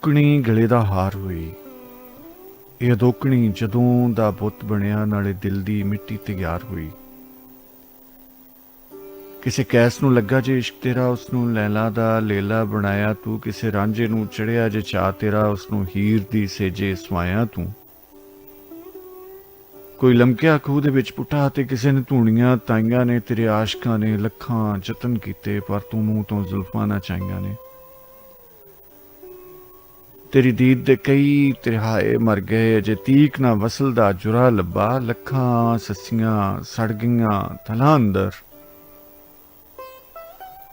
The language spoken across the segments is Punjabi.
ਅਦੋਕਣੀ ਗਲੇ ਦਾ ਹਾਰ ਹੋਈ। ਇਹ ਅਦੋਕਣੀ ਜਦੋਂ ਦਾ ਬੁੱਤ ਬਣਿਆ, ਨਾਲੇ ਦਿਲ ਦੀ ਮਿੱਟੀ ਤਿਆਰ ਹੋਈ। ਕਿਸੇ ਕੈਸ ਨੂੰ ਲੱਗਾ ਜੇ ਇਸ਼ਕ ਤੇਰਾ, ਉਸਨੂੰ ਲੈਲਾ ਦਾ ਲੇਲਾ ਬਣਾਇਆ ਤੂੰ। ਕਿਸੇ ਰਾਂਝੇ ਨੂੰ ਚੜਿਆ ਜੇ ਚਾਅ ਤੇਰਾ, ਉਸਨੂੰ ਹੀਰ ਦੀ ਸੇਜੇ ਸਵਾਇਆ ਤੂੰ। ਕੋਈ ਲਮਕਿਆ ਖੂਹ ਦੇ ਵਿੱਚ ਪੁੱਟਾ ਤੇ ਕਿਸੇ ਨੇ ਧੂਣੀਆਂ ਤਾਈਆਂ ਨੇ। ਤੇਰੇ ਆਸ਼ਕਾਂ ਨੇ ਲੱਖਾਂ ਯਤਨ ਕੀਤੇ, ਪਰ ਤੂੰ ਮੂੰਹ ਤੋਂ ਜ਼ੁਲਫਾਂ ਨਾ ਚਾਹੀਆਂ ਨੇ। ਤੇਰੀ ਦੀਦ ਦੇ ਕਈ ਤ੍ਰਿਹਾਏ ਮਰ ਗਏ, ਅਜੇ ਤੀਕ ਨਾ ਵਸਲ ਦਾ ਜੁਰਾ ਲੱਭਾ। ਲੱਖਾਂ ਸੱਸੀਆਂ ਸੜ ਗਈਆਂ ਥਲਾਂ ਅੰਦਰ,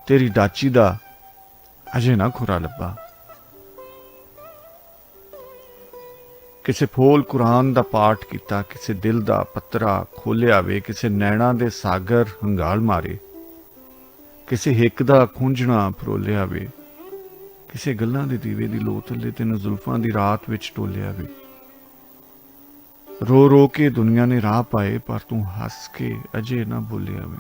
ਤੇਰੀ ਡਾਚੀ ਦਾ ਅਜੇ ਨਾ ਖੁਰਾ ਲੱਭਾ। ਕਿਸੇ ਫੋਲ ਕੁਰਾਨ ਦਾ ਪਾਠ ਕੀਤਾ, ਕਿਸੇ ਦਿਲ ਦਾ ਪੱਤਰਾ ਖੋਲਿਆ ਵੇ। ਕਿਸੇ ਨੈਣਾ ਦੇ ਸਾਗਰ ਹੰਗਾਲ ਮਾਰੇ, ਕਿਸੇ ਹਿੱਕ ਦਾ ਖੂੰਝਣਾ ਫਰੋਲਿਆ ਵੇ। ਕਿਸੇ ਗੱਲਾਂ ਦੇ ਦੀਵੇ ਦੀ ਲੋ ਥੱਲੇ ਤੈਨੂੰ ਜ਼ੁਲਫਾਂ ਦੀ ਰਾਤ ਵਿੱਚ ਟੋਲਿਆ ਵੇ। ਰੋ ਰੋ ਕੇ ਦੁਨੀਆ ਨੇ ਰਾਹ ਪਾਏ, ਪਰ ਤੂੰ ਹੱਸ ਕੇ ਅਜੇ ਨਾ ਬੋਲਿਆ ਵੇ।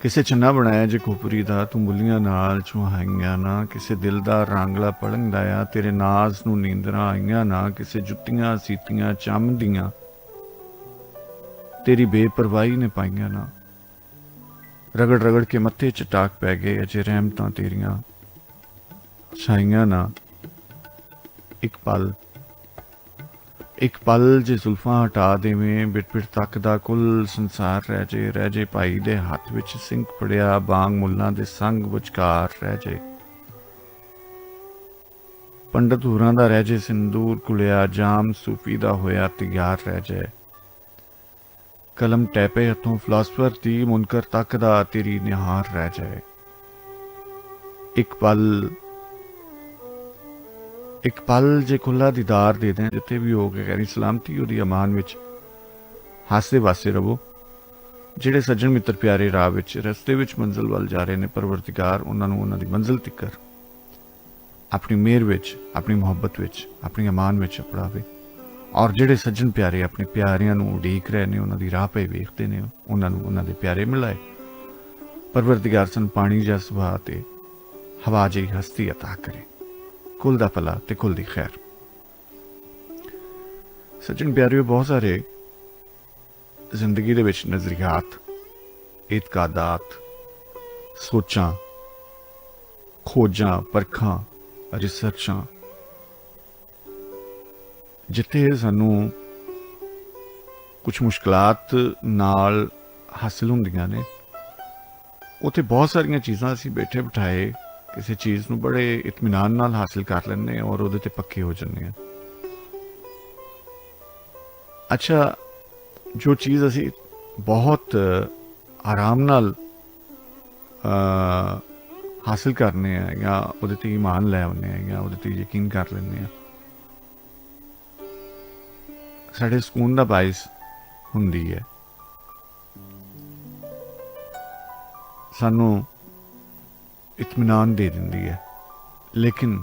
ਕਿਸੇ ਚੰਨਾ ਬਣਾਇਆ ਜੇ ਖੋਪਰੀ ਦਾ, ਤੂੰ ਮੁੱਲੀਆਂ ਨਾਲ ਚੁਹਾਈਆਂ ਨਾ। ਕਿਸੇ ਦਿਲ ਦਾ ਰਾਂਗਲਾ ਪਲੰਗ ਲਾਇਆ, ਤੇਰੇ ਨਾਜ਼ ਨੂੰ ਨੀਂਦਰਾਂ ਆਈਆਂ ਨਾ। ਕਿਸੇ ਜੁੱਤੀਆਂ ਸੀਤੀਆਂ ਚੰਮ ਦੀਆਂ, ਤੇਰੀ ਬੇਪਰਵਾਹੀ ਨੇ ਪਾਈਆਂ ਨਾ। ਰਗੜ ਰਗੜ ਕੇ ਮੱਥੇ 'ਚ ਟਾਕ ਪੈ ਗਏ, ਅਜੇ ਰਹਿਮਤਾਂ ਤੇਰੀਆਂ ਛਾਈਆਂ ਨਾ। ਇੱਕ ਪਲ ਜੇ ਜ਼ੁਲਫਾਂ ਹਟਾ ਦੇਵੇਂ, ਬਿਟ ਬਿਟ ਤੱਕ ਦਾ ਕੁੱਲ ਸੰਸਾਰ ਰਹਿ ਜੇ। ਭਾਈ ਦੇ ਹੱਥ ਵਿੱਚ ਸਿੰਘ ਫੜਿਆ, ਬਾਂਗ ਮੁੱਲਾਂ ਦੇ ਸੰਗ ਵਿਚਕਾਰ ਰਹਿ ਜੇ। ਪੰਡਤ ਹੂਰਾਂ ਦਾ ਰਹਿ ਜੇ ਸਿੰਦੂਰ ਕੁਲਿਆ, ਜਾਮ ਸੂਫੀ ਦਾ ਹੋਇਆ ਤਿਆਰ ਰਹਿ ਜਾਏ। ਕਲਮ ਟੈਪੇ ਹੱਥੋਂ ਫਿਲਾਸਫਰ ਦੀ, ਮੁਨਕਰ ਤੱਕ ਦਾ ਤੇਰੀ ਨਿਹਾਰ ਰਹਿ ਜਾਏ। ਇੱਕ ਪਲ ਜੇ ਖੁੱਲਾ ਦੀਦਾਰ ਦੇ ਦੇਂ, ਜਿੱਥੇ ਵੀ ਹੋ ਕੇ ਕਹਿਣੀ ਸਲਾਮਤੀ ਉਹਦੀ ਅਮਾਨ ਵਿੱਚ ਹਾਸੇ ਵਾਸੇ ਰਵੋ। ਜਿਹੜੇ ਸੱਜਣ ਮਿੱਤਰ ਪਿਆਰੇ ਰਾਹ ਵਿੱਚ ਰਸਤੇ ਵਿੱਚ ਮੰਜ਼ਿਲ ਵੱਲ ਜਾ ਰਹੇ ਨੇ, ਪਰਵਰਤਿਗਾਰ ਉਹਨਾਂ ਨੂੰ ਉਹਨਾਂ ਦੀ ਮੰਜ਼ਿਲ ਤਿੱਕਰ ਆਪਣੀ ਮਿਹਰ ਵਿੱਚ, ਆਪਣੀ ਮੁਹੱਬਤ ਵਿੱਚ, ਆਪਣੀ ਅਮਾਨ ਵਿੱਚ ਅਪੜਾਵੇ। ਔਰ ਜਿਹੜੇ ਸੱਜਣ ਪਿਆਰੇ ਆਪਣੇ ਪਿਆਰਿਆਂ ਨੂੰ ਉਡੀਕ ਰਹੇ ਨੇ, ਉਹਨਾਂ ਦੀ ਰਾਹ ਪੇ ਵੇਖਦੇ ਨੇ, ਉਹਨਾਂ ਨੂੰ ਉਹਨਾਂ ਦੇ ਪਿਆਰੇ ਮਿਲਾਏ। ਪਰਵਰਤਿਗਾਰ ਸਾਨੂੰ ਪਾਣੀ ਜਿਹਾ ਸੁਭਾਅ ਤੇ ਹਵਾ ਜਿਹੀ ਹਸਤੀ ਅਤਾ ਕਰੇ। ਕੁੱਲ ਦਾ ਭਲਾ ਤੇ ਕੁੱਲ ਦੀ ਖੈਰ। ਸੱਜਣ ਪਿਆਰਿਓ, ਬਹੁਤ ਸਾਰੇ ਜ਼ਿੰਦਗੀ ਦੇ ਵਿੱਚ ਨਜ਼ਰੀਆਤ, ਇਤਕਾਦਾਤ, ਸੋਚਾਂ, ਖੋਜਾਂ, ਪਰਖਾਂ, ਰਿਸਰਚਾਂ, ਜਿੱਥੇ ਸਾਨੂੰ ਕੁਝ ਮੁਸ਼ਕਲਾਤ ਨਾਲ ਹਾਸਿਲ ਹੁੰਦੀਆਂ ਨੇ, ਉੱਥੇ ਬਹੁਤ ਸਾਰੀਆਂ ਚੀਜ਼ਾਂ ਅਸੀਂ ਬੈਠੇ ਬਿਠਾਏ ਕਿਸੇ ਚੀਜ਼ ਨੂੰ ਬੜੇ ਇਤਮੀਨਾਨ ਨਾਲ ਹਾਸਿਲ ਕਰ ਲੈਂਦੇ ਹਾਂ ਔਰ ਉਹਦੇ ਤੇ ਪੱਕੇ ਹੋ ਜਾਂਦੇ ਹਾਂ। ਅੱਛਾ, ਜੋ ਚੀਜ਼ ਅਸੀਂ ਬਹੁਤ ਆਰਾਮ ਨਾਲ ਹਾਸਿਲ ਕਰਨੇ ਆ ਜਾਂ ਉਹਦੇ ਤੇ ਈਮਾਨ ਲੈ ਆਉਂਦੇ ਆ ਜਾਂ ਉਹਦੇ ਤੇ ਯਕੀਨ ਕਰ ਲੈਂਦੇ ਆ, ਸਾਡੇ ਸਕੂਨ ਦਾ ਬਾਇਸ ਹੁੰਦੀ ਹੈ। ਸਾਨੂੰ ਇਤਮੀਨਾਨ ਦੇ ਦਿੰਦੀ ਹੈ। ਲੇਕਿਨ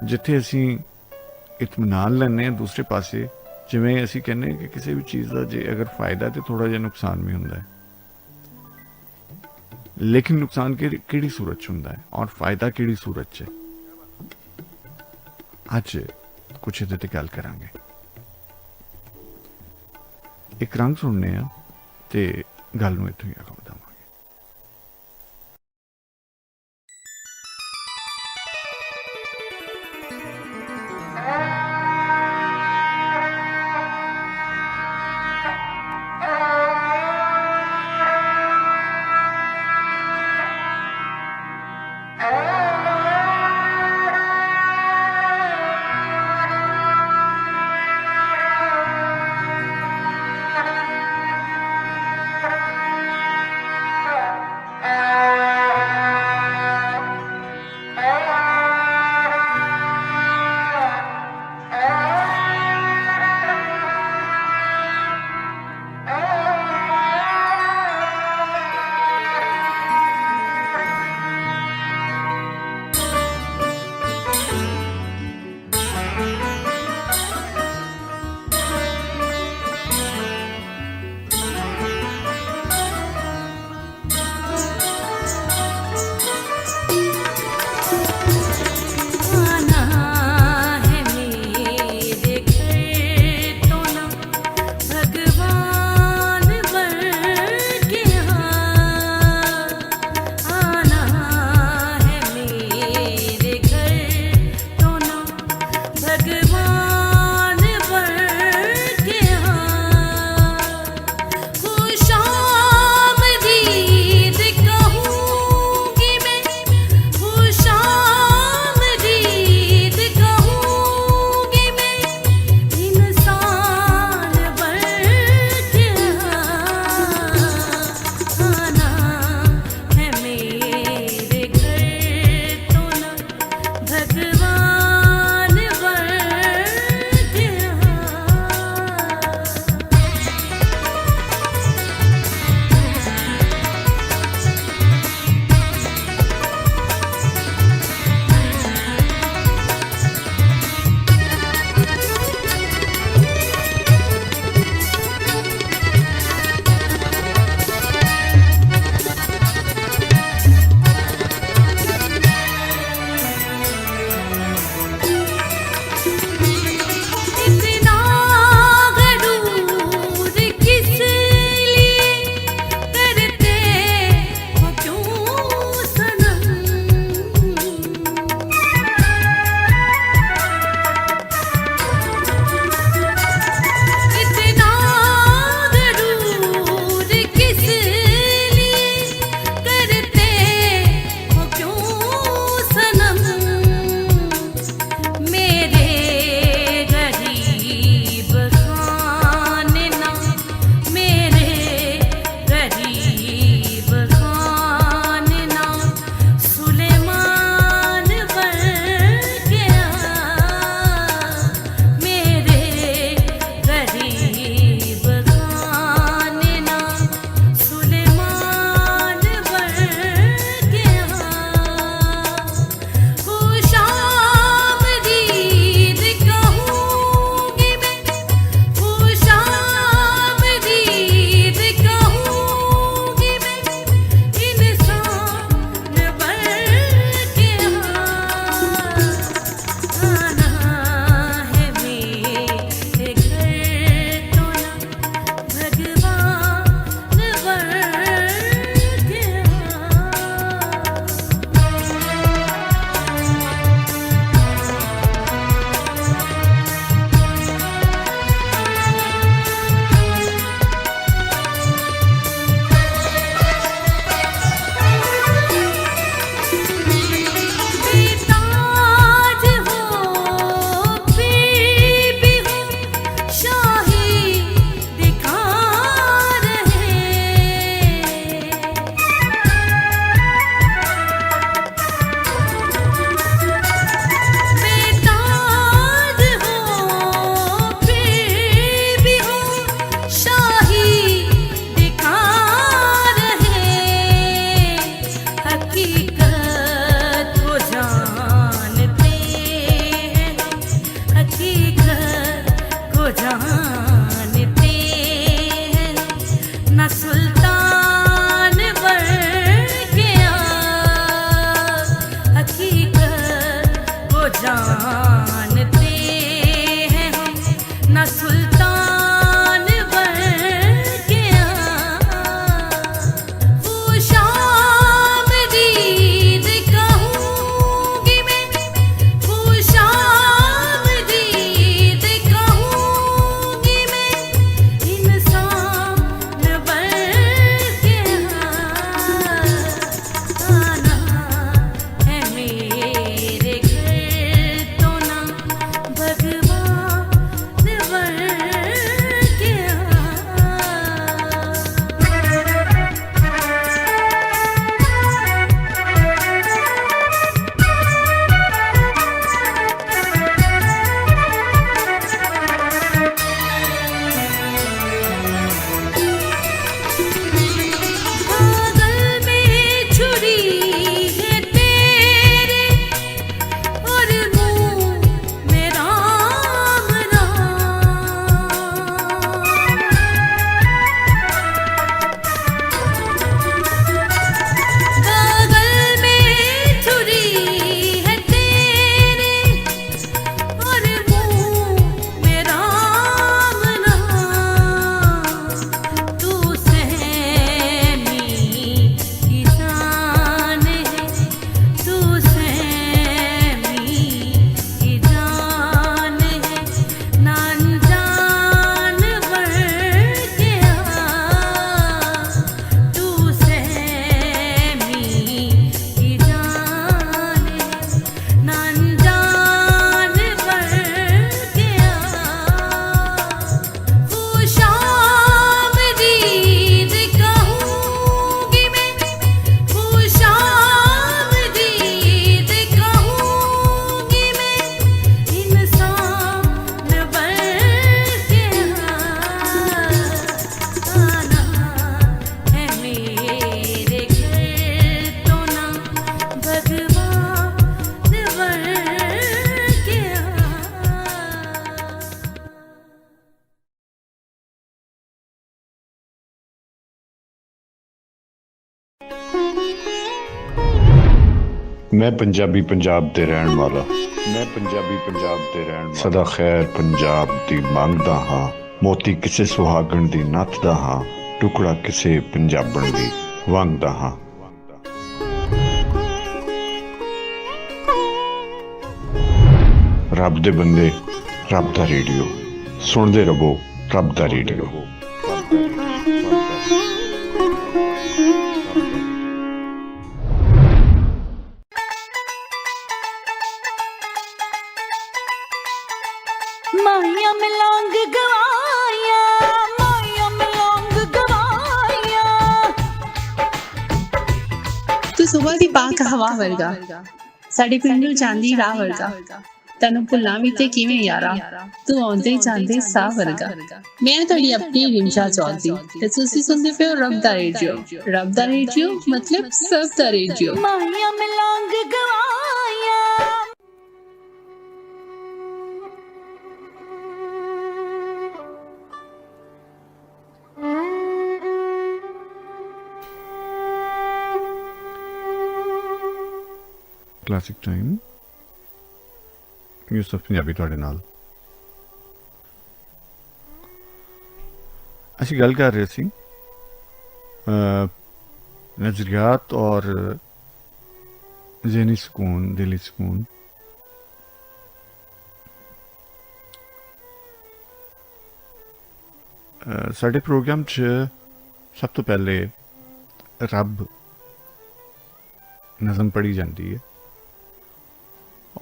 ਜਿੱਥੇ ਅਸੀਂ ਇਤਮੀਨਾਨ ਲੈਂਦੇ ਹਾਂ, ਦੂਸਰੇ ਪਾਸੇ ਜਿਵੇਂ ਅਸੀਂ ਕਹਿੰਦੇ ਕਿ ਕਿਸੇ ਵੀ ਚੀਜ਼ ਦਾ ਜੇ ਅਗਰ ਫਾਇਦਾ ਤੇ ਥੋੜਾ ਜਿਹਾ ਨੁਕਸਾਨ ਵੀ ਹੁੰਦਾ ਹੈ। ਲੇਕਿਨ ਨੁਕਸਾਨ ਕਿਹੜੀ ਸੂਰਤ 'ਚ ਹੁੰਦਾ ਹੈ ਔਰ ਫਾਇਦਾ ਕਿਹੜੀ ਸੂਰਤ 'ਚ? ਅੱਜ ਕੁਛ ਇਹਦੇ ਤੇ ਗੱਲ ਕਰਾਂਗੇ। ਇੱਕ ਰੰਗ ਸੁਣਨੇ ਆ ਤੇ ਗੱਲ ਨੂੰ ਇੱਥੋਂ ਹੀ ਅੱਗੇ ਵਧਾਵਾਂਗੇ। मैं पंजाबी पंजाब दे रहण वाला मैं पंजाबी पंजाब दे रहण वाला सदा खैर पंजाब दी मंगदा हां मोती किसे सुहागण दी नੱਥਦਾ हां टुकड़ा किसे पंजाबण दी वंगदा हां रब दे बंदे रब दा रेडियो सुनदे रहो रब दा रेडियो माया मिलोंग गवाया माया मिलोंग गवाया ਤੂੰ ਸੁਬਹ ਦੀ ਪਾਕ ਹਵਾ ਵਰਗਾ ਸਾਡੇ ਪਿੰਡ ਨੂੰ ਚਾਂਦੀ ਰਾਹ ਵਰਗਾ ਤੈਨੂੰ ਭੁੱਲਾਂ ਵੀ ਤੇ ਕਿਵੇਂ ਯਾਰਾ ਤੂੰ ਆਉਂਦੇ ਜਾਂਦੇ ਸਾਹ ਵਰਗਾ ਮੈਂ ਤੁਹਾਡੀ ਆਪਣੀ ਰਿਮਸ਼ਾ ਚੌਧਰੀ ਤੇ ਤੁਸੀਂ ਸੁਣਦੇ ਪਏ ਹੋ ਰੱਬ ਦਾ ਰੇਡੀਓ ਮਤਲਬ ਸਭ ਦਾ ਰੇਡੀਓ माया मिलोंग गवाया ਕਲਾਸਿਕ ਟਾਈਮ ਯੂਸਫ ਪੰਜਾਬੀ ਤੁਹਾਡੇ ਨਾਲ ਅਸੀਂ ਗੱਲ ਕਰ ਰਹੇ ਸੀ ਨਜ਼ਰੀਆਤ ਔਰ ਜ਼ਹਿਨੀ ਸਕੂਨ ਦਿਲੀ ਸਕੂਨ ਸਾਡੇ ਪ੍ਰੋਗਰਾਮ 'ਚ ਸਭ ਤੋਂ ਪਹਿਲੇ ਰੱਬ ਨਜ਼ਮ ਪੜ੍ਹੀ ਜਾਂਦੀ ਹੈ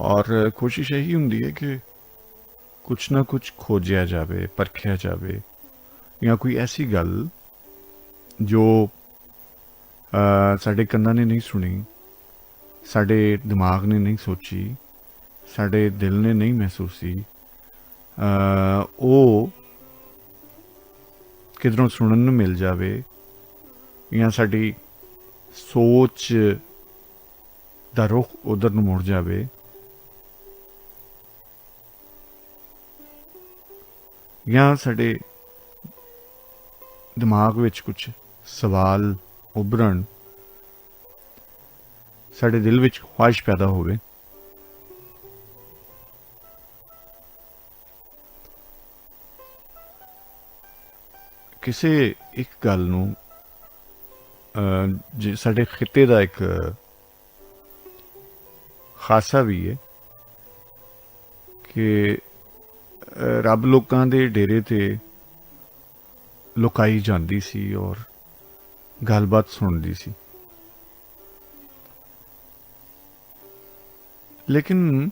ਔਰ ਕੋਸ਼ਿਸ਼ ਇਹੀ ਹੁੰਦੀ ਹੈ ਕਿ ਕੁਛ ਨਾ ਕੁਛ ਖੋਜਿਆ ਜਾਵੇ ਪਰਖਿਆ ਜਾਵੇ ਜਾਂ ਕੋਈ ਐਸੀ ਗੱਲ ਜੋ ਸਾਡੇ ਕੰਨਾਂ ਨੇ ਨਹੀਂ ਸੁਣੀ ਸਾਡੇ ਦਿਮਾਗ ਨੇ ਨਹੀਂ ਸੋਚੀ ਸਾਡੇ ਦਿਲ ਨੇ ਨਹੀਂ ਮਹਿਸੂਸੀ ਉਹ ਕਿਧਰੋਂ ਸੁਣਨ ਨੂੰ ਮਿਲ ਜਾਵੇ ਜਾਂ ਸਾਡੀ ਸੋਚ ਦਾ ਰੁਖ ਉਧਰ ਨੂੰ ਮੁੜ ਜਾਵੇ ਜਾਂ ਸਾਡੇ ਦਿਮਾਗ ਵਿੱਚ ਕੁਝ ਸਵਾਲ ਉਭਰਨ ਸਾਡੇ ਦਿਲ ਵਿੱਚ ਖੁਆਇਸ਼ ਪੈਦਾ ਹੋਵੇ ਕਿਸੇ ਇੱਕ ਗੱਲ ਨੂੰ ਜੇ ਸਾਡੇ ਖਿੱਤੇ ਦਾ ਇੱਕ ਖਾਸਾ ਵੀ ਹੈ ਕਿ ਰੱਬ ਲੋਕਾਂ ਦੇ ਡੇਰੇ ਤੇ ਲੁਕਾਈ ਜਾਂਦੀ ਸੀ ਔਰ ਗੱਲਬਾਤ ਸੁਣਦੀ ਸੀ ਲੇਕਿਨ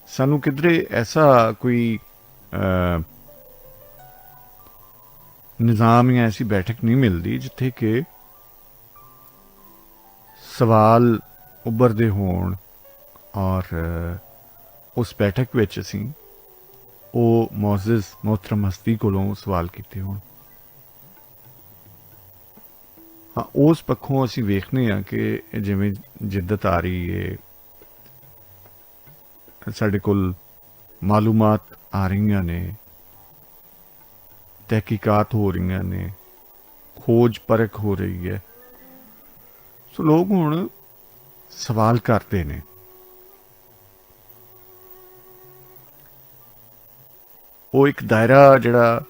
ਸਾਨੂੰ ਕਿਧਰੇ ਐਸਾ ਕੋਈ ਨਿਜ਼ਾਮ ਜਾਂ ਐਸੀ ਬੈਠਕ ਨਹੀਂ ਮਿਲਦੀ ਜਿੱਥੇ ਕਿ ਸਵਾਲ ਉੱਭਰਦੇ ਹੋਣ ਔਰ ਉਸ ਬੈਠਕ ਵਿੱਚ ਅਸੀਂ ਉਹ ਮੌਜ਼ਜ਼ ਮੁਹਤਰਮ ਹਸਤੀ ਕੋਲੋਂ ਸਵਾਲ ਕੀਤੇ ਹੋਣ ਹਾਂ ਉਸ ਪੱਖੋਂ ਅਸੀਂ ਵੇਖਦੇ ਹਾਂ ਕਿ ਜਿਵੇਂ ਜਿੱਦਤ ਆ ਰਹੀ ਹੈ ਸਾਡੇ ਕੋਲ ਮਾਲੂਮਾਤ ਆ ਰਹੀਆਂ ਨੇ ਤਹਿਕੀਕਾਤ ਹੋ ਰਹੀਆਂ ਨੇ ਖੋਜ ਪਰਖ ਹੋ ਰਹੀ ਹੈ ਸੋ ਲੋਕ ਹੁਣ ਸਵਾਲ ਕਰਦੇ ਨੇ ਉਹ ਇੱਕ ਦਾਇਰਾ ਜਿਹੜਾ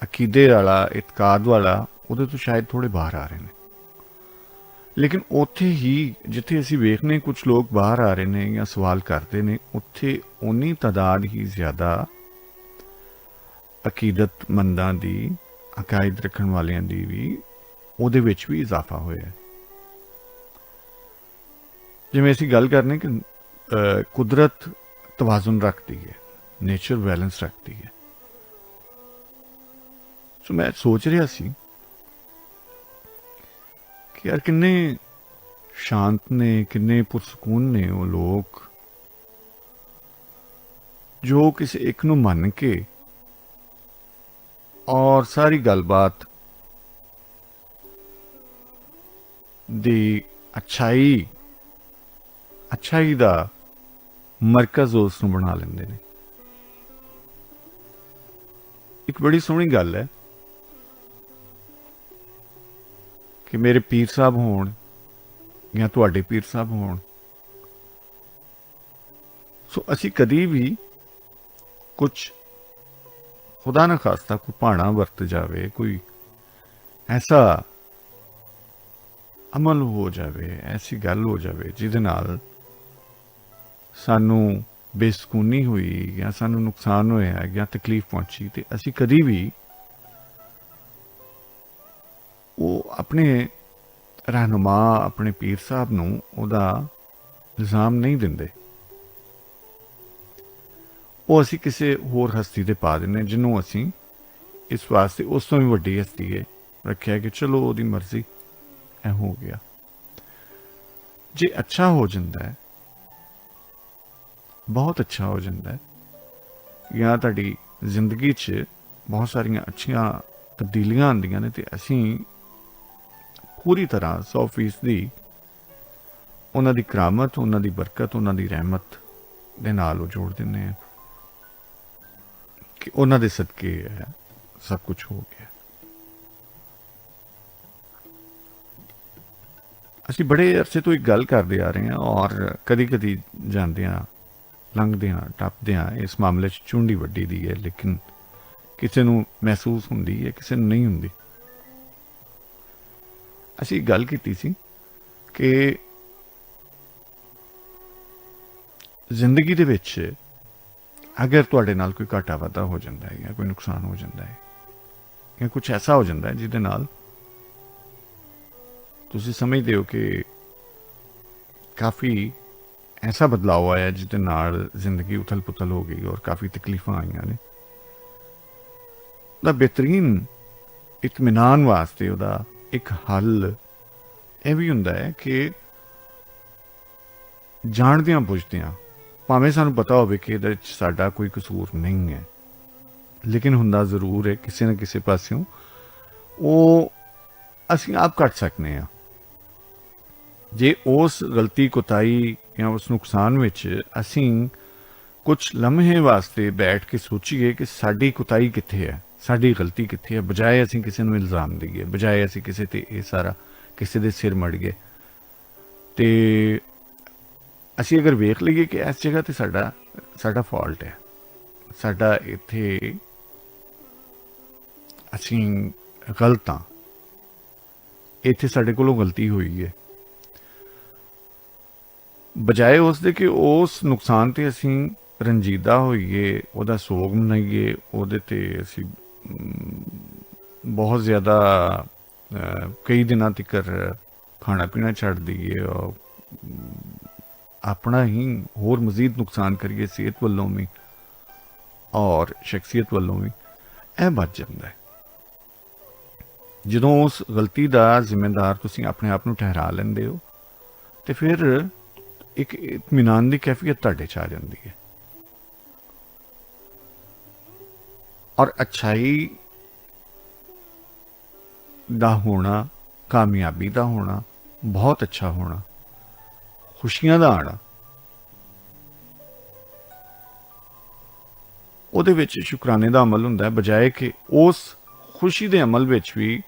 ਅਕੀਦੇ ਵਾਲਾ ਇਤਕਾਦ ਵਾਲਾ ਉਹਦੇ ਤੋਂ ਸ਼ਾਇਦ ਥੋੜੇ ਬਾਹਰ ਆ ਰਹੇ ਨੇ ਲੇਕਿਨ ਉੱਥੇ ਹੀ ਜਿੱਥੇ ਅਸੀਂ ਵੇਖਨੇ ਕੁਝ ਲੋਕ ਬਾਹਰ ਆ ਰਹੇ ਨੇ ਜਾਂ ਸਵਾਲ ਕਰਦੇ ਨੇ ਉੱਥੇ ਉਨੀ ਤਾਦਾਦ ਹੀ ਜ਼ਿਆਦਾ ਅਕੀਦਤਮੰਦਾਂ ਦੀ ਅਕਾਇਦ ਰੱਖਣ ਵਾਲਿਆਂ ਦੀ ਵੀ ਉਹਦੇ ਵਿੱਚ ਵੀ ਇਜ਼ਾਫਾ ਹੋਇਆ ਜਿਵੇਂ ਅਸੀਂ ਗੱਲ ਕਰਨੇ ਕਿ ਕੁਦਰਤ ਤਵਾਜ਼ੁਨ ਰੱਖਦੀ ਹੈ नेचर बैलेंस रखती है सो मैं सोच रहा सी कि यार किन्ने शांत ने किन्ने पुरसकून ने वो लोग जो किसी एक नू मन के और सारी गलबात दी अच्छाई दा मरकज उस नू बना लेंदे ने एक बड़ी सोहनी गल है कि मेरे पीर साहब होण या तुहाडे पीर साहब होण ਸੋ ਅਸੀਂ ਕਦੀ ਵੀ ਕੁਝ ਖੁਦਾ ਨਾ ਖਾਸਤਾ ਕੋਈ ਭਾਣਾ ਵਰਤ ਜਾਵੇ, ਕੋਈ ਐਸਾ ਅਮਲ ਹੋ ਜਾਵੇ, ਐਸੀ ਗੱਲ ਹੋ ਜਾਵੇ ਜਿਹਦੇ ਨਾਲ ਸਾਨੂੰ ਬੇਸਕੂਨੀ ਹੋਈ ਜਾਂ ਸਾਨੂੰ ਨੁਕਸਾਨ ਹੋਇਆ ਜਾਂ ਤਕਲੀਫ ਪਹੁੰਚੀ, ਤੇ ਅਸੀਂ ਕਦੀ ਵੀ ਉਹ ਆਪਣੇ ਰਹਿਨੁਮਾ ਆਪਣੇ ਪੀਰ ਸਾਹਿਬ ਨੂੰ ਉਹਦਾ ਇਲਜ਼ਾਮ ਨਹੀਂ ਦਿੰਦੇ। ਉਹ ਅਸੀਂ ਕਿਸੇ ਹੋਰ ਹਸਤੀ ਤੇ ਪਾ ਦਿੰਦੇ ਜਿਹਨੂੰ ਅਸੀਂ ਇਸ ਵਾਸਤੇ ਉਸ ਤੋਂ ਵੀ ਵੱਡੀ ਹਸਤੀ ਹੈ ਰੱਖਿਆ ਕਿ ਚਲੋ ਉਹਦੀ ਮਰਜ਼ੀ, ਐ ਹੋ ਗਿਆ। ਜੇ ਅੱਛਾ ਹੋ ਜਾਂਦਾ ਹੈ, ਬਹੁਤ ਅੱਛਾ ਹੋ ਜਾਂਦਾ ਹੈ, ਜਾਂ ਤੁਹਾਡੀ ਜ਼ਿੰਦਗੀ 'ਚ ਬਹੁਤ ਸਾਰੀਆਂ ਅੱਛੀਆਂ ਤਬਦੀਲੀਆਂ ਆਉਂਦੀਆਂ ਨੇ, ਤੇ ਅਸੀਂ ਪੂਰੀ ਤਰ੍ਹਾਂ 100% ਉਹਨਾਂ ਦੀ ਕਰਾਮਤ, ਉਹਨਾਂ ਦੀ ਬਰਕਤ, ਉਹਨਾਂ ਦੀ ਰਹਿਮਤ ਦੇ ਨਾਲ ਉਹ ਜੋੜ ਦਿੰਦੇ ਹਾਂ ਕਿ ਉਹਨਾਂ ਦੇ ਸਦਕੇ ਸਭ ਕੁਝ ਹੋ ਗਿਆ। ਅਸੀਂ ਬੜੇ ਅਰਸੇ ਤੋਂ ਇੱਕ ਗੱਲ ਕਰਦੇ ਆ ਰਹੇ ਹਾਂ, ਔਰ ਕਦੀ ਕਦੀ ਜਾਂਦੇ ਹਾਂ, ਲੰਘਦੇ ਹਾਂ, ਟੱਪਦੇ ਹਾਂ, ਇਸ ਮਾਮਲੇ 'ਚ ਚੁੰਡੀ ਵੱਡੀ ਦੀ ਹੈ, ਲੇਕਿਨ ਕਿਸੇ ਨੂੰ ਮਹਿਸੂਸ ਹੁੰਦੀ ਹੈ, ਕਿਸੇ ਨੂੰ ਨਹੀਂ ਹੁੰਦੀ। ਅਸੀਂ ਗੱਲ ਕੀਤੀ ਸੀ ਕਿ ਜ਼ਿੰਦਗੀ ਦੇ ਵਿੱਚ ਅਗਰ ਤੁਹਾਡੇ ਨਾਲ ਕੋਈ ਘਾਟਾ ਵਾਧਾ ਹੋ ਜਾਂਦਾ ਹੈ ਜਾਂ ਕੋਈ ਨੁਕਸਾਨ ਹੋ ਜਾਂਦਾ ਹੈ ਜਾਂ ਕੁਝ ਐਸਾ ਹੋ ਜਾਂਦਾ ਹੈ ਜਿਹਦੇ ਨਾਲ ਤੁਸੀਂ ਸਮਝਦੇ ਹੋ ਕਿ ਕਾਫੀ ਐਸਾ ਬਦਲਾਅ ਆਇਆ ਜਿਹਦੇ ਨਾਲ ਜ਼ਿੰਦਗੀ ਉਥਲ ਪੁਥਲ ਹੋ ਗਈ ਔਰ ਕਾਫੀ ਤਕਲੀਫਾਂ ਆਈਆਂ ਨੇ, ਉਹਦਾ ਬਿਹਤਰੀਨ ਇਤਮੀਨਾਨ ਵਾਸਤੇ ਉਹਦਾ ਇੱਕ ਹੱਲ ਇਹ ਵੀ ਹੁੰਦਾ ਹੈ ਕਿ ਜਾਣਦਿਆਂ ਬੁੱਝਦਿਆਂ, ਭਾਵੇਂ ਸਾਨੂੰ ਪਤਾ ਹੋਵੇ ਕਿ ਇਹਦੇ 'ਚ ਸਾਡਾ ਕੋਈ ਕਸੂਰ ਨਹੀਂ ਹੈ, ਲੇਕਿਨ ਹੁੰਦਾ ਜ਼ਰੂਰ ਹੈ ਕਿਸੇ ਨਾ ਕਿਸੇ ਪਾਸਿਓਂ ਉਹ ਅਸੀਂ ਆਪ ਕੱਟ ਸਕਦੇ ਹਾਂ। ਜੇ ਉਸ ਗਲਤੀ ਕੋਤਾਹੀ ਜਾਂ ਉਸ ਨੁਕਸਾਨ ਵਿੱਚ ਅਸੀਂ ਕੁਝ ਲਮਹੇ ਵਾਸਤੇ ਬੈਠ ਕੇ ਸੋਚੀਏ ਕਿ ਸਾਡੀ ਕੋਤਾਹੀ ਕਿੱਥੇ ਹੈ, ਸਾਡੀ ਗਲਤੀ ਕਿੱਥੇ ਹੈ, ਬਜਾਏ ਅਸੀਂ ਕਿਸੇ ਨੂੰ ਇਲਜ਼ਾਮ ਦਈਏ, ਬਜਾਏ ਅਸੀਂ ਕਿਸੇ ਤੇ ਇਹ ਸਾਰਾ ਕਿਸੇ ਦੇ ਸਿਰ ਮੜ ਗਏ, ਤੇ ਅਸੀਂ ਅਗਰ ਵੇਖ ਲਈਏ ਕਿ ਇਸ ਜਗ੍ਹਾ ਤੇ ਸਾਡਾ ਫਾਲਟ ਹੈ, ਸਾਡਾ ਇੱਥੇ ਅਸੀਂ ਗਲਤ ਹਾਂ, ਇੱਥੇ ਸਾਡੇ ਕੋਲੋਂ ਗਲਤੀ ਹੋਈ ਹੈ, ਬਜਾਏ ਉਸ ਦੇ ਕਿ ਉਸ ਨੁਕਸਾਨ ਤੇ ਅਸੀਂ ਰੰਜੀਦਾ ਹੋਈਏ, ਉਹਦਾ ਸੋਗ ਮਨਾਈਏ, ਉਹਦੇ ਤੇ ਅਸੀਂ ਬਹੁਤ ਜ਼ਿਆਦਾ ਕਈ ਦਿਨਾਂ ਤੱਕ ਖਾਣਾ ਪੀਣਾ ਛੱਡ ਦਈਏ ਔਰ ਆਪਣਾ ਹੀ ਹੋਰ ਮਜ਼ੀਦ ਨੁਕਸਾਨ ਕਰੀਏ, ਸਿਹਤ ਵੱਲੋਂ ਵੀ ਔਰ ਸ਼ਖਸੀਅਤ ਵੱਲੋਂ ਵੀ, ਇਹ ਬਚ ਜਾਂਦਾ ਹੈ। ਜਦੋਂ ਉਸ ਗਲਤੀ ਦਾ ਜ਼ਿੰਮੇਦਾਰ ਤੁਸੀਂ ਆਪਣੇ ਆਪ ਨੂੰ ਠਹਿਰਾ ਲੈਂਦੇ ਹੋ ਤੇ ਫਿਰ ਇੱਕ ਇਤਮੀਨਾਨ ਦੀ ਕੈਫੀਅਤ ਤੁਹਾਡੇ 'ਚ ਆ ਜਾਂਦੀ ਹੈ ਔਰ ਅੱਛਾਈ ਦਾ ਹੋਣਾ, ਕਾਮਯਾਬੀ ਦਾ ਹੋਣਾ, ਬਹੁਤ ਅੱਛਾ ਹੋਣਾ, ਖੁਸ਼ੀਆਂ ਦਾ ਆਣਾ, ਉਹਦੇ ਵਿੱਚ ਸ਼ੁਕਰਾਨੇ ਦਾ ਅਮਲ ਹੁੰਦਾ ਹੈ, ਬਜਾਏ ਕਿ ਉਸ ਖੁਸ਼ੀ ਦੇ ਅਮਲ ਵਿੱਚ ਵੀ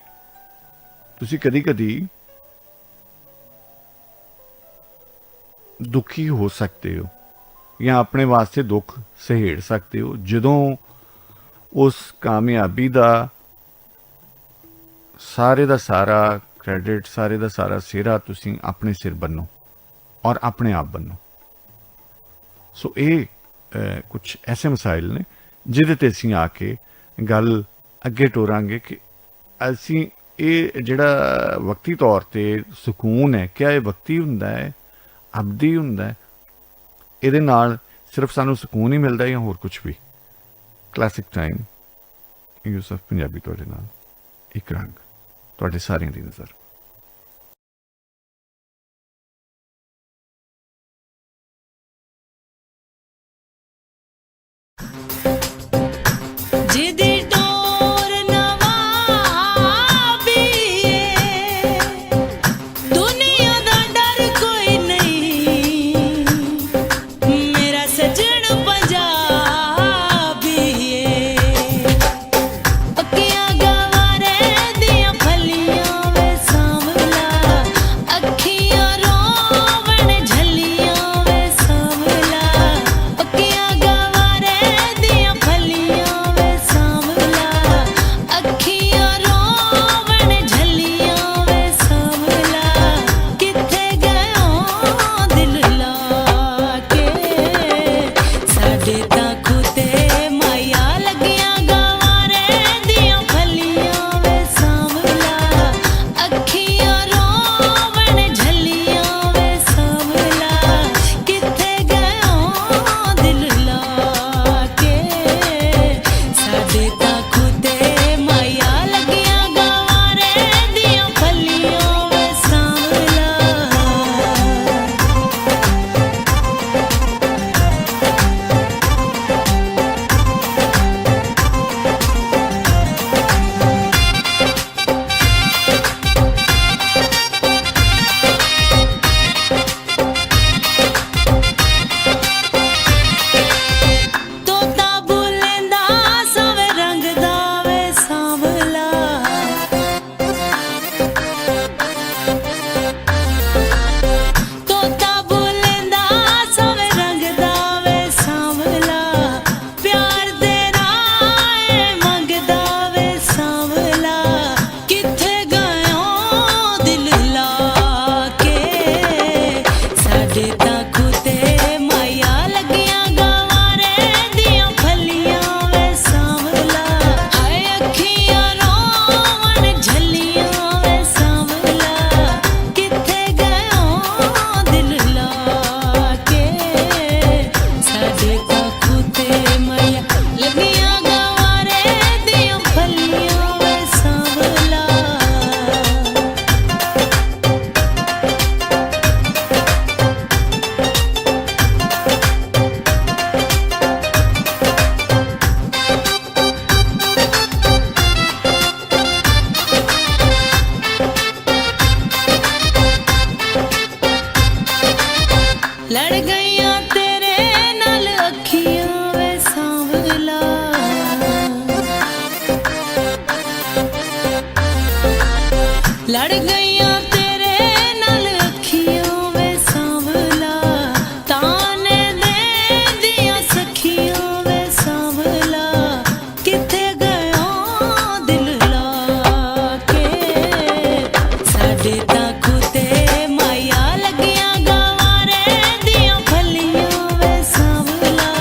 ਤੁਸੀਂ ਕਦੀ ਕਦੀ ਦੁਖੀ ਹੋ ਸਕਦੇ ਹੋ ਜਾਂ ਆਪਣੇ ਵਾਸਤੇ ਦੁੱਖ ਸਹੇੜ ਸਕਦੇ ਹੋ ਜਦੋਂ ਉਸ ਕਾਮਯਾਬੀ ਦਾ ਸਾਰੇ ਦਾ ਸਾਰਾ ਕ੍ਰੈਡਿਟ, ਸਾਰੇ ਦਾ ਸਾਰਾ ਸਿਹਰਾ ਤੁਸੀਂ ਆਪਣੇ ਸਿਰ ਬੰਨੋ ਔਰ ਆਪਣੇ ਆਪ ਬੰਨੋ। ਸੋ ਇਹ ਕੁਝ ਐਸੇ ਮਸਾਇਲ ਨੇ ਜਿਹਦੇ ਤੇ ਅਸੀਂ ਆ ਕੇ ਗੱਲ ਅੱਗੇ ਟੋਰਾਂਗੇ ਕਿ ਅਸੀਂ ਇਹ ਜਿਹੜਾ ਵਕਤੀ ਤੌਰ ਤੇ ਸਕੂਨ ਹੈ, ਕਿਆ ਇਹ ਵਕਤੀ ਹੁੰਦਾ ਹੈ, ਅਬਦੀ ਹੁੰਦਾ ਹੈ, ਇਹਦੇ ਨਾਲ ਸਿਰਫ ਸਾਨੂੰ ਸਕੂਨ ਹੀ ਮਿਲਦਾ ਜਾਂ ਹੋਰ ਕੁਝ ਵੀ। ਕਲਾਸਿਕ ਟਾਈਮ ਯੂਸਫ ਪੰਜਾਬੀ ਤੁਹਾਡੇ ਨਾਲ, ਇੱਕ ਰੰਗ ਤੁਹਾਡੇ ਸਾਰਿਆਂ ਦੀ ਨਜ਼ਰ। ਜਿਹਦੀ ਡੋਰ ਨਵਾਬੀਏ, ਦੁਨੀਆ ਦਾ ਡਰ ਕੋਈ ਨਹੀਂ, ਮੇਰਾ ਸੱਜਣ ਪੰਜਾਬੀਏ, ਪੱਕੀਆਂ ਗਵਾਰੇ ਦੀਆਂ ਫਲੀਆਂ ਵੇ ਲੜ ਗਈਆਂ ਤੇਰੇ ਨਾਲ ਅੱਖੀਆਂ ਵੇ ਸਾਂਵਲਾ ਲੜ ਗਈਆਂ ਤੇਰੇ ਨਾਲ ਅੱਖੀਆਂ ਵੇ ਸਾਂਵਲਾ ਤਾਨੇ ਦੇਂਦੀਆਂ ਸਖੀਆਂ ਵੇ ਸਾਂਵਲਾ ਕਿੱਥੇ ਗਇਆ ਦਿਲ ਲਾ ਕੇ ਸਾਡੇ ਤਾਂ ਖੁਦੇ ਮਾਇਆ ਲੱਗੀਆਂ ਗਵਾਰੇ ਦੀਆਂ ਫਲੀਆਂ ਵੇ ਸਾਂਵਲਾ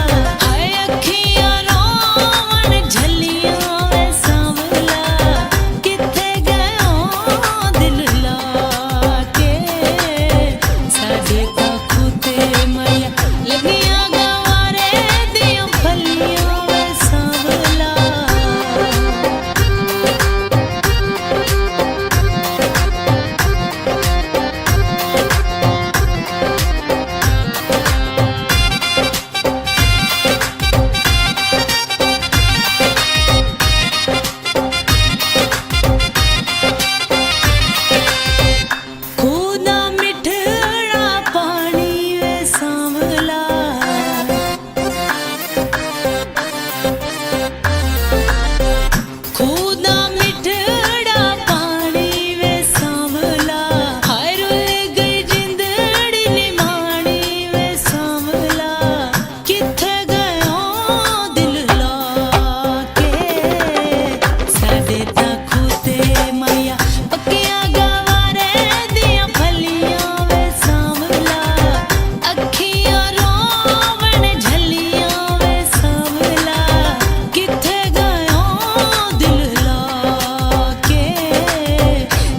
ਹਾਏ ਅੱਖੀਆਂ ਰੋਵਣ ਝੱਲੀਆਂ ਵੇ ਸਾਂਵਲਾ ਕਿੱਥੇ ਗਇਆ ਦਿਲ ਲਾ ਕੇ ਸਾਡੇ ਤਾਂ ਖੁਦੇ ਮਾਇਆ ਲੱਗੀਆਂ ਗਵਾਰੇ ਦੀਆਂ ਫਲੀਆਂ ਵੇ ਸਾਂਵਲਾ ਖੂਹ ਦਾ ਮਿੱਠੜਾ ਪਾਣੀ ਵੇ ਸਾਂਵਲਾ ਖੂਹ ਦਾ ਮਿੱਠੜਾ ਪਾਣੀ ਵੇ ਸਾਂਵਲਾ ਹਾਏ ਰੁੱਲ ਗਈ ਜਿੰਦੜੀ ਨਿਮਾਣੀ ਵੇ ਸਾਂਵਲਾ ਕਿੱਥੇ ਗਇਆ ਦਿਲ ਲਾ ਕੇ ਸਾਡੇ ਤਾਂ ਖੁਦੇ ਮਾਇਆ ਪੱਕੀਆਂ ਗਵਾਰੇ ਦੀਆਂ ਫਲੀਆਂ ਵੇ ਸਾਂਵਲਾ ਅੱਖੀਆਂ ਰੋਵਣ ਝੱਲੀਆਂ ਵੇ ਸਾਂਵਲਾ ਕਿੱਥੇ ਗਇਆ ਦਿਲ ਲਾ ਕੇ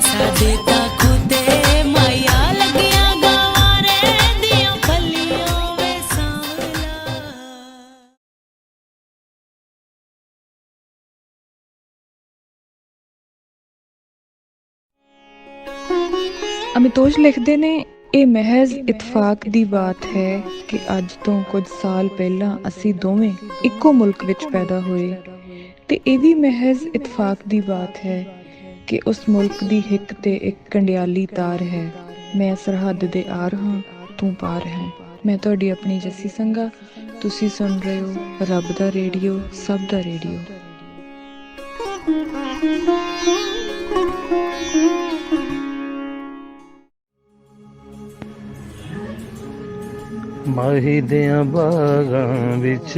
ਸਾਡੇ ਤਾਂ ਖੁਦੇ ਮਾਇਆ ਲੱਗੀਆਂ ਗਵਾਰੇ ਦੀਆਂ ਫਲੀਆਂ ਵੇ ਸਾਂਵਲਾ ਅਮਿਤੋਸ਼ ਲਿਖਦੇ ਨੇ ਇਹ ਮਹਿਜ਼ ਇਤਫਾਕ ਦੀ ਬਾਤ ਹੈ ਕਿ ਅੱਜ ਤੋਂ ਕੁਝ ਸਾਲ ਪਹਿਲਾਂ ਅਸੀਂ ਦੋਵੇਂ ਇੱਕੋ ਮੁਲਕ ਵਿੱਚ ਪੈਦਾ ਹੋਏ ਤੇ ਇਹ ਵੀ ਮਹਿਜ਼ ਇਤਫਾਕ ਦੀ ਬਾਤ ਹੈ ਕਿ ਉਸ ਮੁਲਕ ਦੀ ਹਿੱਕ ਤੇ ਇੱਕ ਕੰਡਿਆਲੀ ਤਾਰ ਹੈ। ਮੈਂ ਸਰਹੱਦ ਦੇ ਆਰ ਹਾਂ, ਤੂੰ ਪਾਰ ਹੈ। ਮੈਂ ਤੁਹਾਡੀ ਆਪਣੀ ਜੱਸੀ ਸੰਘਾ, ਤੁਸੀਂ ਸੁਣ ਰਹੇ ਹੋ ਰੱਬ ਦਾ ਰੇਡੀਓ, ਸਭ ਦਾ ਰੇਡੀਓ। ਮਾਹੀ ਦਿਆਂ ਬਾਗਾਂ ਵਿੱਚ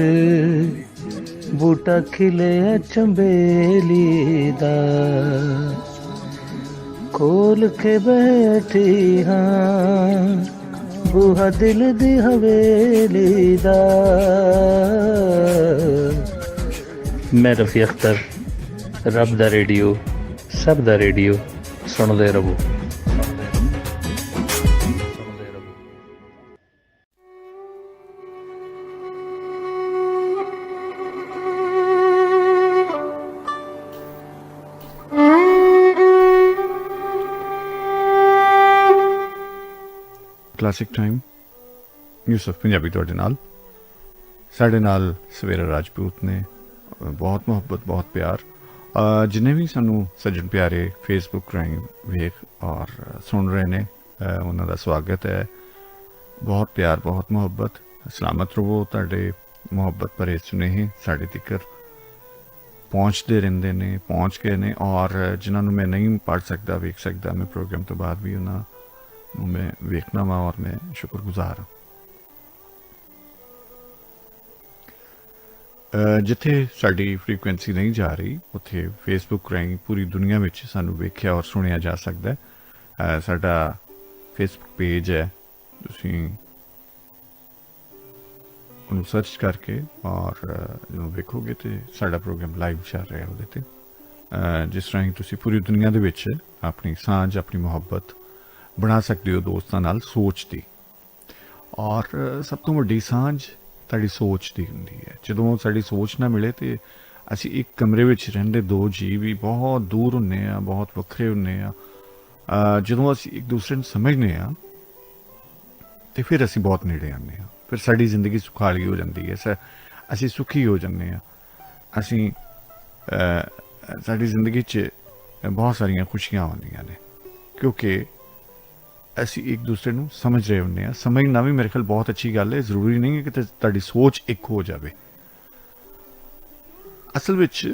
ਬੂਟਾ ਖਿਲਿਆ ਚੰਬੇਲੀ ਦਾ ਖੋਲ ਕੇ ਬੈਠੀ ਹਾਂ ਬੂਹਾ ਦਿਲ ਦੀ ਹਵੇਲੀ ਦਾ। ਮੈਂ ਰਫੀ ਅਖਤਰ, ਰੱਬ ਦਾ ਰੇਡੀਓ, ਸਭ ਦਾ ਰੇਡੀਓ, ਸੁਣਦੇ ਰਹੋ। ਕਲਾਸਿਕ ਟਾਈਮ ਯੂਸਫ ਪੰਜਾਬੀ ਤੁਹਾਡੇ ਨਾਲ। ਸਾਡੇ ਨਾਲ ਸਵੇਰਾ ਰਾਜਪੂਤ ਨੇ। ਬਹੁਤ ਮੁਹੱਬਤ, ਬਹੁਤ ਪਿਆਰ। ਜਿੰਨੇ ਵੀ ਸਾਨੂੰ ਸੱਜਣ ਪਿਆਰੇ ਫੇਸਬੁੱਕ ਰਾਹੀਂ ਵੇਖ ਔਰ ਸੁਣ ਰਹੇ ਨੇ, ਉਹਨਾਂ ਦਾ ਸਵਾਗਤ ਹੈ। ਬਹੁਤ ਪਿਆਰ, ਬਹੁਤ ਮੁਹੱਬਤ। ਸਲਾਮਤ ਰਹੋ। ਤੁਹਾਡੇ ਮੁਹੱਬਤ ਭਰੇ ਸੁਨੇਹੇ ਸਾਡੇ ਤੱਕ ਪਹੁੰਚਦੇ ਰਹਿੰਦੇ ਨੇ, ਪਹੁੰਚ ਗਏ ਨੇ। ਔਰ ਜਿਨ੍ਹਾਂ ਨੂੰ ਮੈਂ ਨਹੀਂ ਪੜ੍ਹ ਸਕਦਾ, ਵੇਖ ਸਕਦਾ, ਮੈਂ ਪ੍ਰੋਗਰਾਮ ਤੋਂ ਬਾਅਦ ਵੀ ਉਹਨਾਂ ਨੂੰ ਮੈਂ ਵੇਖਣਾ ਵਾ ਔਰ ਮੈਂ ਸ਼ੁਕਰਗੁਜ਼ਾਰ ਹਾਂ। ਜਿੱਥੇ ਸਾਡੀ ਫ੍ਰੀਕੁਐਂਸੀ ਨਹੀਂ ਜਾ ਰਹੀ, ਉੱਥੇ ਫੇਸਬੁੱਕ ਰਾਹੀਂ ਪੂਰੀ ਦੁਨੀਆ ਵਿੱਚ ਸਾਨੂੰ ਵੇਖਿਆ ਔਰ ਸੁਣਿਆ ਜਾ ਸਕਦਾ ਹੈ। ਸਾਡਾ ਫੇਸਬੁੱਕ ਪੇਜ ਹੈ, ਤੁਸੀਂ ਉਹਨੂੰ ਸਰਚ ਕਰਕੇ ਔਰ ਜਦੋਂ ਵੇਖੋਗੇ ਤੇ ਸਾਡਾ ਪ੍ਰੋਗਰਾਮ ਲਾਈਵ ਚੱਲ ਰਿਹਾ ਉਹਦੇ ਤੇ, ਜਿਸ ਰਾਹੀਂ ਤੁਸੀਂ ਪੂਰੀ ਦੁਨੀਆ ਦੇ ਵਿੱਚ ਆਪਣੀ ਸਾਂਝ, ਆਪਣੀ ਮੁਹੱਬਤ ਬਣਾ ਸਕਦੇ ਹੋ ਦੋਸਤਾਂ ਨਾਲ ਸੋਚ ਦੀ। ਔਰ ਸਭ ਤੋਂ ਵੱਡੀ ਸਾਂਝ ਤੁਹਾਡੀ ਸੋਚ ਦੀ ਹੁੰਦੀ ਹੈ। ਜਦੋਂ ਸਾਡੀ ਸੋਚ ਨਾ ਮਿਲੇ ਤੇ ਅਸੀਂ ਇੱਕ ਕਮਰੇ ਵਿੱਚ ਰਹਿੰਦੇ ਦੋ ਜੀਅ ਵੀ ਬਹੁਤ ਦੂਰ ਹੁੰਦੇ ਆ, ਬਹੁਤ ਵੱਖਰੇ ਹੁੰਦੇ ਆ। ਜਦੋਂ ਅਸੀਂ ਇੱਕ ਦੂਸਰੇ ਨੂੰ ਸਮਝਦੇ ਹਾਂ ਤੇ ਫਿਰ ਅਸੀਂ ਬਹੁਤ ਨੇੜੇ ਆਉਂਦੇ ਹਾਂ। ਫਿਰ ਸਾਡੀ ਜ਼ਿੰਦਗੀ ਸੁਖਾਲੀ ਹੋ ਜਾਂਦੀ ਹੈ, ਅਸੀਂ ਸੁਖੀ ਹੋ ਜਾਂਦੇ ਹਾਂ। ਅਸੀਂ ਸਾਡੀ ਜ਼ਿੰਦਗੀ 'ਚ ਬਹੁਤ ਸਾਰੀਆਂ ਖੁਸ਼ੀਆਂ ਆਉਂਦੀਆਂ ਨੇ, ਕਿਉਂਕਿ ਅਸੀਂ ਇੱਕ ਦੂਸਰੇ ਨੂੰ ਸਮਝ ਰਹੇ ਹੁੰਦੇ ਹਾਂ। ਸਮਝਣਾ ਵੀ ਮੇਰੇ ਖਿਆਲ ਬਹੁਤ ਅੱਛੀ ਗੱਲ ਹੈ। ਜ਼ਰੂਰੀ ਨਹੀਂ ਹੈ ਕਿ ਤੁਹਾਡੀ ਸੋਚ ਇੱਕ ਹੋ ਜਾਵੇ। ਅਸਲ ਵਿੱਚ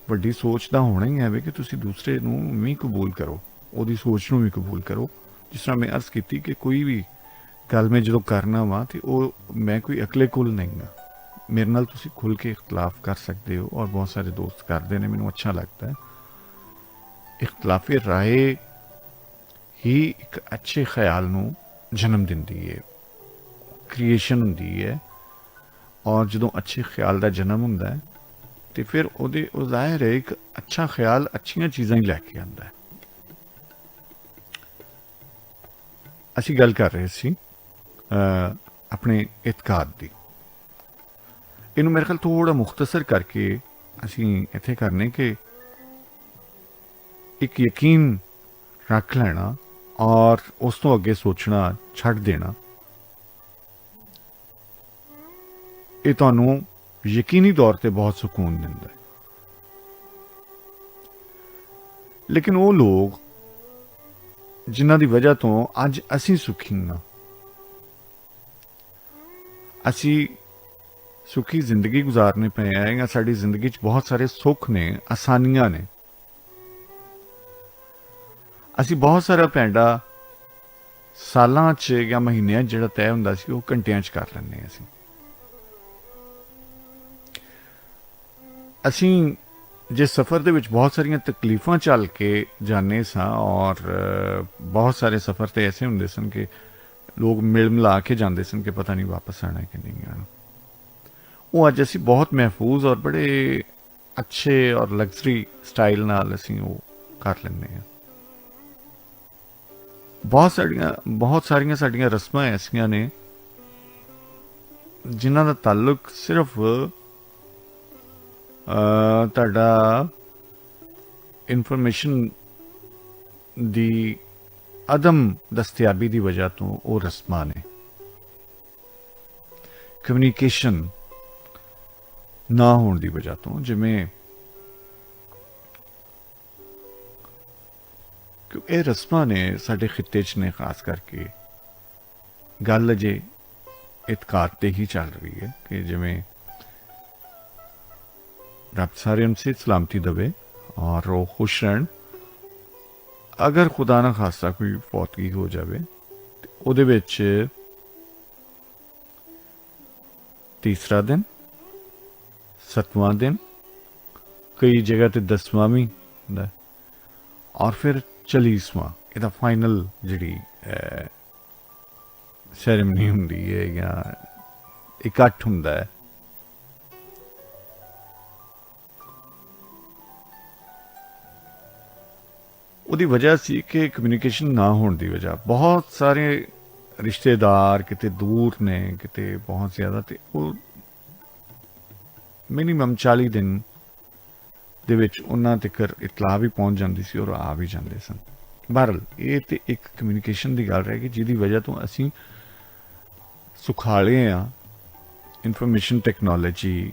ਵੱਡੀ ਸੋਚ ਦਾ ਹੋਣਾ ਹੀ ਹੈ ਵੀ ਕਿ ਤੁਸੀਂ ਦੂਸਰੇ ਨੂੰ ਵੀ ਕਬੂਲ ਕਰੋ, ਉਹਦੀ ਸੋਚ ਨੂੰ ਵੀ ਕਬੂਲ ਕਰੋ। ਜਿਸ ਤਰ੍ਹਾਂ ਮੈਂ ਅਰਜ਼ ਕੀਤੀ ਕਿ ਕੋਈ ਵੀ ਗੱਲ ਮੈਂ ਜਦੋਂ ਕਰਨਾ ਵਾ ਤੇ ਉਹ ਮੈਂ ਕੋਈ ਅਕਲੇ ਕੁਲ ਨਹੀਂ ਹਾਂ। ਮੇਰੇ ਨਾਲ ਤੁਸੀਂ ਖੁੱਲ ਕੇ ਇਖਤਲਾਫ ਕਰ ਸਕਦੇ ਹੋ, ਔਰ ਬਹੁਤ ਸਾਰੇ ਦੋਸਤ ਕਰਦੇ ਨੇ, ਮੈਨੂੰ ਅੱਛਾ ਲੱਗਦਾ ਹੈ। ਇਖਤਲਾਫ ਰਾਏ ਹੀ ਇੱਕ ਅੱਛੇ ਖਿਆਲ ਨੂੰ ਜਨਮ ਦਿੰਦੀ ਹੈ, ਕ੍ਰੀਏਸ਼ਨ ਹੁੰਦੀ ਹੈ। ਔਰ ਜਦੋਂ ਅੱਛੇ ਖਿਆਲ ਦਾ ਜਨਮ ਹੁੰਦਾ ਹੈ ਤੇ ਫਿਰ ਉਹ ਜ਼ਾਹਿਰ ਹੈ ਇੱਕ ਅੱਛਾ ਖਿਆਲ ਅੱਛੀਆਂ ਚੀਜ਼ਾਂ ਹੀ ਲੈ ਕੇ ਆਉਂਦਾ ਹੈ। ਅਸੀਂ ਗੱਲ ਕਰ ਰਹੇ ਸੀ ਆਪਣੇ ਇਤਕਾਦ ਦੀ। ਇਹਨੂੰ ਮੇਰੇ ਖਿਆਲ ਥੋੜਾ ਮੁਖਤਸਰ ਕਰਕੇ ਅਸੀਂ ਇੱਥੇ ਕਰਨੇ ਕਿ ਇੱਕ ਯਕੀਨ ਰੱਖ ਲੈਣਾ ਔਰ ਉਸ ਤੋਂ ਅੱਗੇ ਸੋਚਣਾ ਛੱਡ ਦੇਣਾ, ਇਹ ਤੁਹਾਨੂੰ ਯਕੀਨੀ ਤੌਰ ਤੇ ਬਹੁਤ ਸਕੂਨ ਦਿੰਦਾ ਹੈ। ਲੇਕਿਨ ਉਹ ਲੋਕ ਜਿਨ੍ਹਾਂ ਦੀ ਵਜ੍ਹਾ ਤੋਂ ਅੱਜ ਅਸੀਂ ਸੁਖੀ ਹਾਂ, ਅਸੀਂ ਸੁਖੀ ਜ਼ਿੰਦਗੀ ਗੁਜ਼ਾਰਨੇ ਪਏ ਆ ਜਾਂ ਸਾਡੀ ਜ਼ਿੰਦਗੀ 'ਚ ਬਹੁਤ ਸਾਰੇ ਸੁੱਖ ਨੇ, ਆਸਾਨੀਆਂ ਨੇ, ਅਸੀਂ ਬਹੁਤ ਸਾਰਾ ਪੈਂਡਾ ਸਾਲਾਂ 'ਚ ਜਾਂ ਮਹੀਨਿਆਂ 'ਚ ਜਿਹੜਾ ਤੈਅ ਹੁੰਦਾ ਸੀ ਉਹ ਘੰਟਿਆਂ 'ਚ ਕਰ ਲੈਂਦੇ ਹਾਂ। ਅਸੀਂ ਜੇ ਸਫ਼ਰ ਦੇ ਵਿੱਚ ਬਹੁਤ ਸਾਰੀਆਂ ਤਕਲੀਫਾਂ ਚੱਲ ਕੇ ਜਾਂਦੇ ਸਾਂ, ਔਰ ਬਹੁਤ ਸਾਰੇ ਸਫ਼ਰ ਤੇ ਐਸੇ ਹੁੰਦੇ ਸਨ ਕਿ ਲੋਕ ਮਿਲ ਮਿਲਾ ਕੇ ਜਾਂਦੇ ਸਨ ਕਿ ਪਤਾ ਨਹੀਂ ਵਾਪਸ ਆਣਾ ਕਿ ਨਹੀਂ ਆਣਾ, ਉਹ ਅੱਜ ਅਸੀਂ ਬਹੁਤ ਮਹਿਫੂਜ਼ ਔਰ ਬੜੇ ਅੱਛੇ ਔਰ ਲਗਜ਼ਰੀ ਸਟਾਈਲ ਨਾਲ ਅਸੀਂ ਉਹ ਕਰ ਲੈਂਦੇ ਹਾਂ। ਬਹੁਤ ਸਾਰੀਆਂ ਸਾਡੀਆਂ ਰਸਮਾਂ ਐਸੀਆਂ ਨੇ ਜਿਨ੍ਹਾਂ ਦਾ ਤਾਲੁਕ ਸਿਰਫ ਤੁਹਾਡਾ ਇਨਫੋਰਮੇਸ਼ਨ ਦੀ ਅਦਮ ਦਸਤਿਆਬੀ ਦੀ ਵਜ੍ਹਾ ਤੋਂ ਉਹ ਰਸਮਾਂ ਨੇ। ਕਮਿਊਨੀਕੇਸ਼ਨ ਨਾ ਹੋਣ ਦੀ ਵਜ੍ਹਾ ਤੋਂ, ਜਿਵੇਂ ਕਿ ਇਹ ਰਸਮਾਂ ਨੇ ਸਾਡੇ ਖਿੱਤੇ 'ਚ ਨੇ, ਖਾਸ ਕਰਕੇ ਗੱਲ ਅਜੇ ਇਤਕਾਦ ਤੇ ਹੀ ਚੱਲ ਰਹੀ ਹੈ ਕਿ ਜਿਵੇਂ ਰੱਬ ਸਾਰਿਆਂ ਨੂੰ ਸਿਹਤ ਸਲਾਮਤੀ ਦੇਵੇ ਔਰ ਉਹ ਖੁਸ਼ ਰਹਿਣ। ਅਗਰ ਖੁਦਾ ਨਾ ਖਾਸਾ ਕੋਈ ਫੌਤਗੀ ਹੋ ਜਾਵੇ ਤੇ ਉਹਦੇ ਵਿੱਚ ਤੀਸਰਾ ਦਿਨ, 7ਵਾਂ ਦਿਨ, ਕਈ ਜਗ੍ਹਾ ਤੇ 10ਵਾਂ ਵੀ ਹੁੰਦਾ ਔਰ ਫਿਰ 40ਵਾਂ, ਇਹਦਾ ਫਾਈਨਲ ਜਿਹੜੀ ਸੈਰੇਮਨੀ ਹੁੰਦੀ ਹੈ ਜਾਂ ਇਕੱਠ ਹੁੰਦਾ ਹੈ। ਉਹਦੀ ਵਜ੍ਹਾ ਸੀ ਕਿ ਕਮਿਊਨੀਕੇਸ਼ਨ ਨਾ ਹੋਣ ਦੀ ਵਜ੍ਹਾ ਬਹੁਤ ਸਾਰੇ ਰਿਸ਼ਤੇਦਾਰ ਕਿਤੇ ਦੂਰ ਨੇ, ਕਿਤੇ ਬਹੁਤ ਜ਼ਿਆਦਾ, ਤੇ ਉਹ ਮਿਨੀਮਮ 40 ਦਿਨ ਦੇ ਵਿੱਚ ਉਹਨਾਂ ਤੱਕ ਇਤਲਾਹ ਵੀ ਪਹੁੰਚ ਜਾਂਦੀ ਸੀ ਔਰ ਆ ਵੀ ਜਾਂਦੇ ਸਨ। ਬਹਰਹਾਲ ਇਹ ਤੇ ਇੱਕ ਕਮਿਊਨੀਕੇਸ਼ਨ ਦੀ ਗੱਲ ਰਹਿ ਗਈ ਜਿਹਦੀ ਵਜ੍ਹਾ ਤੋਂ ਅਸੀਂ ਸੁਖਾਲੇ ਆ। ਇਨਫੋਰਮੇਸ਼ਨ ਟੈਕਨੋਲੋਜੀ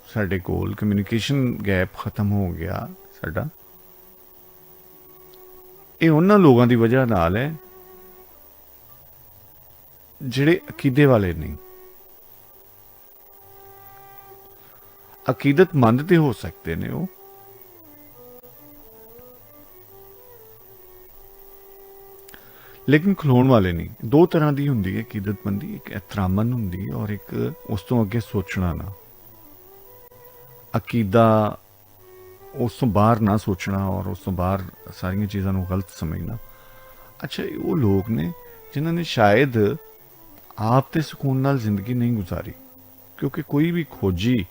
ਸਾਡੇ ਕੋਲ, ਕਮਿਊਨੀਕੇਸ਼ਨ ਗੈਪ ਖਤਮ ਹੋ ਗਿਆ ਸਾਡਾ। ਇਹ ਉਹਨਾਂ ਲੋਕਾਂ ਦੀ ਵਜ੍ਹਾ ਨਾਲ ਹੈ ਜਿਹੜੇ ਅਕੀਦੇ ਵਾਲੇ ਨਹੀਂ। ਅਕੀਦਤਮੰਦ ਤੇ ਹੋ ਸਕਦੇ ਨੇ ਉਹ, ਲੇਕਿਨ ਖਲੋਣ ਵਾਲੇ ਨਹੀਂ। ਦੋ ਤਰ੍ਹਾਂ ਦੀ ਹੁੰਦੀ ਹੈ ਅਕੀਦਤਮੰਦੀ, ਇੱਕ ਇਤਰਾਮਨ ਹੁੰਦੀ ਹੈ ਔਰ ਇੱਕ ਉਸ ਤੋਂ ਅੱਗੇ ਸੋਚਣਾ ਨਾ। ਅਕੀਦਾ ਉਸ ਤੋਂ ਬਾਹਰ ਨਾ ਸੋਚਣਾ ਔਰ ਉਸ ਤੋਂ ਬਾਹਰ ਸਾਰੀਆਂ ਚੀਜ਼ਾਂ ਨੂੰ ਗਲਤ ਸਮਝਣਾ। ਅੱਛਾ, ਉਹ ਲੋਕ ਨੇ ਜਿਨ੍ਹਾਂ ਨੇ ਸ਼ਾਇਦ ਆਪ ਤੇ ਸਕੂਨ ਨਾਲ ਜ਼ਿੰਦਗੀ ਨਹੀਂ ਗੁਜ਼ਾਰੀ, ਕਿਉਂਕਿ ਕੋਈ ਵੀ ਖੋਜੀ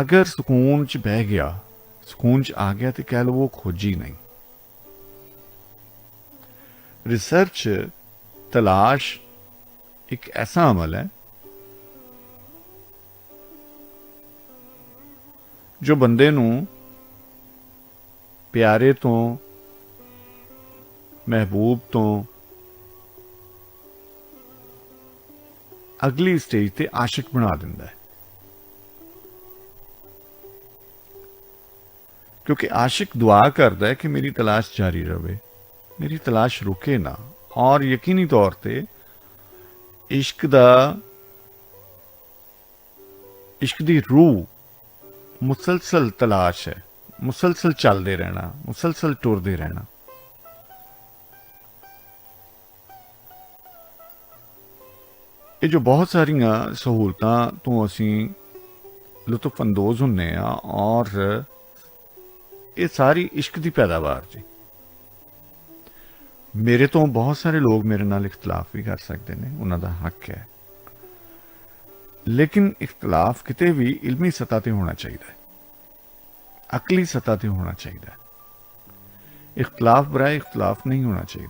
ਅਗਰ ਸਕੂਨ 'ਚ ਬਹਿ ਗਿਆ, ਸਕੂਨ 'ਚ ਆ ਗਿਆ, ਤੇ ਕਹਿ ਲਓ ਉਹ ਖੋਜੀ ਨਹੀਂ। ਰਿਸਰਚ, ਤਲਾਸ਼ ਇੱਕ ਐਸਾ ਅਮਲ ਹੈ ਜੋ ਬੰਦੇ ਨੂੰ ਪਿਆਰੇ ਤੋਂ, ਮਹਿਬੂਬ ਤੋਂ ਅਗਲੀ ਸਟੇਜ ਤੇ ਆਸ਼ਿਕ ਬਣਾ ਦਿੰਦਾ ਹੈ। क्योंकि आशिक दुआ करता है कि मेरी तलाश जारी रहे, मेरी तलाश रुके ना। और यकीनी तौर पे इश्क दी रूह मुसलसल तलाश है, मुसलसल चलते रहना, मुसलसल टुरते रहना। ये जो बहुत सारिया सहूलतां तो असी लुत्फ अंदोज होने और ये सारी इश्क की पैदावार जी। मेरे तो बहुत सारे लोग मेरे नाल इख्तलाफ भी कर सकते हैं, उन्हों का हक है, लेकिन इख्तलाफ किते भी इल्मी सतह ते होना चाहिए, अकली सतह ते होना चाहिए। इख्तलाफ बराए इख्तलाफ नहीं होना चाहिए।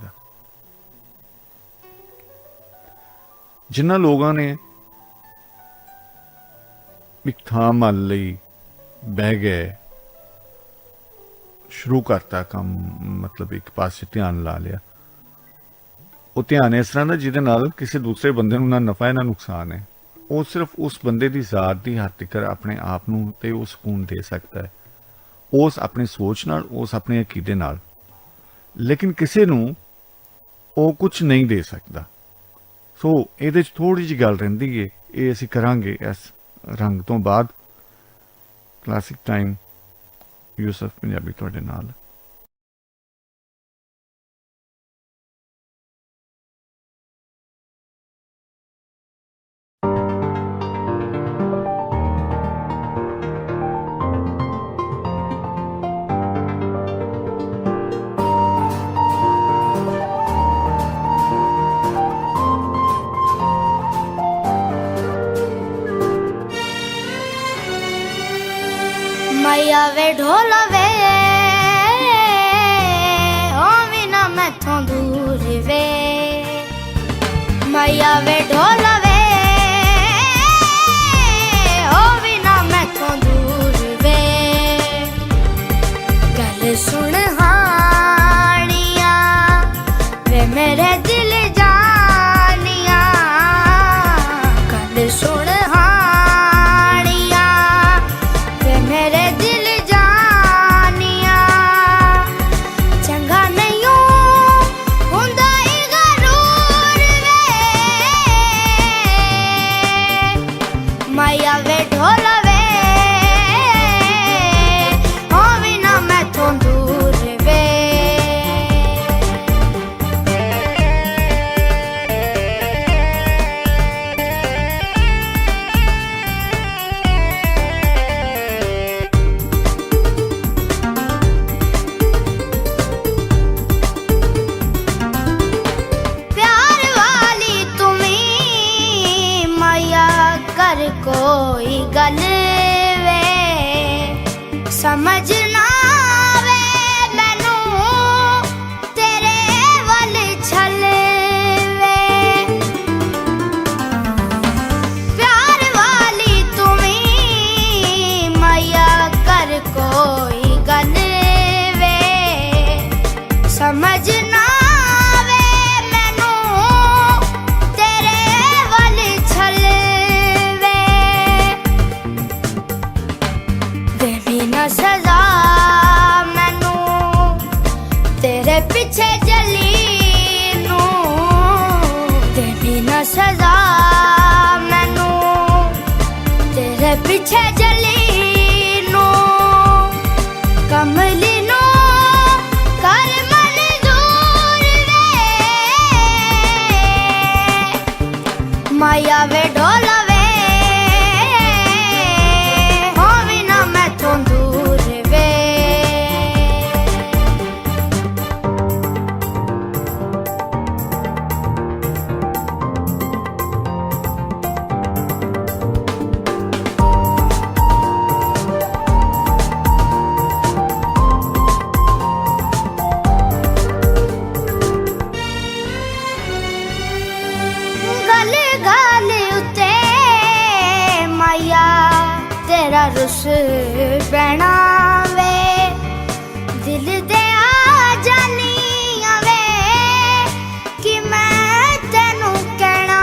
जिन्होंने लोगों ने एक थां मल लई बह गए, शुरू करता काम, मतलब एक पासे ध्यान ला लिया, वो ध्यान इस तरह का जिहदे नाल किसी दूसरे बंदे नूं ना नफा है ना नुकसान है। वो सिर्फ उस बंदे की जात की हद तक अपने आप नूं ते वो सुकून दे सकता है, उस अपनी सोच नाल, उस अपने अकीदे नाल, लेकिन किसी नूं वो कुछ नहीं दे सकता। सो ये थोड़ी जी गल रहिंदी है, ये असीं करांगे इस रंग तो बाद। क्लासिक टाइम यूसुफ पंजाबी तुहाडे नाल। मैया वे ढोला वे ओ भी ना मैथों दूर वे, मैया वे ढोला वे ओ भी ना मैथों दूर वे। गल सुन हानिया वे मेरे दिल जानिया, गल सुन कोई गल वे समझ ना वे मैनू तेरे वल छल वे, प्यार वाली तुम्ही मैया कर कोई गल वे समझ ना सजा मैनू तेरे पीछे जली नू, देनी ना सजा मैनू तेरे पीछे जली नू। कमली नू कर मंजूर वे, माया वे ढोला रुस पैना वे, दिल दे आ जानी वे कि मैं तेनू कहना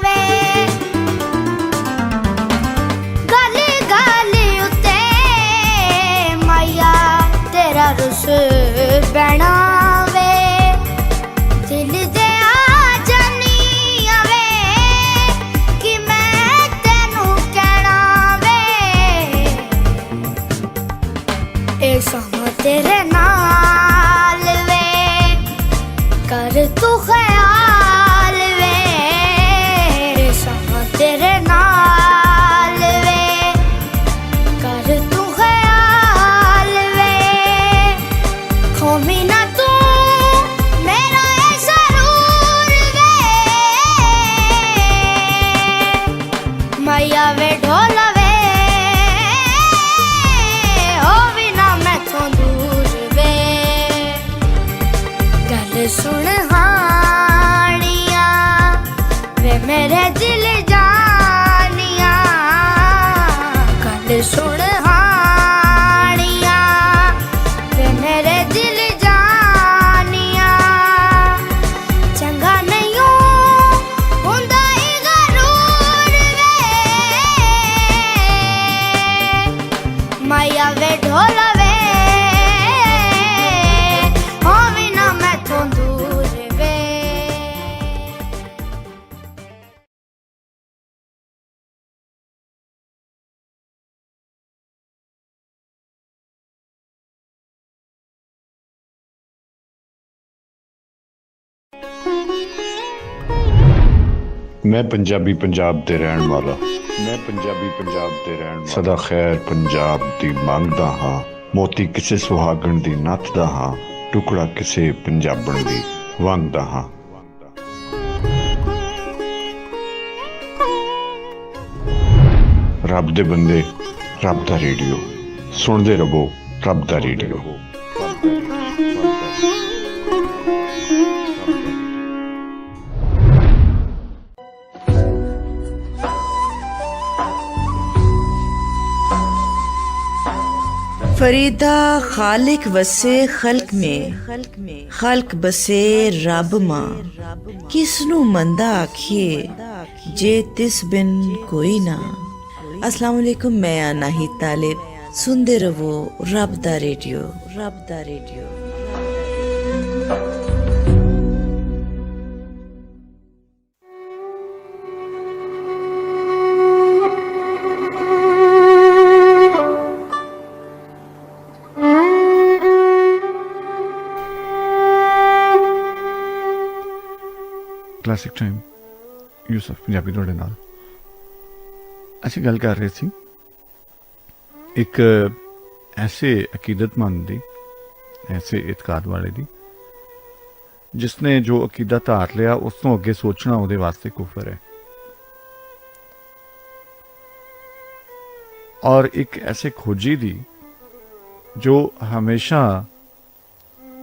वे। गल गल उते माया तू ख्याल वे सां तेरे नाल वे कर तू ख्याल वे खोमी ना तू मेरा है जरूर वे मैया वे ढोला वे हो भी ना मैथों दूर वे गल सुन हानिया वे मेरे दिल जानिया गल सुन हानिया वे मेरे दिल जानिया चंगा नहीं हुंदा ही गरूर वे माया वे ढोला वे हो भी ना मैथों दूर वे ਮੈਂ ਪੰਜਾਬੀ ਪੰਜਾਬ ਦੇ ਰਹਿਣ ਵਾਲਾ ਮੈਂ ਪੰਜਾਬੀ ਪੰਜਾਬ ਦੇ ਰਹਿਣ ਵਾਲਾ ਸਦਾ ਖੈਰ ਪੰਜਾਬ ਦੀ ਮੰਗਦਾ ਹਾਂ ਮੋਤੀ ਕਿਸੇ ਸੁਹਾਗਣ ਦੀ ਨੱਥਦਾ ਹਾਂ ਟੁਕੜਾ ਕਿਸੇ ਪੰਜਾਬਣ ਦੀ ਵੰਗਦਾ ਹਾਂ ਰੱਬ ਦੇ ਬੰਦੇ ਰੱਬ ਦਾ ਰੇਡੀਓ ਸੁਣਦੇ ਰਹੋ ਰੱਬ ਦਾ ਰੇਡੀਓ फरीदा खालिक वसे खल्क में खल्क बसे रब मां किसनू मंदा आखिए जे तिस बिन कोई ना। अस्सलाम वालेकुम, मैं अनाही तालिब, सुनते रहो रब दा रेडियो, रब दा radio. Classic time Yusuf Punjabi ਤੁਹਾਡੇ ਨਾਲ। ਅਸੀਂ ਗੱਲ ਕਰ ਰਹੇ ਸੀ ਇੱਕ ਐਸੇ ਅਕੀਦਤਮੰਦ ਦੀ, ਐਸੇ ਇਤਕਾਦ ਵਾਲੇ ਦੀ ਜਿਸਨੇ ਜੋ ਅਕੀਦਾ ਧਾਰ ਲਿਆ ਉਸ ਤੋਂ ਅੱਗੇ ਸੋਚਣਾ ਉਹਦੇ ਵਾਸਤੇ ਕੁਫਰ ਹੈ, ਔਰ ਇੱਕ ਐਸੇ ਖੋਜੀ ਦੀ ਜੋ ਹਮੇਸ਼ਾ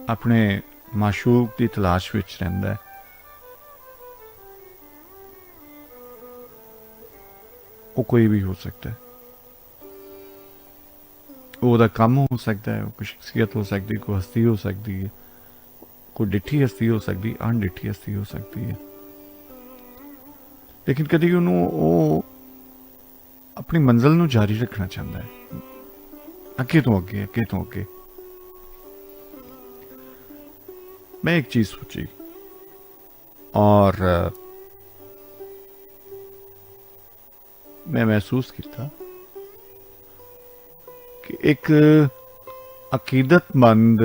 ਆਪਣੇ ਮਾਸ਼ੂਕ ਦੀ ਤਲਾਸ਼ ਵਿੱਚ ਰਹਿੰਦਾ ਹੈ। ਉਹ ਕੋਈ ਵੀ ਹੋ ਸਕਦਾ ਹੈ, ਉਹਦਾ ਕੰਮ ਹੋ ਸਕਦਾ ਹੈ, ਕੋਈ ਸ਼ਖਸੀਅਤ ਹੋ ਸਕਦੀ, ਕੋਈ ਹਸਤੀ ਹੋ ਸਕਦੀ ਹੈ, ਕੋਈ ਡਿੱਠੀ ਹਸਤੀ ਹੋ ਸਕਦੀ, ਅਣਡਿੱਠੀ ਹਸਤੀ ਹੋ ਸਕਦੀ ਹੈ। ਲੇਕਿਨ ਕਦੀ ਉਹਨੂੰ ਉਹ ਆਪਣੀ ਮੰਜ਼ਿਲ ਨੂੰ ਜਾਰੀ ਰੱਖਣਾ ਚਾਹੁੰਦਾ ਹੈ, ਅੱਗੇ ਤੋਂ ਅੱਗੇ, ਅੱਗੇ ਤੋਂ ਅੱਗੇ। ਮੈਂ ਇੱਕ ਚੀਜ਼ ਸੋਚੀ ਔਰ मैं महसूस किया कि एक अकीदतमंद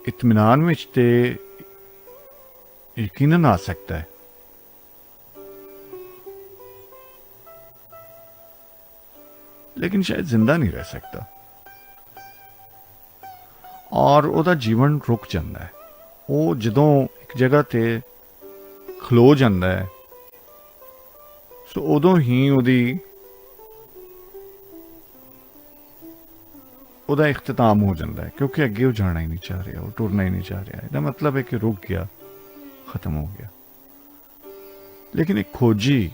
इत्मीनान में ते यकीनन आ सकता है, लेकिन शायद जिंदा नहीं रह सकता और ਉਹਦਾ ਜੀਵਨ रुक ਜਾਂਦਾ है। ਉਹ ਜਦੋਂ ਇੱਕ ਜਗ੍ਹਾ ਤੇ ਖਲੋ ਜਾਂਦਾ ਹੈ ਸੋ ਉਦੋਂ ਹੀ ਉਹਦਾ ਇਖਤਤਾਮ ਹੋ ਜਾਂਦਾ ਹੈ, ਕਿਉਂਕਿ ਅੱਗੇ ਉਹ ਜਾਣਾ ਹੀ ਨਹੀਂ ਚਾਹ ਰਿਹਾ, ਉਹ ਟੁਰਨਾ ਹੀ ਨਹੀਂ ਚਾਹ ਰਿਹਾ। ਇਹਦਾ ਮਤਲਬ ਹੈ ਕਿ ਰੁਕ ਗਿਆ, ਖਤਮ ਹੋ ਗਿਆ। ਲੇਕਿਨ ਇੱਕ ਖੋਜੀ,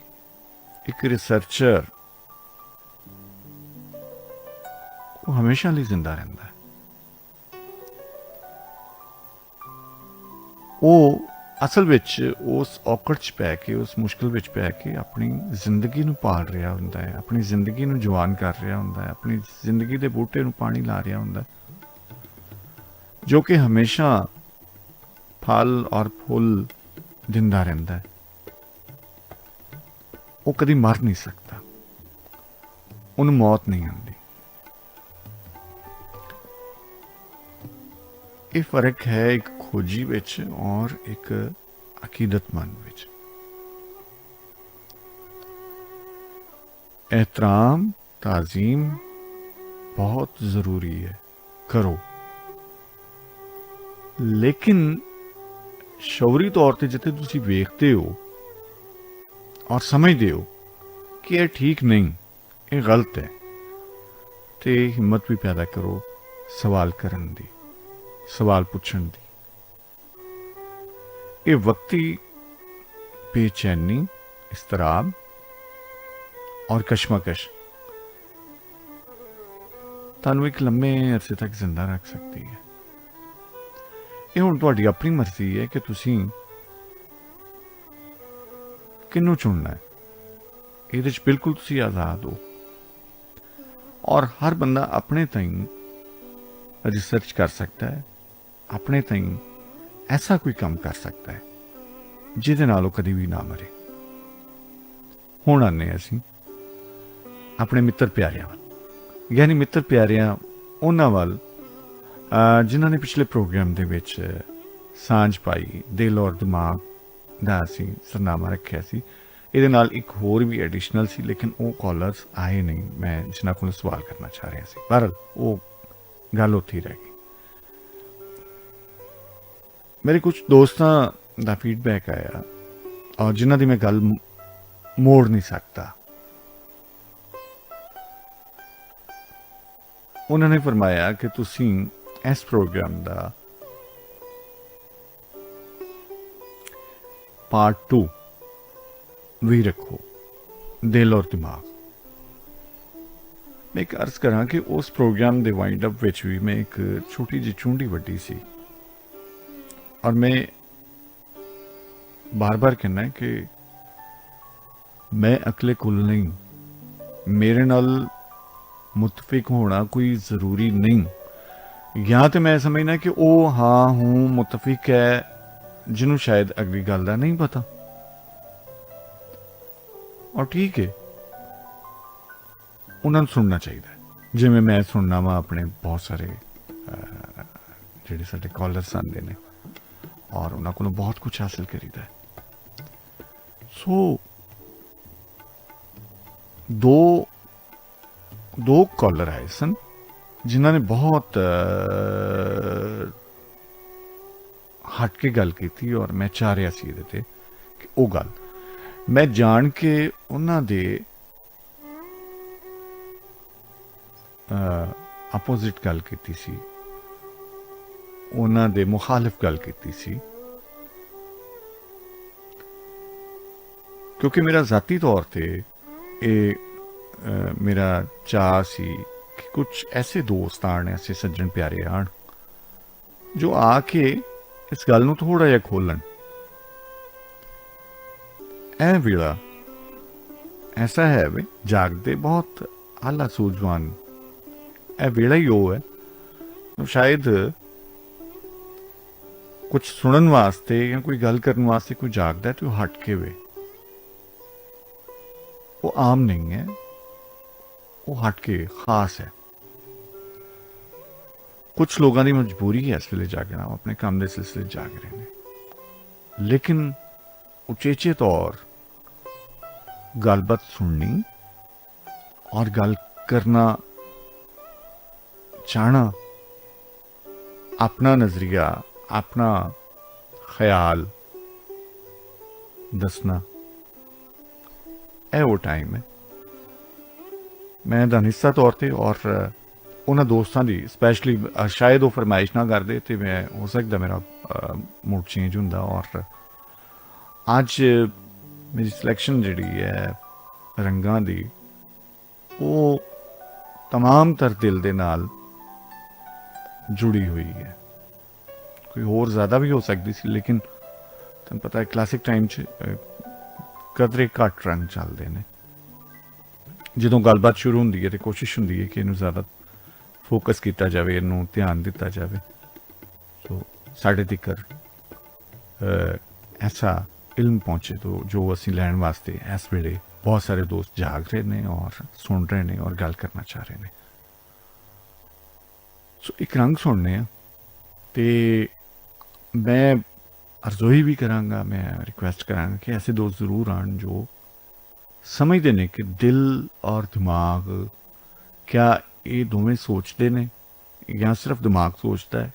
ਇੱਕ ਰਿਸਰਚਰ, ਉਹ ਹਮੇਸ਼ਾ ਲਈ ਜ਼ਿੰਦਾ ਰਹਿੰਦਾ ਹੈ। ਉਹ ਅਸਲ ਵਿੱਚ ਉਸ ਔਕੜ 'ਚ ਪੈ ਕੇ, ਉਸ ਮੁਸ਼ਕਿਲ ਵਿੱਚ ਪੈ ਕੇ ਆਪਣੀ ਜ਼ਿੰਦਗੀ ਨੂੰ ਪਾਲ ਰਿਹਾ ਹੁੰਦਾ ਹੈ, ਆਪਣੀ ਜ਼ਿੰਦਗੀ ਨੂੰ ਜਵਾਨ ਕਰ ਰਿਹਾ ਹੁੰਦਾ ਹੈ, ਆਪਣੀ ਜ਼ਿੰਦਗੀ ਦੇ ਬੂਟੇ ਨੂੰ ਪਾਣੀ ਲਾ ਰਿਹਾ ਹੁੰਦਾ ਹੈ, ਜੋ ਕਿ ਹਮੇਸ਼ਾ ਫਲ ਔਰ ਫੁੱਲ ਦਿੰਦਾ ਰਹਿੰਦਾ ਹੈ। ਉਹ ਕਦੀ ਮਰ ਨਹੀਂ ਸਕਦਾ, ਉਹਨੂੰ ਮੌਤ ਨਹੀਂ ਆਉਂਦੀ। ਇਹ ਫਰਕ ਹੈ ਇੱਕ ਖੋਜੀ ਵਿੱਚ ਔਰ ਇੱਕ अकीदतमंद विच एहतराम ताजीम बहुत जरूरी है, करो, लेकिन शौरी तौर पर जिते तुसी वेखते हो और समझते हो कि यह ठीक नहीं, ये गलत है, तो हिम्मत भी पैदा करो सवाल करन दी, सवाल पुछन दी। ये वक्ती बेचैनी, इस्तराब और कशमकश तुहानू एक लंबे अरसे तक जिंदा रख सकती है। ये हुण तुहाडी अपनी मर्जी है कि तुसी किन्नू चुनना है। ये बिल्कुल तुसी आज़ाद हो और हर बंदा अपने ताईं रिसर्च कर सकता है, अपने ताईं ऐसा कोई काम कर सकता है जिहदे नाल ओह कदी भी ना मरे। हुण आने असीं अपने मित्र प्यारियां वाल, यानी मित्र प्यारियां उन्हां वाल जिन्हां ने पिछले प्रोग्राम दे विच सांझ पाई, दिल और दिमाग दा असीं सरनामा रखिया सी। ਇਹਦੇ ਨਾਲ ਇੱਕ ਹੋਰ ਵੀ ਐਡੀਸ਼ਨਲ ਸੀ, लेकिन ਉਹ कॉलर्स आए नहीं, मैं जिन्हां कोल सवाल करना चाह रहा सी, पर वो गल उत्थे ही रह गई। मेरे कुछ दोस्तों का फीडबैक आया और जिन्हां दी मैं गल मोड़ नहीं सकता। उन्होंने फरमाया कि तुसीं इस प्रोग्राम का पार्ट 2 भी रखो, दिल और दिमाग। मैं एक अर्ज करा कि उस प्रोग्राम के वाइंड अप विच भी मैं एक छोटी जी चूंडी वड्डी सी और मैं बार बार कहना है कि मैं अकले कुल नहीं, मेरे नाल मुतफिक होना कोई ज़रूरी नहीं। या तो मैं समझना कि ओ हाँ हूँ मुतफिक है जिन्हों शायद अगली गल का नहीं पता, और ठीक है, उन्होंने सुनना चाहिए। जिमें मैं सुनना वा अपने बहुत सारे जिहड़े साडे कॉलर्स आते हैं और उन्होंने को बहुत कुछ हासिल करीदा है। सो दो कॉलर आए सन जिन्होंने बहुत हट के गल की और मैं चाह रहा सी इहदे ते कि वो गल मैं जान के उन्हां दे अपोजिट गल की सी, उन्हां दे मुखालिफ गल की सी, क्योंकि मेरा जाती तौर पे मेरा चाह सी कि कुछ ऐसे दोस्त आन, ऐसे सज्जन प्यारे आन जो आके इस गल नूं थोड़ा जिहा खोलन। ए वेला ऐसा है वे जागते बहुत आला सूझवान, ए वेला ही वो है तो शायद कुछ सुनन वास्ते या कोई गल करने वास्ते कोई जागदा है तो हट के वे, वो आम नहीं है, वो हट के खास है। कुछ लोगों की मजबूरी है इस वेले जागना, वो अपने काम के सिलसिले जाग रहे हैं, लेकिन उचेचे तौर गलबात सुननी और गल करना चाहना, अपना नजरिया अपना ख्याल दसना, यह वो टाइम है। मैं दानिस्ता तौर पर और उन्होंने दोस्तों की स्पैशली शायद वो फरमाइश ना करते तो मैं हो सकता मेरा मूड चेंज होंदा। और अज मेरी सिलेक्शन जी है रंगां दी वो तमाम तर दिल दे नाल जुड़ी हुई है। कोई होर ज़्यादा भी हो सकती सी, लेकिन तुम पता है क्लासिक टाइम च कदरे घट रंग चलते हैं। ਜਦੋਂ ਗੱਲਬਾਤ शुरू होंदी है तो कोशिश होंदी है कि इनू ज़्यादा फोकस किया जाए, इनू ध्यान दिता जाए। सो साढ़े तिकर ऐसा इल्म पहुँचे तो जो असी लैन वास्ते इस वेले बहुत सारे दोस्त जाग रहे हैं और सुन रहे हैं और गल करना चाह रहे हैं। सो एक रंग सुनने तो मैं ਅਰਜ਼ੋਈ ਵੀ ਕਰਾਂਗਾ, ਮੈਂ ਰਿਕੁਐਸਟ ਕਰਾਂਗਾ ਕਿ ਐਸੇ ਦੋਸਤ ਜ਼ਰੂਰ ਆਣ ਜੋ ਸਮਝਦੇ ਨੇ ਕਿ ਦਿਲ ਔਰ ਦਿਮਾਗ ਕਿਆ ਇਹ ਦੋਵੇਂ ਸੋਚਦੇ ਨੇ ਜਾਂ ਸਿਰਫ ਦਿਮਾਗ ਸੋਚਦਾ ਹੈ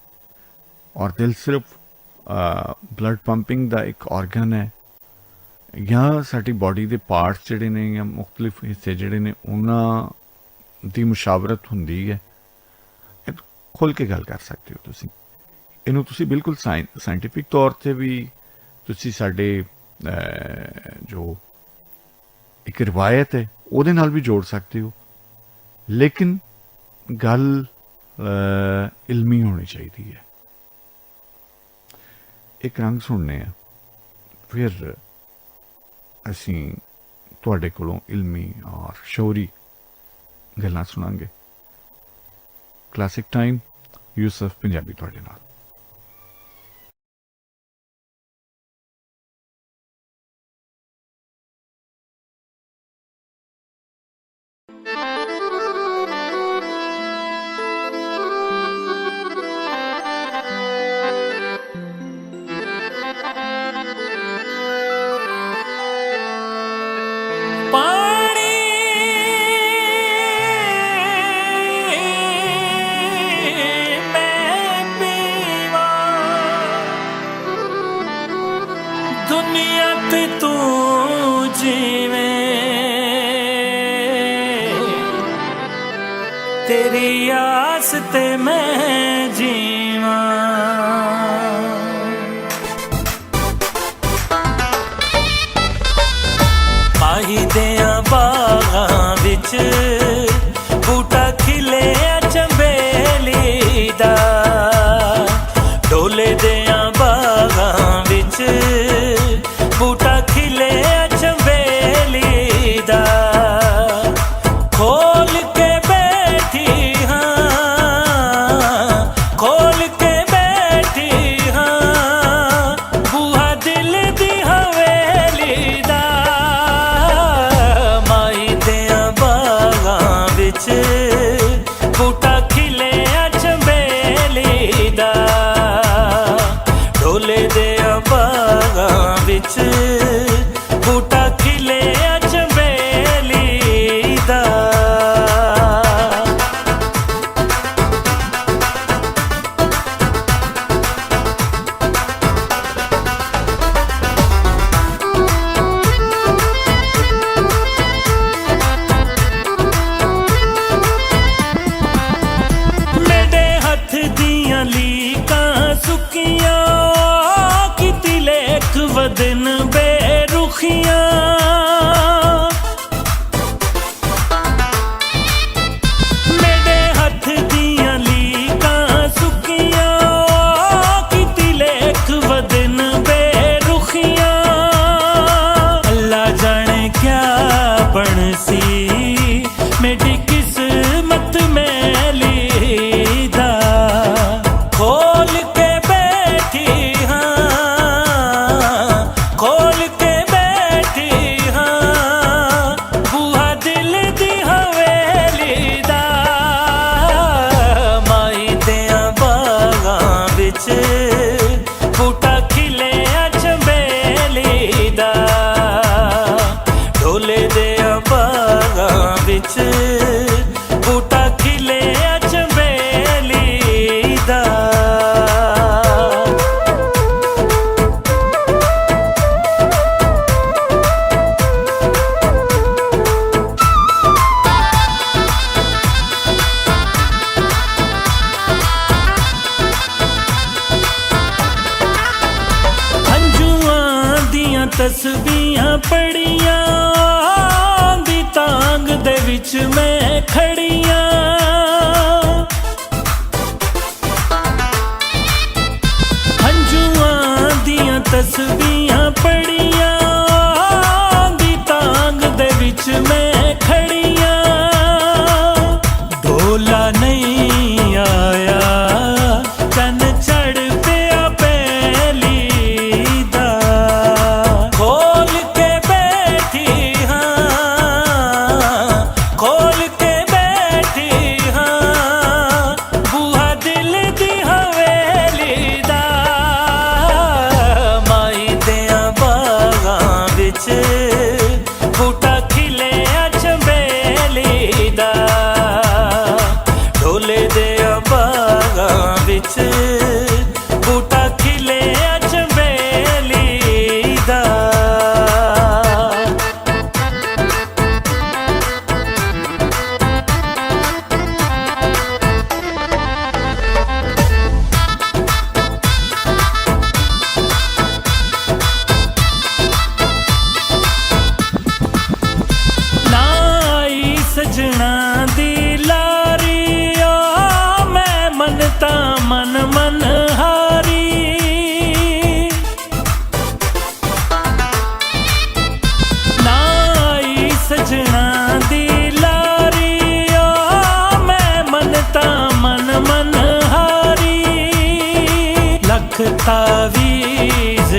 ਔਰ ਦਿਲ ਸਿਰਫ ਬਲੱਡ ਪੰਪਿੰਗ ਦਾ ਇੱਕ ਆਰਗਨ ਹੈ, ਜਾਂ ਸਾਡੀ ਬਾਡੀ ਦੇ ਪਾਰਟਸ ਜਿਹੜੇ ਨੇ ਜਾਂ ਮੁxtਲਿਫ ਹਿੱਸੇ ਜਿਹੜੇ ਨੇ ਉਹਨਾਂ ਦੀ ਮੁਸ਼ਾਵਰਤ ਹੁੰਦੀ ਹੈ। ਇਹ ਖੁੱਲ੍ਹ ਕੇ ਗੱਲ ਕਰ ਸਕਦੇ ਹੋ ਤੁਸੀਂ ਇਹਨੂੰ, ਤੁਸੀਂ ਬਿਲਕੁਲ ਸਾਇੰਟੀਫਿਕ ਤੌਰ 'ਤੇ ਵੀ ਤੁਸੀਂ ਸਾਡੇ ਜੋ ਇੱਕ ਰਿਵਾਇਤ ਹੈ ਉਹਦੇ ਨਾਲ ਵੀ ਜੋੜ ਸਕਦੇ ਹੋ, ਲੇਕਿਨ ਗੱਲ ਇਲਮੀ ਹੋਣੀ ਚਾਹੀਦੀ ਹੈ। ਇੱਕ ਰੰਗ ਸੁਣਨੇ ਆ, ਫਿਰ ਅਸੀਂ ਤੁਹਾਡੇ ਕੋਲੋਂ ਇਲਮੀ ਔਰ ਸ਼ੌਰੀ ਗੱਲਾਂ ਸੁਣਾਂਗੇ। ਕਲਾਸਿਕ ਟਾਈਮ, ਯੂਸਫ ਪੰਜਾਬੀ ਤੁਹਾਡੇ ਨਾਲ। दुनिया ते तू जीवे, तेरी आस ते मैं जीवा। माही दिया बागां विच बूटा खिले चंबेली दा, डोले दिया बागां विच बूटा खिले चंबेली दा। खोल के बैठी हाँ, खोल के बैठी हाँ, बूहा दिल दी हवेली दा। माई दिया बागां विच बूटा खिले चंबेली दा, ढोले दिया बागां विच बूटा खिले चंबेली दा। मेरे हथ दियां लीकां सुकियां, किती लेख वदन बेरुखियां। मेरे हथ दियां लीकां सुकियां, किती लेख वदन बेरुखियां। अल्लाह जाने क्या बनसी मेरी किस्मत मैली दा। खोल के बैठी हाँ, खोल के बैठी हाँ, बूहा दिल दी हवेली दा। माई दिया बागां विच बूटा खिले चंबेली दा, ढोले दिया बागां विच बूटा खिले चंबेली दा। हंजुआं दियां तस्बीहां पढ़ियां, दी तांग दे विच मैं खड़ियां। हंजुआं दियां तस्बीहां पढ़ियां, दी तांग दे विच मैं खड़ियां। ढोला नहीं आया चन चढ़ पिया पैली दा। खोल के बैठी हाँ, खोल के बैठी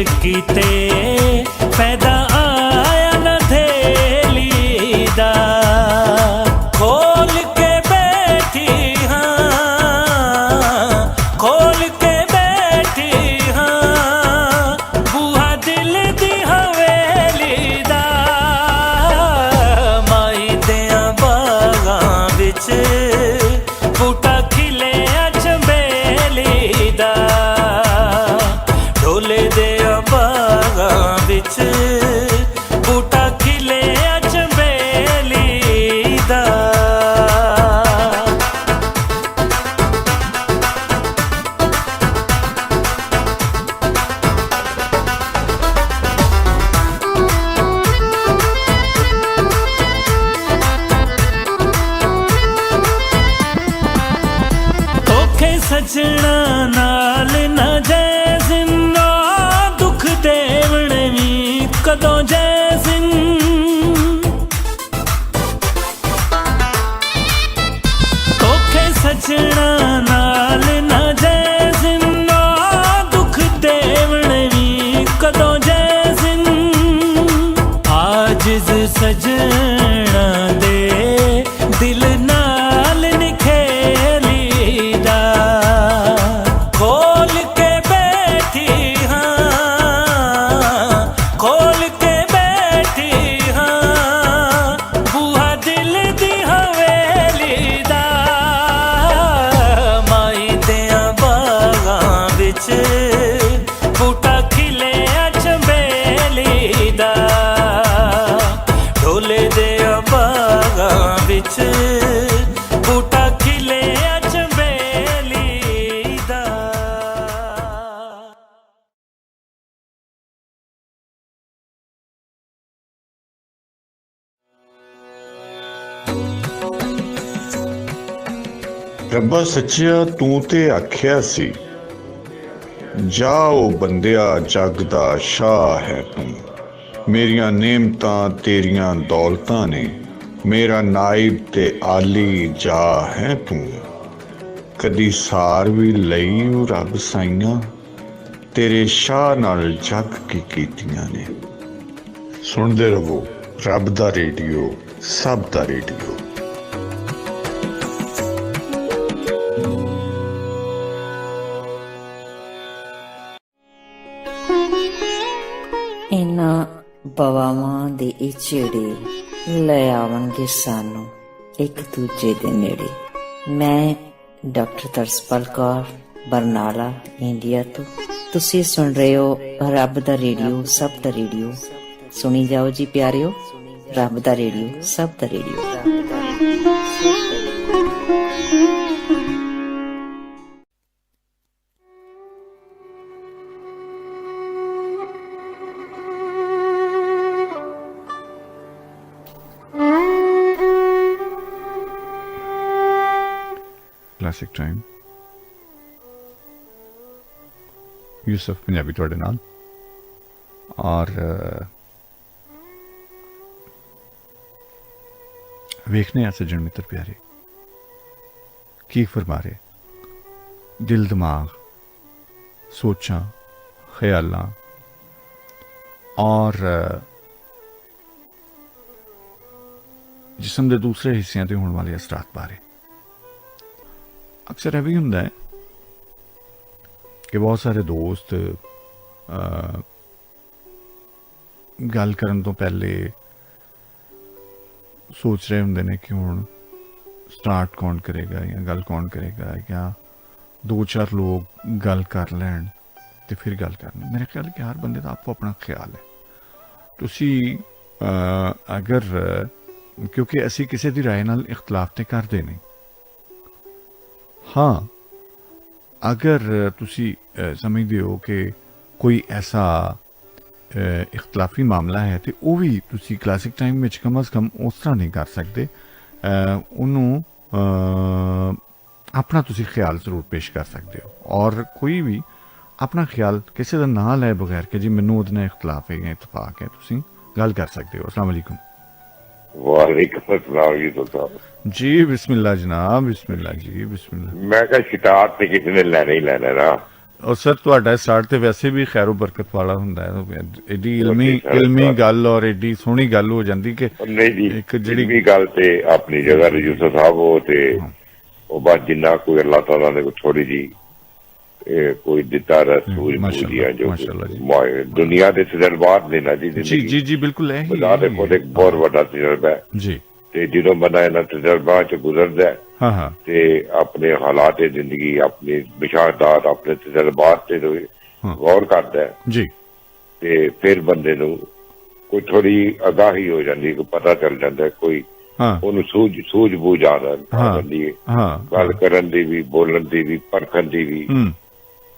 कीते पैदा आया न धेली दा खोल के बैठी हाँ खोल के बैठी हाँ बूहा दिल दी हवेली दा माई दियां बागां विच बूटा खिले चंबेली दा ढोले दे बागां विच बूटा खिले चंबेली दा धोखे सजना नाल न जैसिनो दुख देवण भी कदों जैसिन धोखे सजना नाल न जैसिनो दुख देवण भी कदों जैसिन आजिज सजना दे दिल नाल निखेली दा खोल के बैठी हाँ खोल के बैठी हाँ बूहा दिल दी हवेली दा माई दियां बागां विच बूटा खिले चंबेली दा ढोले दे बागां विच बूटा खिले चंबेली दा ਰੱਬਾ ਸੱਚਿਆ ਤੂੰ ਤੇ ਆਖਿਆ ਸੀ ਜਾਓ ਬੰਦਿਆ ਜਗ ਦਾ ਸ਼ਾਹ ਹੈ ਤੂੰ ਮੇਰੀਆਂ ਨੇਮਤਾਂ ਤੇਰੀਆਂ ਦੌਲਤਾਂ ਨੇ ਮੇਰਾ ਨਾਇਬ ਤੇ ਆਲੀ ਜਾ ਹੈ ਤੂੰ ਕਦੀ ਸਾਰ ਵੀ ਲਈ ਉਹ ਰੱਬ ਸਾਈਆਂ ਤੇਰੇ ਸ਼ਾਹ ਨਾਲ ਜਗ ਕੀ ਕੀਤੀਆਂ ਨੇ ਸੁਣਦੇ ਰਹੋ ਰੱਬ ਦਾ ਰੇਡੀਓ ਸਭ ਦਾ ਰੇਡੀਓ ਇਹਨਾਂ ਬਵਾਵਾਂ ਦੇ ਇਹ ਝੇੜੇ ਲੈ ਆਵਣਗੇ ਸਾਨੂੰ ਇੱਕ ਦੂਜੇ ਦੇ ਨੇੜੇ। ਮੈਂ ਡਾਕਟਰ ਤਰਸਪਾਲ ਕੌਰ ਬਰਨਾਲਾ ਇੰਡੀਆ ਤੋਂ। ਤੁਸੀਂ ਸੁਣ ਰਹੇ ਹੋ ਰੱਬ ਦਾ ਰੇਡੀਓ ਸਭ ਦਾ ਰੇਡੀਓ। ਸੁਣੀ ਜਾਓ ਜੀ ਪਿਆਰਿਓ, ਰੱਬ ਦਾ ਰੇਡੀਓ ਸਭ ਦਾ radio. Classic time Yusuf Punjabi ਤੁਹਾਡੇ ਨਾਲ ਔਰ ਵੇਖਨੇ ਆ ਸੱਜਣ ਮਿੱਤਰ ਪਿਆਰੇ ਕੀ ਫਰਮਾ ਰਹੇ ਦਿਲ ਦਿਮਾਗ ਸੋਚਾਂ ਖਿਆਲਾਂ ਔਰ ਜਿਸਮ ਦੇ ਦੂਸਰੇ ਹਿੱਸਿਆਂ ਤੇ ਹੋਣ ਵਾਲੇ ਅਸਰਾਤ ਬਾਰੇ। ਅਕਸਰ ਇਹ ਵੀ ਹੁੰਦਾ ਹੈ ਕਿ ਬਹੁਤ ਸਾਰੇ ਦੋਸਤ ਗੱਲ ਕਰਨ ਤੋਂ ਪਹਿਲੇ ਸੋਚ ਰਹੇ ਹੁੰਦੇ ਨੇ ਕਿ ਹੁਣ ਸਟਾਰਟ ਕੌਣ ਕਰੇਗਾ ਜਾਂ ਗੱਲ ਕੌਣ ਕਰੇਗਾ ਜਾਂ ਦੋ ਚਾਰ ਲੋਕ ਗੱਲ ਕਰ ਲੈਣ ਤੇ ਫਿਰ ਗੱਲ ਕਰਨੀ। ਮੇਰੇ ਖਿਆਲ ਕਿ ਹਰ ਬੰਦੇ ਦਾ ਆਪੋ ਆਪਣਾ ਖਿਆਲ ਹੈ। ਤੁਸੀਂ ਅਗਰ ਕਿਉਂਕਿ ਅਸੀਂ ਕਿਸੇ ਦੀ ਰਾਏ ਨਾਲ ਇਖਤਲਾਫ ਤੇ ਕਰਦੇ ਨਹੀਂ। ਹਾਂ ਅਗਰ ਤੁਸੀਂ ਸਮਝਦੇ ਹੋ ਕਿ ਕੋਈ ਐਸਾ ਇਖਤਲਾਫੀ ਮਾਮਲਾ ਹੈ ਤੇ ਉਹ ਵੀ ਤੁਸੀਂ ਕਲਾਸਿਕ ਟਾਈਮ ਵਿੱਚ ਕਮ ਅਜ਼ ਕਮ ਉਸ ਤਰ੍ਹਾਂ ਨਹੀਂ ਕਰ ਸਕਦੇ। ਉਹਨੂੰ ਆਪਣਾ ਤੁਸੀਂ ਖਿਆਲ ਜ਼ਰੂਰ ਪੇਸ਼ ਕਰ ਸਕਦੇ ਹੋ ਔਰ ਕੋਈ ਵੀ ਆਪਣਾ ਖਿਆਲ ਕਿਸੇ ਦਾ ਨਾਂ ਲੈ ਬਗੈਰ ਕਿ ਜੀ ਮੈਨੂੰ ਉਹਦੇ ਨਾਲ ਇਖਤਲਾਫ ਹੈ ਜਾਂ ਇਤਫਾਕ ਹੈ ਤੁਸੀਂ ਗੱਲ ਕਰ ਸਕਦੇ ਹੋ। अस्सलाम वालेकुम। वालेकुम अस्सलाम जी साहब जी बिस्मिल्लाह जनाब, बिस्मिल्लाह जी बिस्मिल्लाह। मैं क्या शिकार ते किसी ने लेना ही लेना ना। ਔਰ ਸਰ ਤੁਹਾਡਾ ਸਟਾਰਟ ਤੇ ਵੈਸੇ ਵੀ ਖੈਰੋ ਬਰਕਤ ਵਾਲਾ ਹੁੰਦਾ ਹੈ, ਐਡੀ ਇਲਮੀ ਬਾਕੀ ਸਾਰਾ ਇਲਮੀ ਸਵਾਲ। ਗੱਲ ਔਰ ਐਡੀ ਸੋਹਣੀ ਗੱਲ ਹੋ ਜਾਂਦੀ ਕਿ ਨਹੀਂ ਜੀ, ਇੱਕ ਜਿਹੜੀ ਵੀ ਗੱਲ ਤੇ ਆਪਣੀ ਜਗ੍ਹਾ ਤੇ ਯੂਸਫ ਸਾਹਿਬ ਉਹ ਤੇ ਉਹ ਬਸ ਜਿੰਨਾ ਕੋਈ ਅੱਲਾਹ ਤਾਲਾ ਨੇ ਥੋੜੀ ਜੀ ਕੋਈ ਦਿੱਤਾ ਰਸੂਲ ਮਾਸ਼ਾਅੱਲਾ, ਪੂਰੀਆਂ ਜੋ ਮਾਸ਼ਾਅੱਲਾ ਜੀ। ਦੁਨੀਆ ਦੇ ਤਜਰਬਾਤ ਨੇ ਨਾ ਜੀ ਜੀ ਜ਼ਿੰਦਗੀ ਜੀ ਜੀ ਬਿਲਕੁਲ ਹੈ ਬੁਲਾ ਦੇ ਕੋਲ ਇੱਕ ਬਹੁਤ ਵੱਡਾ ਤਜਰਬਾ ਹੈ ਜੀ। ਤੇ ਜਦੋਂ ਬੰਦਾ ਇਹਨਾਂ ਤਜਰਬਾ ਚ ਗੁਜ਼ਰਦਾ ਹੈ ਹਾਂ ਹਾਂ ਤੇ ਆਪਣੇ ਹਾਲਾਤ ਜ਼ਿੰਦਗੀ ਆਪਣੀ ਵਿਸ਼ਾਰਦਾਤ ਆਪਣੇ ਤਜਰਬਾਤ ਤੇ ਗੌਰ ਕਰਦਾ ਹੈ ਜੀ ਤੇ ਫਿਰ ਬੰਦੇ ਨੂੰ ਕੋਈ ਥੋੜੀ ਅਗਾਹੀ ਹੋ ਜਾਂਦੀ, ਕੋਈ ਪਤਾ ਚੱਲ ਜਾਂਦਾ ਹੈ, ਕੋਈ ਹਾਂ ਉਹਨੂੰ ਸੂਝ ਬੂਝ ਆ ਜਾਂਦੀ ਹੈ ਹਾਂ ਗੱਲ ਕਰਨ ਦੀ ਵੀ, ਬੋਲਣ ਦੀ ਵੀ, ਪਰਖਣ ਦੀ ਵੀ। ਹੂੰ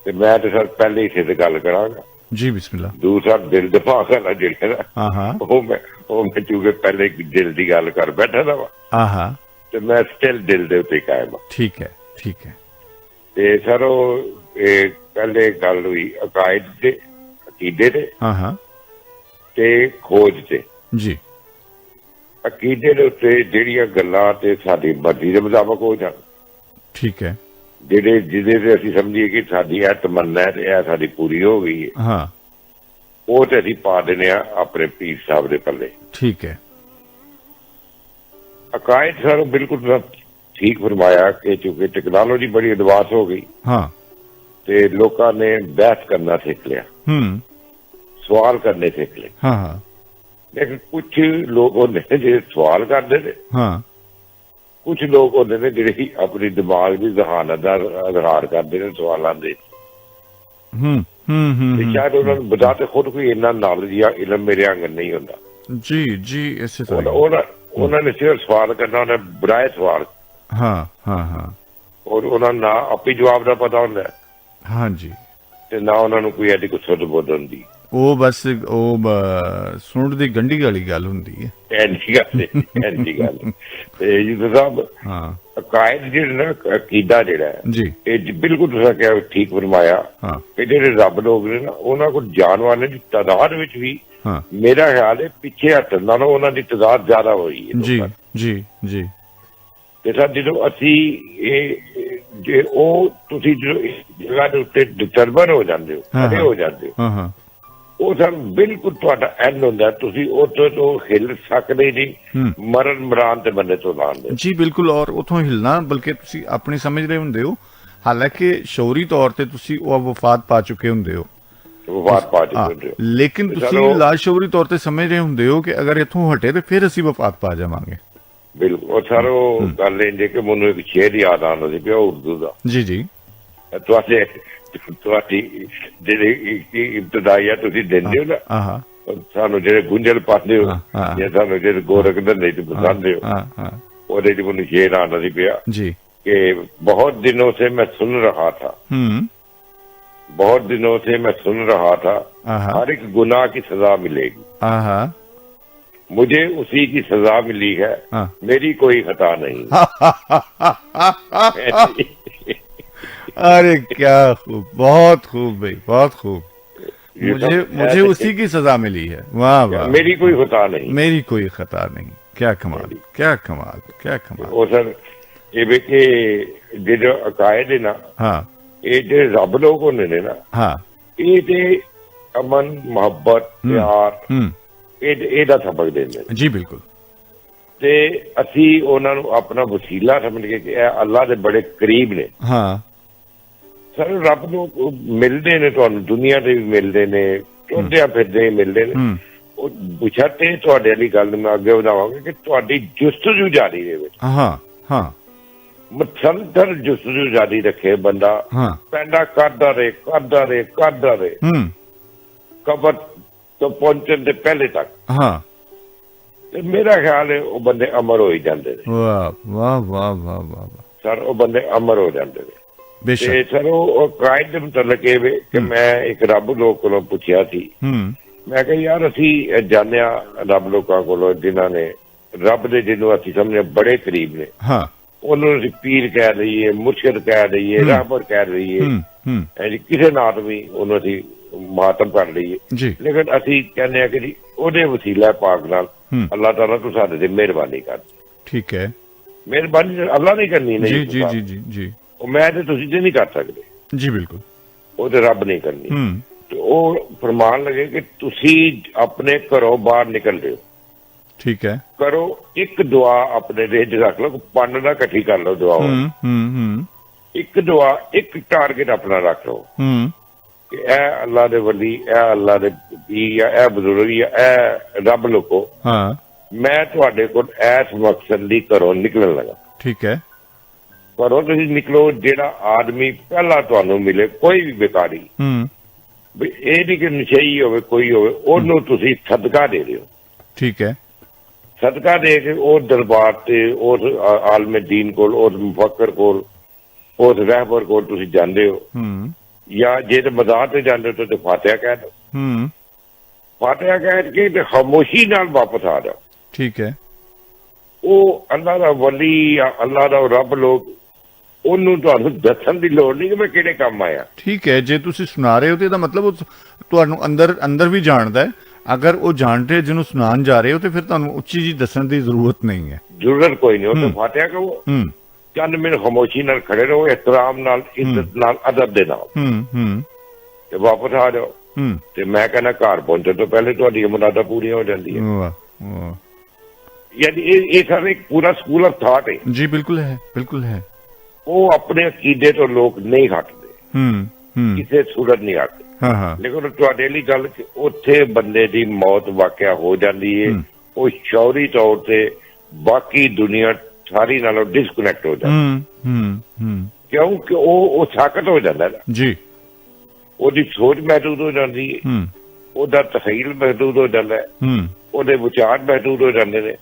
ਤੇ ਮੈਂ ਤੇ ਸਰ ਪਹਿਲੇ ਹੀ ਸਿੱਧ ਗੱਲ ਕਰਾਂਗਾ। ਜੀ ਬਿਸਮਿਲ੍ਲਾ। ਦੂਸਰਾ ਦਿਲ ਦਿਮਾਗ ਵਾਲਾ ਜਿਹੜਾ ਨਾ, ਹਾਂ ਹਾਂ ਉਹ ਮੈਂ ਚੂੰਕਿ ਪਹਿਲੇ ਦਿਲ ਦੀ ਗੱਲ ਕਰ ਬੈਠਾ ਦਾ ਵਾ ਹਾਂ ਤੇ ਮੈਂ ਸਟਿਲ ਦਿਲ ਦੇ ਉੱਤੇ ਕਾਇਮ ਆ। ਠੀਕ ਹੈ ਠੀਕ ਹੈ। ਤੇ ਸਰ ਉਹ ਇਹ ਪਹਿਲੇ ਗੱਲ ਹੋਈ ਅਕਾਇਦ ਤੇ, ਅਕੀਦੇ ਤੇ ਹਾਂ ਹਾਂ ਤੇ ਖੋਜ ਤੇ। ਜੀ ਅਕੀਦੇ ਦੇ ਉੱਤੇ ਜਿਹੜੀਆਂ ਗੱਲਾਂ ਤੇ ਸਾਡੀ ਮਰਜ਼ੀ ਦੇ ਮੁਤਾਬਕ ਹੋ ਜਾਣ, ਠੀਕ ਹੈ। ਜਿਹਦੇ ਤੇ ਅਸੀਂ ਸਮਝੀਏ ਕਿ ਸਾਡੀ ਇਹ ਤਮੰਨਾ ਹੈ ਤੇ ਇਹ ਸਾਡੀ ਪੂਰੀ ਹੋ ਗਈ ਹੈ, ਹਾਂ ਉਹ ਤੇ ਅਸੀਂ ਪਾ ਦਿੰਦੇ ਆ ਆਪਣੇ ਪੀਰ ਸਾਹਿਬ ਦੇ ਪੱਲੇ। ਠੀਕ ਹੈ। ਅਕਾਇਦ ਸਰ ਬਿਲਕੁਲ ਠੀਕ ਫਰਮਾਇਆ ਕਿ ਚूंकि ਟੈਕਨੋਲੋਜੀ ਬੜੀ ਐਡਵਾਂਸ ਹੋ ਗਈ ਹਾਂ ਤੇ ਲੋਕਾਂ ਨੇ ਬਹਿਸ ਕਰਨਾ ਸਿੱਖ ਲਿਆ, ਹੂੰ ਸਵਾਲ ਕਰਨੇ ਸਿੱਖ ਲਏ। ਹਾਂ ਹਾਂ ਲੇਕਿਨ ਕੁਝ ਲੋਕ ਹੁੰਦੇ ਨੇ ਜਿਹੜੇ ਸਵਾਲ ਕਰਦੇ ਨੇ, ਹਾਂ ਕੁਝ ਲੋਕ ਹੁੰਦੇ ਨੇ ਜਿਹੜੇ ਆਪਣੀ ਦਿਮਾਗ ਦੀ ਜ਼ਹਾਨਤ ਦਾ ਇਜ਼ਹਾਰ ਕਰਦੇ ਨੇ ਸਵਾਲਾਂ ਦੇ। ਹੂੰ ਹੂੰ ਹੂੰ ਤੇ ਸ਼ਾਇਦ ਉਹਨਾਂ ਨੂੰ ਬਤਾ ਤੇ ਖੁਦ ਕੋਈ ਇੰਨਾ ਨੌਲੇਜ ਜਾਂ ਇਲਮ ਮੇਰੇ ਆਂਗਨ ਨਹੀਂ ਹੁੰਦਾ। ਜੀ ਜੀ ਇਸੇ ਤਰ੍ਹਾਂ ਉਹਨਾਂ ਨੇ ਸਿਰਫ ਸਵਾਲ ਕਰਨਾ, ਉਹਨੇ ਬੁਰਾਏ ਸਵਾਲ, ਹਾਂ ਹਾਂ ਹਾਂ ਔਰ ਉਹਨਾਂ ਨੂੰ ਨਾ ਆਪੇ ਜਵਾਬ ਦਾ ਪਤਾ ਹੁੰਦਾ ਹੈ ਹਾਂ ਜੀ। ਤੇ ਨਾ ਉਹਨਾਂ ਨੂੰ ਕੋਈ ਐਡੀ ਕੁਛ ਸੁਧ ਬੁੱਧ ਹੁੰਦੀ। ਉਹ ਬਸ ਉਹ ਸੁੰਡ ਦੀ ਗੰਢੀ ਵਾਲੀ ਗੱਲ ਹੁੰਦੀ ਹੈ। ਐਂਡੀ ਗੱਲ ਤੇ ਯੂਸਫ ਸਾਹਿਬ ਹਾਂ ਅਕਾਇਦ ਜਿਹੜਾ ਨਾ ਅਕੀਦਾ ਜਿਹੜਾ ਹੈ ਜੀ ਇਹ ਬਿਲਕੁਲ ਤੁਸੀਂ ਕਿਹਾ ਠੀਕ ਫਰਮਾਇਆ ਹਾਂ ਕਿ ਜਿਹੜੇ ਰੱਬ ਲੋਕ ਨੇ ਨਾ ਉਹਨਾਂ ਕੋਲ ਜਾਣ ਵਾਲੇ ਦੀ ਤਾਦਾਦ ਵਿੱਚ ਵੀ ਹਾਂ ਮੇਰਾ ਖਿਆਲ ਹੈ ਪਿੱਛੇ ਹਟਣ ਨਾਲੋਂ ਉਹਨਾਂ ਦੀ ਤਾਦਾਦ ਜ਼ਿਆਦਾ ਹੋਈ ਹੈ ਜੀ ਲੋਕਾਂ ਦੀ। ਜੀ ਜੀ ਤੇ ਸਰ ਜਦੋਂ ਅਸੀਂ ਇਹ ਜੇ ਉਹ ਤੁਸੀਂ ਜਦੋਂ ਇਸ ਜਗ੍ਹਾ ਦੇ ਉੱਤੇ ਡਿਟਰਮਨ ਹੋ ਜਾਂਦੇ ਹੋ, ਹਾਂ, ਖੜੇ ਹਾਂ। ਹੋ ਜਾਂਦੇ ਹੋ, ਹਾਂ ਹਾਂ ਉਹ ਸਰ ਬਿਲਕੁਲ ਤੁਹਾਡਾ ਐਂਡ ਹੁੰਦਾ, ਤੁਸੀਂ ਉੱਥੋਂ ਤੋਂ ਹਿੱਲ ਸਕਦੇ ਨਹੀਂ, ਹੂੰ ਮਰਨ ਮਰਾਨ ਤੇ ਬੰਦੇ ਤੋਂ ਲਾਉਂਦੇ। ਜੀ ਬਿਲਕੁਲ। ਔਰ ਉਥੋਂ ਹਿਲਣਾ ਬਲਕਿ ਤੁਸੀਂ ਆਪਣੀ ਸਮਝ ਰਹੇ ਹੁੰਦੇ ਹੋ, ਹਾਲਾਂਕਿ ਸ਼ੌਰੀ ਤੌਰ ਤੇ ਤੁਸੀਂ ਉਹ ਵਫਾਤ ਪਾ ਚੁੱਕੇ ਹੁੰਦੇ ਹੋ, ਵਫਾਤ ਪਾ ਹਾਂ, ਚੁੱਕੇ ਹੋ। ਲੇਕਿਨ ਤੁਸੀਂ ਚਲੋ। ਲਾਸ਼ੌਰੀ ਤੌਰ ਤੇ ਸਮਝ ਰਹੇ ਹੁੰਦੇ ਹੋ ਕਿ ਅਗਰ ਇੱਥੋਂ ਹਟੇ ਤੇ ਫਿਰ ਅਸੀਂ ਵਫਾਤ ਪਾ ਜਾਵਾਂਗੇ। ਬਿਲਕੁਲ। ਉਹ ਸਰ ਉਹ ਗੱਲ ਇਹ ਜੇ ਕਿ ਮੈਨੂੰ ਇੱਕ ਸ਼ੇਰ ਯਾਦ ਆਉਂਦਾ ਸੀ ਪਿਆ ਉਰਦੂ ਦਾ, ਜੀ ਜੀ ਤੁਹਾਡੀ ਜਿਹੜੀ ਇਬਤਦਾਈਆ ਤੁਸੀਂ ਦਿੰਦੇ ਹੋ ਨਾ ਹਾਂ ਸਾਨੂੰ, ਜਿਹੜੇ ਗੁੰਝਲ ਪਾਉਂਦੇ ਹੋ ਹਾਂ, ਹਾਂ। ਜਾਂ ਸਾਨੂੰ ਜਿਹੜੇ ਗੋਰਖ ਧੰਦੇ ਚ ਪਸੰਦੇ ਹੋ, ਹਾਂ ਹਾਂ ਉਹਦੇ ਚ ਮੈਨੂੰ ਸ਼ੇਰ ਆਉਂਦਾ ਸੀ ਪਿਆ ਜੀ कि बहुत दिनों से मैं सुन रहा था, बहुत दिनों से मैं सुन रहा था, हर एक गुनाह की सजा मिलेगी, मुझे उसी की सजा मिली है, मेरी कोई खता नहीं। अरे क्या खूब, बहुत खूब भाई, बहुत खूब। मुझे उसी की सजा मिली है। वाह वाह, मेरी कोई खता नहीं, मेरी कोई खता नहीं। क्या कमाल, क्या कमाल, क्या कमाल। ਉਹ ਸਰ ਇਹ ਵੇ ਕਿ ਜਿਹੜੇ ਅਕਾਇਦ ਨੇ ਨਾ, ਹਾਂ, ਇਹ ਜਿਹੜੇ ਰੱਬ ਲੋਕ ਹੁੰਦੇ ਨੇ ਨਾ, ਹਾਂ, ਇਹ ਤੇ ਅਮਨ, ਮੁਹੱਬਤ, ਪਿਆਰ, ਇਹਦਾ ਸਬਕ ਦਿੰਦੇ ਨੇ। ਜੀ ਬਿਲਕੁਲ। ਤੇ ਅਸੀਂ ਉਹਨਾਂ ਨੂੰ ਆਪਣਾ ਵਸੀਲਾ ਸਮਝ ਕੇ ਕਿ ਇਹ ਅੱਲਾ ਦੇ ਬੜੇ ਕਰੀਬ ਨੇ। ਹਾਂ ਸਰ ਰੱਬ ਨੂੰ ਮਿਲਦੇ ਨੇ, ਤੁਹਾਨੂੰ ਦੁਨੀਆ ਤੇ ਵੀ ਮਿਲਦੇ ਨੇ, ਟੁਰਦਿਆਂ ਫਿਰਦੇ ਮਿਲਦੇ ਨੇ। ਉਹ ਬੁਝਾਤੇ ਤੁਹਾਡੇ ਵਾਲੀ ਗੱਲ ਮੈਂ ਅੱਗੇ ਵਧਾਵਾਂਗੇ ਕਿ ਤੁਹਾਡੀ ਜੁਸਤਜੂ ਜਾਰੀ ਦੇ ਵਿੱਚ, ਹਾਂ ਹਾਂ, ਮਸਲਸਲ ਜੁਸਤਜੂ ਜਾਰੀ ਰੱਖੇ ਬੰਦਾ, ਪੈਂਡਾ ਕਰਦਾ ਰਹੇ, ਕਰਦਾ ਰਹੇ, ਕਰਦਾ ਰਹੇ, ਕਬਰ ਤੋਂ ਪਹੁੰਚਣ ਦੇ ਪਹਿਲੇ ਤੱਕ। ਹਾਂ, ਤੇ ਮੇਰਾ ਖਿਆਲ ਹੈ ਉਹ ਬੰਦੇ ਅਮਰ ਹੋ ਹੀ ਜਾਂਦੇ ਨੇ। ਵਾਹ ਵਾਹ ਵਾਹ ਵਾਹ ਵਾਹ ਸਰ ਉਹ ਬੰਦੇ ਅਮਰ ਹੋ ਜਾਂਦੇ ਨੇ। ਬੇਸ਼ੱਕ। ਤੇ ਸਰ ਉਹ ਕਾਇਦ ਦੇ ਮੁਤਲਕ ਇਹ ਵੇ ਕਿ ਮੈਂ ਇੱਕ ਰੱਬ ਲੋਕ ਕੋਲੋਂ ਪੁੱਛਿਆ ਸੀ, ਮੈਂ ਕਿਹਾ ਯਾਰ ਅਸੀਂ ਜਾਣਿਆ ਰੱਬ ਲੋਕਾਂ ਕੋਲੋਂ ਜਿਨ੍ਹਾਂ ਨੇ ਰੱਬ ਦੇ, ਜਿਹਨੂੰ ਅਸੀਂ ਸਮਝੇ ਬੜੇ ਕਰੀਬ ਨੇ, ਉਹਨੂੰ ਅਸੀਂ ਪੀਰ ਕਹਿ ਲਈਏ, ਮੁਰਸ਼ਿਦ ਕਹਿ ਲਈਏ, ਰਹਿਬਰ ਕਹਿ ਲਈਏ, ਕਿਸੇ ਨਾਲ ਵੀ ਉਹਨੂੰ ਅਸੀਂ ਮਾਤਮ ਕਰ ਲਈਏ। ਲੇਕਿਨ ਅਸੀਂ ਕਹਿੰਦੇ ਆ ਕਿ ਜੀ ਉਹਦੇ ਵਸੀਲਾ ਪਾਕ ਨਾਲ ਅੱਲਾਹ ਤਾਲਾ ਤੂੰ ਸਾਡੇ ਤੇ ਮਿਹਰਬਾਨੀ ਕਰ। ਠੀਕ ਹੈ, ਮਿਹਰਬਾਨੀ ਅੱਲਾਹ ਨਹੀਂ ਕਰਨੀ। ਜੀ ਜੀ ਜੀ ਜੀ ਜੀ, ਉਹ ਮੈਂ ਤੇ ਤੁਸੀਂ ਤੇ ਨਹੀਂ ਕਰ ਸਕਦੇ। ਜੀ ਬਿਲਕੁਲ। ਉਹ ਤੇ ਰੱਬ ਨਹੀਂ ਕਰਨੀ। ਤੇ ਉਹ ਫਰਮਾਨ ਲਗੇ ਕਿ ਤੁਸੀਂ ਆਪਣੇ ਘਰੋਂ ਬਾਹਰ ਨਿਕਲ ਰਹੇ ਹੋ, ਠੀਕ ਹੈ, ਕਰੋ ਇੱਕ ਦੁਆ ਆਪਣੇ ਰੇਜ ਰੱਖ ਲਓ, ਪੰਨ ਨਾ ਇਕੱਠੀ ਕਰ ਲਓ ਦੁਆ, ਇੱਕ ਦੁਆ, ਇੱਕ ਟਾਰਗੇਟ ਆਪਣਾ ਰੱਖ ਲਓ ਕਿ ਇਹ ਅੱਲਾ ਦੇ ਵਲੀ, ਇਹ ਅੱਲਾ ਦੇ ਪੀਰ, ਜਾਂ ਇਹ ਬਜ਼ੁਰਗ, ਜਾਂ ਇਹ ਰੱਬ ਲੋਕੋ, ਹਾਂ ਮੈਂ ਤੁਹਾਡੇ ਕੋਲ ਇਸ ਮਕਸਦ ਲਈ ਘਰੋਂ ਨਿਕਲਣ ਲੱਗਾ। ਠੀਕ ਹੈ, ਘਰੋਂ ਤੁਸੀਂ ਨਿਕਲੋ, ਜਿਹੜਾ ਆਦਮੀ ਪਹਿਲਾਂ ਤੁਹਾਨੂੰ ਮਿਲੇ, ਕੋਈ ਵੀ ਬੇਕਾਰੀ, ਵੀ ਇਹ ਨਹੀਂ ਕਿ ਨਸ਼ਈ ਹੋਵੇ ਕੋਈ ਹੋਵੇ, ਉਹਨੂੰ ਤੁਸੀਂ ਸਦਕਾ ਦੇ ਦਿਓ। ਠੀਕ ਹੈ, ਸਦਕਾ ਦੇ ਕੇ ਉਹ ਦਰਬਾਰ ਤੇ, ਉਸ ਆਲਮ ਦੀਨ ਕੋਲ, ਉਸ ਮੁਫੱਕਰ ਕੋਲ, ਉਸ ਰਹਿਬਰ ਕੋਲ ਤੁਸੀਂ ਜਾਂਦੇ ਹੋ, ਜਾਂ ਜੇ ਤੇ ਮਜ਼ਾਰ ਤੇ ਜਾਂਦੇ ਹੋ ਤੇ ਫਾਤਿਹਾ ਕਹਿ ਦਿਓ, ਫਾਤਿਹਾ ਕਹਿ ਕੇ ਤੇ ਖਾਮੋਸ਼ੀ ਨਾਲ ਵਾਪਸ ਆ ਜਾਓ। ਠੀਕ ਹੈ, ਉਹ ਅੱਲਾ ਦਾ ਵਲੀ ਜਾਂ ਅੱਲਾ ਦਾ ਰੱਬ ਲੋਕ, ਉਹਨੂੰ ਤੁਹਾਨੂੰ ਦੱਸਣ ਦੀ ਲੋੜ ਨਹੀਂ ਕਿ ਮੈਂ ਕਿਹੜੇ ਕੰਮ ਆਇਆ। ਠੀਕ ਹੈ, ਜੇ ਤੁਸੀਂ ਸੁਣਾ ਰਹੇ ਹੋ ਤੇ ਇਹਦਾ ਮਤਲਬ ਉਹ ਤੁਹਾਨੂੰ ਅੰਦਰ ਵੀ ਜਾਣਦਾ ਹੈ। ਅਗਰ ਉਹ ਜਾਣਦੇ ਜਿਹਨੂੰ ਸੁਣਾਉਣ ਜਾ ਰਹੇ ਹੋ ਤੇ ਫਿਰ ਤੁਹਾਨੂੰ ਉੱਚੀ ਜੀ ਦੱਸਣ ਦੀ ਜ਼ਰੂਰਤ ਨਹੀਂ ਹੈ। ਜ਼ਰੂਰਤ ਕੋਈ ਨਹੀਂ, ਉਹ ਤੇ ਫਾਤਿਹਾ ਕਹੋ, ਚੰਦ ਮਿੰਟ ਖਾਮੋਸ਼ੀ ਨਾਲ ਖੜੇ ਰਹੋ, ਇਹਤਰਾਮ ਨਾਲ, ਇੱਜ਼ਤ ਨਾਲ, ਅਦਬ ਦੇ ਨਾਲ, ਤੇ ਵਾਪਸ ਆ ਜਾਓ। ਤੇ ਮੈਂ ਕਹਿੰਦਾ ਘਰ ਪਹੁੰਚਣ ਤੋਂ ਪਹਿਲੇ ਤੁਹਾਡੀ ਮੁਰਾਦਾਂ ਪੂਰੀਆਂ ਹੋ ਜਾਂਦੀਆਂ। ਵਾਹ ਵਾਹ, ਯਾਨੀ ਇਹ ਸਾਰਾ ਇੱਕ ਪੂਰਾ ਸਕੂਲ ਆਫ ਥਾਟ ਹੈ। ਜੀ ਬਿਲਕੁਲ ਹੈ, ਬਿਲਕੁਲ ਹੈ। ਉਹ ਆਪਣੇ ਅਕੀਦੇ ਤੋਂ ਲੋਕ ਨਹੀਂ ਹਟਦੇ, ਕਿਸੇ ਸੂਰਤ ਨਹੀਂ ਹਟਦੇ। ਲੇਕਿਨ ਤੁਹਾਡੇ ਲਈ ਗੱਲ ਕਿ ਉੱਥੇ ਬੰਦੇ ਦੀ ਮੌਤ ਵਾਕਿਆ ਹੋ ਜਾਂਦੀ ਹੈ, ਉਹ ਸ਼ੌਰੀ ਤੌਰ ਤੇ ਬਾਕੀ ਦੁਨੀਆ ਸਾਰੀ ਨਾਲੋਂ ਡਿਸਕਨੈਕਟ ਹੋ ਜਾਂਦੀ, ਕਿਉਂਕਿ ਉਹ ਸਾਕਤ ਹੋ ਜਾਂਦਾ ਨਾ ਜੀ, ਉਹਦੀ ਸੋਚ ਮਹਿਦੂਦ ਹੋ ਜਾਂਦੀ ਹੈ, ਉਹਦਾ ਤਖੀਲ ਮਹਿਦੂਦ ਹੋ ਜਾਂਦਾ ਹੈ, ਉਹਦੇ ਵਿਚਾਰ ਮਹਿਦੂਦ ਹੋ ਜਾਂਦੇ ਨੇ,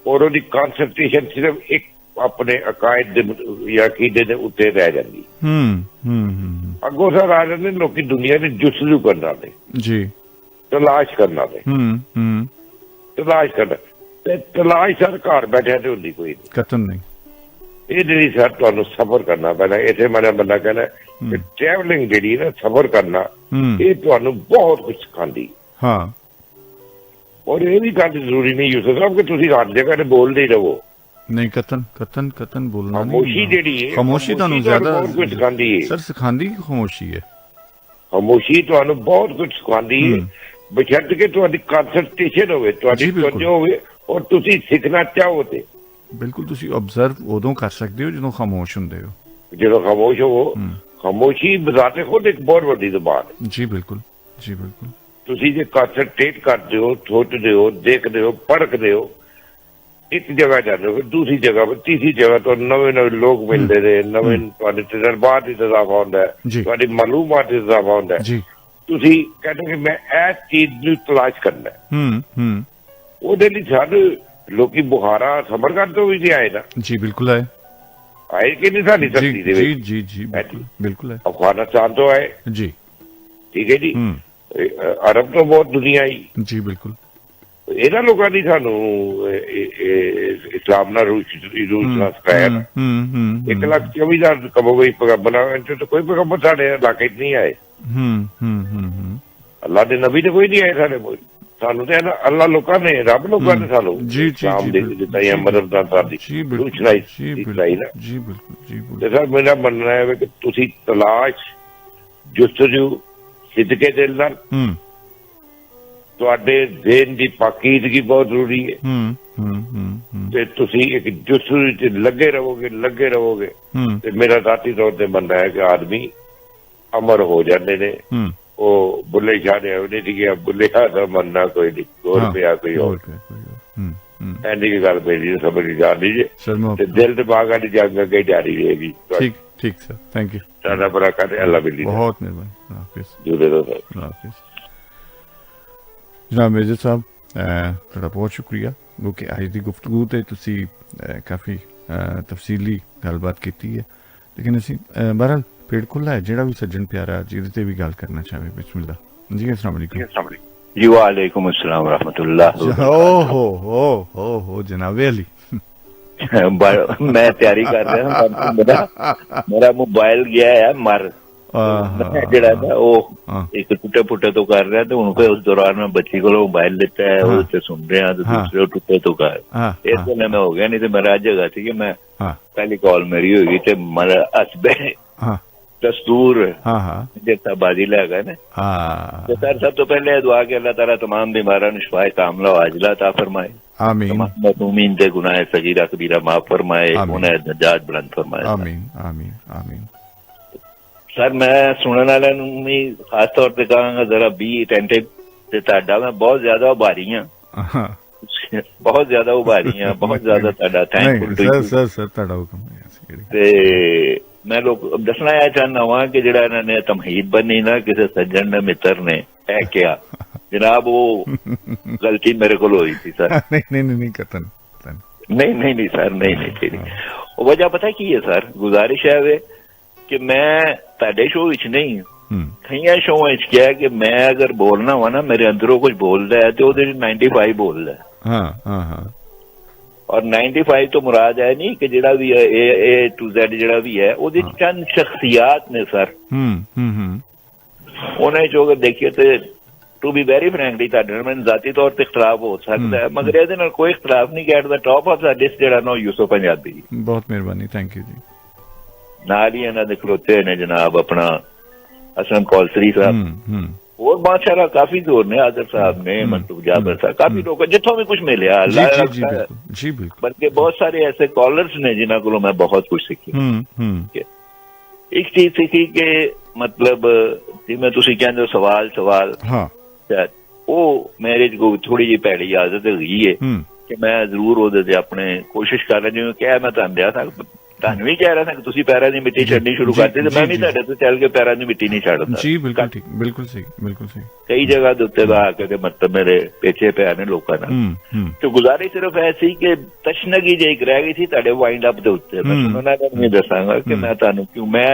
ਔਰ ਉਹਦੀ ਕਨਸੈਂਟਰੇਸ਼ਨ ਸਿਰਫ ਇੱਕ ਆਪਣੇ ਅਕਾਇਦ ਦੇ ਜਾਂ ਅਕੀਦੇ ਦੇ ਉੱਤੇ ਰਹਿ ਜਾਂਦੀ। ਅੱਗੋਂ ਸਰ ਆ ਜਾਂਦੇ ਲੋਕੀ ਦੁਨੀਆ ਦੀ ਜੁਸਜੂ ਕਰਨ ਵਾਲੇ, ਜੀ ਤਲਾਸ਼ ਕਰਨ ਵਾਲੇ, ਤਲਾਸ਼ ਕਰਨਾ, ਤੇ ਤਲਾਸ਼ ਸਰ ਘਰ ਬੈਠਿਆ ਤੇ ਹੁੰਦੀ ਕੋਈ ਨਹੀਂ, ਕਤਨ ਨਹੀਂ। ਇਹ ਜਿਹੜੀ ਸਰ ਤੁਹਾਨੂੰ ਸਫ਼ਰ ਕਰਨਾ ਪੈਣਾ। ਇਸੇ ਮਾਰੇ ਬੰਦਾ ਕਹਿੰਦਾ ਕਿ ਟਰੈਵਲਿੰਗ ਜਿਹੜੀ ਨਾ, ਸਫ਼ਰ ਕਰਨਾ, ਇਹ ਤੁਹਾਨੂੰ ਬਹੁਤ ਕੁਝ ਸਿਖਾਉਂਦੀ। ਹਾਂ, ਔਰ ਇਹ ਵੀ ਗੱਲ ਜ਼ਰੂਰੀ ਨਹੀਂ ਯੂਸਫ ਸਾਹਿਬ ਕਿ ਤੁਸੀਂ ਹਰ ਜਗ੍ਹਾ ਤੇ ਬੋਲਦੇ ਹੀ ਰਹੋ। ਨਹੀਂ, ਕਤਨ ਬੋਲਣਾ ਨਹੀਂ। ਖਾਮੋਸ਼ੀ ਜਿਹੜੀ ਹੈ, ਖਾਮੋਸ਼ੀ ਤੁਹਾਨੂੰ ਜ਼ਿਆਦਾ ਕੁਝ ਸਿਖਾਉਂਦੀ ਹੈ ਸਰ, ਸਿਖਾਉਂਦੀ ਕਿ ਖਾਮੋਸ਼ੀ ਹੈ? ਖਾਮੋਸ਼ੀ ਤੁਹਾਨੂੰ ਬਹੁਤ ਕੁਝ ਸਿਖਾਉਂਦੀ ਹੈ, ਬਸ਼ਰਤੇ ਤੁਹਾਡੀ ਕਨਸੈਂਟਰੇਸ਼ਨ ਹੋਵੇ, ਤੁਹਾਡੀ ਤਵੱਜੋ ਹੋਵੇ, ਔਰ ਤੁਸੀਂ ਸਿੱਖਣਾ ਚਾਹੋ ਤੇ। ਬਿਲਕੁਲ, ਤੁਸੀਂ ਆਬਜ਼ਰਵ ਉਦੋਂ ਕਰ ਸਕਦੇ ਹੋ ਜਦੋਂ ਖਾਮੋਸ਼ ਹੁੰਦੇ ਹੋ। ਜਦੋਂ ਖਾਮੋਸ਼ ਹੋਵੋ, ਖਾਮੋਸ਼ੀ ਬਜ਼ਾਤੇ ਖੁਦ ਇੱਕ ਬਹੁਤ ਵੱਡੀ ਜ਼ਬਾਨ ਹੈ। ਜੀ ਬਿਲਕੁਲ, ਜੀ ਬਿਲਕੁਲ। ਤੁਸੀਂ ਜੇ ਕਨਸੈਂਟਰੇਟ ਕਰਦੇ ਹੋ, ਸੋਚਦੇ ਹੋ, ਦੇਖਦੇ ਹੋ, ਪਰਖਦੇ ਹੋ, ਇੱਕ ਜਗ੍ਹਾ ਜਾਂਦੇ ਹੋ, ਦੂਸਰੀ ਜਗ੍ਹਾ, ਤੀਸਰੀ ਜਗ੍ਹਾ ਤੋਂ ਨਵੇਂ ਲੋਕ ਮਿਲਦੇ ਨੇ, ਨਵੇਂ ਤੁਹਾਡੇ ਤਜਰਬਾਤ ਦਾ ਇਜ਼ਾਫਾ ਹੁੰਦਾ ਹੈ, ਤੁਹਾਡੀ ਮਾਲੂਮਾਤ ਦਾ ਇਜ਼ਾਫਾ ਹੁੰਦਾ ਹੈ। ਤੁਸੀਂ ਕਹਿੰਦੇ ਕਿ ਮੈਂ ਇਸ ਚੀਜ਼ ਨੂੰ ਤਲਾਸ਼ ਕਰਨਾ ਹੈ, ਉਹਦੇ ਲਈ ਸਾਡੇ ਲੋਕੀ ਬੁਖਾਰਾ ਸਮਰਕੰਦ ਤੋਂ ਵੀ ਆਏ ਨਾ। ਜੀ ਬਿਲਕੁਲ ਆਏ ਕਿ ਨਹੀਂ ਸਾਡੀ ਧਰਤੀ ਦੇ ਵਿੱਚ? ਜੀ ਜੀ ਬਿਲਕੁਲ ਅਫਗਾਨਿਸਤਾਨ ਤੋਂ ਆਏ ਜੀ, ਠੀਕ ਹੈ ਜੀ, ਅਰਬ ਤੋਂ ਬਹੁਤ ਦੁਨੀਆ ਆਈ ਜੀ, ਬਿਲਕੁਲ। ਇਹਨਾਂ ਲੋਕਾਂ ਦੀ ਸਾਨੂੰ ਇਸਲਾਮ ਨਾਲ ਰੂਸ ਨਾਲ ਸਿਖਾਇਆ। 1,24,000 ਕਬੋਈ ਪੈਗੰਬਰਾਂ ਤੋਂ ਕੋਈ ਪੈਗੰਬਰ ਸਾਡੇ ਇਲਾਕੇ 'ਚ ਨਹੀਂ ਆਏ। ਅੱਲਾ ਦੇ ਨਬੀ ਤੇ ਕੋਈ ਨਹੀਂ ਆਏ ਸਾਡੇ ਕੋਲ। ਸਾਨੂੰ ਤੇ ਅੱਲਾ ਲੋਕਾਂ ਨੇ, ਰੱਬ ਲੋਕਾਂ ਨੇ ਸਾਨੂੰ ਇਸਲਾਮ ਦੇ ਦਿੱਤਾ ਜਾਂ ਮਦਦ ਦਾ ਸਾਡੀ ਰੂਸ਼ਨਾਈ ਸਿਖਾਈ ਨਾ। ਤੇ ਸਰ ਮੇਰਾ ਮੰਨਣਾ ਹੈ ਕਿ ਤੁਸੀਂ ਤਲਾਸ਼, ਜੁਸਤਜੂ, ਸਿੱਧਕੇ ਦਿਲ ਨਾਲ, ਤੁਹਾਡੇ ਜ਼ਿਹਨ ਦੀ ਪਾਕੀਦਗੀ ਬਹੁਤ ਜ਼ਰੂਰੀ ਹੈ। ਤੇ ਤੁਸੀਂ ਇੱਕ ਜੁਸਤਜੂ ਚ ਲੱਗੇ ਰਹੋਗੇ ਤੇ ਮੇਰਾ ذاتی ਤੌਰ ਤੇ ਮੰਨਦਾ ਹੈ ਕਿ ਆਦਮੀ ਅਮਰ ਹੋ ਜਾਂਦੇ ਨੇ। ਉਹ ਬੁੱਲੇ ਸ਼ਾਹ ਨੇ ਉਹਨੇ ਸੀਗਾ, ਬੁੱਲੇ ਸ਼ਾਹ ਦਾ ਮੰਨਣਾ ਕੋਈ ਨਹੀਂ, ਹੋਰ ਪਿਆ ਕੋਈ ਹੋਰ ਐਨੀ ਕੀ ਗੱਲ ਮੇਰੀ ਸਮਝ ਜਾ ਲੀਜੇ। ਤੇ ਦਿਲ ਦਿਮਾਗ ਵਾਲੀ ਜੰਗ ਅੱਗੇ ਜਾਰੀ ਰਹੇਗੀ। ਠੀਕ ਸਰ, ਥੈਂਕ ਯੂ। ਤੁਹਾਡਾ ਬੜਾ ਕਰਦੇ, ਅੱਲਾ ਬਿੱਲੀ, ਬਹੁਤ ਮਿਹਰਬਾਨੀ। ਜੁੜੇ ਰਹੋ ਸਰ। ਜਨਾਬ ਮੇਜਰ ਸਾਹਿਬ, ਤੁਹਾਡਾ ਬਹੁਤ ਸ਼ੁਕਰੀਆ ਕਿਉਂਕਿ ਅੱਜ ਦੀ ਗੁਫ਼ਤਗੂ ਤੇ ਤੁਸੀਂ ਕਾਫੀ ਤਫਸੀਲੀ ਗੱਲਬਾਤ ਕੀਤੀ ਹੈ। ਲੇਕਿਨ ਅਸੀਂ ਬਹਰਹਾਲ ਪੇੜ ਖੁੱਲ੍ਹਾ ਹੈ, ਜਿਹੜਾ ਵੀ ਸੱਜਣ ਪਿਆਰਾ ਜਿਹਦੇ ਤੇ ਵੀ ਗੱਲ ਕਰਨਾ ਚਾਹੇ, ਬਿਸਮਿਲ੍ਲਾ ਜੀ। अस्सलाम वालेकुम जी। वालेकुम अस्सलाम रहमतुल्लाह। हो जनाबे अली, मैं तैयारी कर रहा हूँ। मेरा मोबाइल गया है मर, ਜਿਹੜਾ ਨਾ ਉਹ ਇੱਕ ਟੁੱਟੇ ਫੁੱਟੇ ਤੋਂ ਕਰ ਰਿਹਾ, ਤੇ ਹੁਣ ਫਿਰ ਉਸ ਦੌਰਾਨ ਮੈਂ ਬੱਚੀ ਕੋਲੋਂ ਮੋਬਾਈਲ ਲਿੱਤਾ ਹੈ, ਉਹਦੇ ਤੇ ਸੁਣ ਰਿਹਾ, ਤੇ ਦੂਸਰੇ ਟੁੱਟੇ ਤੋਂ ਕਰ, ਇਸ ਵੇਲੇ ਮੈਂ ਹੋ ਗਿਆ। ਨਹੀਂ ਤੇ ਮੇਰਾ ਅੱਜ ਹੈਗਾ ਸੀ ਕਿ ਮੈਂ ਪਹਿਲੀ ਕਾਲ ਮੇਰੀ ਹੋਏਗੀ ਤੇ ਮੇਰਾ ਹੱਸਬੈਂਡ दस्तूर हाँ हाँ जितना बाजी ले गए ने। हाँ तो सर सब तो पहले दुआ कि अल्लाह ताला तमाम बीमारां नूं शिफाए कामला व आजिला अता फरमाए, आमीन तमाम मज़लूमीन दे गुनाह सगीरा कबीरा माफ फरमाए, आमीन। उन्हें नजात बुलंद फरमाए। आमीन आमीन आमीन। सर मैं सुनने वाले नूं भी खास तौर पे कहांगा जरा बी अटेंटिव ते तुहाडा मैं बहुत ज्यादा उभारी हां, बहुत ज्यादा उभारी हां, बहुत ज्यादा तुहाडा थैंकफुल टू सर सर ਤੁਹਾਡਾ ਹੁਕਮ ਹੈ। ਤੇ मैं लोग दसना यह चाहना वा कि जिहड़ा इन्होंने तमहीद बनी ना किसी सज्जन ने मित्र ने कह किया जनाब वो गलती मेरे को हुई थी सर। नहीं नहीं नहीं कतन नहीं सर नहीं वजह पता की है सर, गुजारिश है वे कि मैं तुहाडे शो विच नहीं कई शो विच क्या कि मैं अगर बोलना वा ना मेरे अंदरों कुछ बोलता है तो 95 बोलता है। हाँ हाँ हाँ और 95 तो मुराद है नहीं कि जिहड़ा भी है ए टू जेड जिहड़ा भी है ओदे चंद शख्सियात ने सर। उन्हें जो अगर देखिए तो टू बी वेरी फ्रैंकली तुहाडे नाल मैनूं जाती तौर ते इख्तलाफ हो सकता है मगर इहदे नाल कोई इख्तलाफ नहीं कि at the top of the list जिहड़ा ना यूसुफ पंजाबी। बहुत मेहरबानी, थैंक यू जी। नाल ही इन्हां दे खलोते ने जनाब अपना असलम कौलसरी साहब और माशाल्लाह काफी जोर ने आदर साहब ने मतलब जाबर साहब काफी लोग जितों भी कुछ मिले जी बिल्कुल बल्कि बहुत सारे ऐसे कॉलर्स ने जिन्हों को मैं बहुत कुछ सीखी। एक चीज सीखी कि मतलब जिवें तुसीं कहंदे हो सवाल हाँ वो मेरे थोड़ी जी भैड़ी आदत है कि मैं जरूर ओहदे ते अपने कोशिश कर रहा जिवें क्या मैं तुहानूं दिया था ਤੁਹਾਨੂੰ ਵੀ ਕਹਿ ਰਿਹਾ ਸੀ ਕਿ ਤੁਸੀਂ ਪੈਰਾਂ ਦੀ ਮਿੱਟੀ ਛੱਡਣੀ ਸ਼ੁਰੂ ਕਰ ਦਿੱਤੀ ਤੇ ਮੈਂ ਵੀ ਤੁਹਾਡੇ ਤੋਂ ਚੱਲ ਕੇ ਪੈਰਾਂ ਦੀ ਮਿੱਟੀ ਨਹੀਂ ਛੱਡਦਾ। ਜੀ ਬਿਲਕੁਲ ਠੀਕ, ਬਿਲਕੁਲ ਸਹੀ, ਬਿਲਕੁਲ ਸਹੀ। ਕਈ ਜਗ੍ਹਾ ਦੇ ਉੱਤੇ ਆ ਕੇ ਮਤਲਬ ਮੇਰੇ ਪਿੱਛੇ ਪਿਆ ਨੇ ਲੋਕਾਂ ਨਾਲ ਤੇ ਗੁਜ਼ਾਰਿਸ਼ ਸਿਰਫ ਐ ਸੀ ਕਿ ਤਸ਼ਨਗੀ ਜੇ ਇੱਕ ਰਹਿ ਗਈ ਸੀ ਤੁਹਾਡੇ ਵਾਈਂਡ ਅਪ ਦੇ ਉੱਤੇ। ਮੈਂ ਉਹਨਾਂ ਨੂੰ ਵੀ ਦੱਸਾਂਗਾ ਕਿ ਮੈਂ ਤੁਹਾਨੂੰ ਕਿਉਂ ਮੈਂ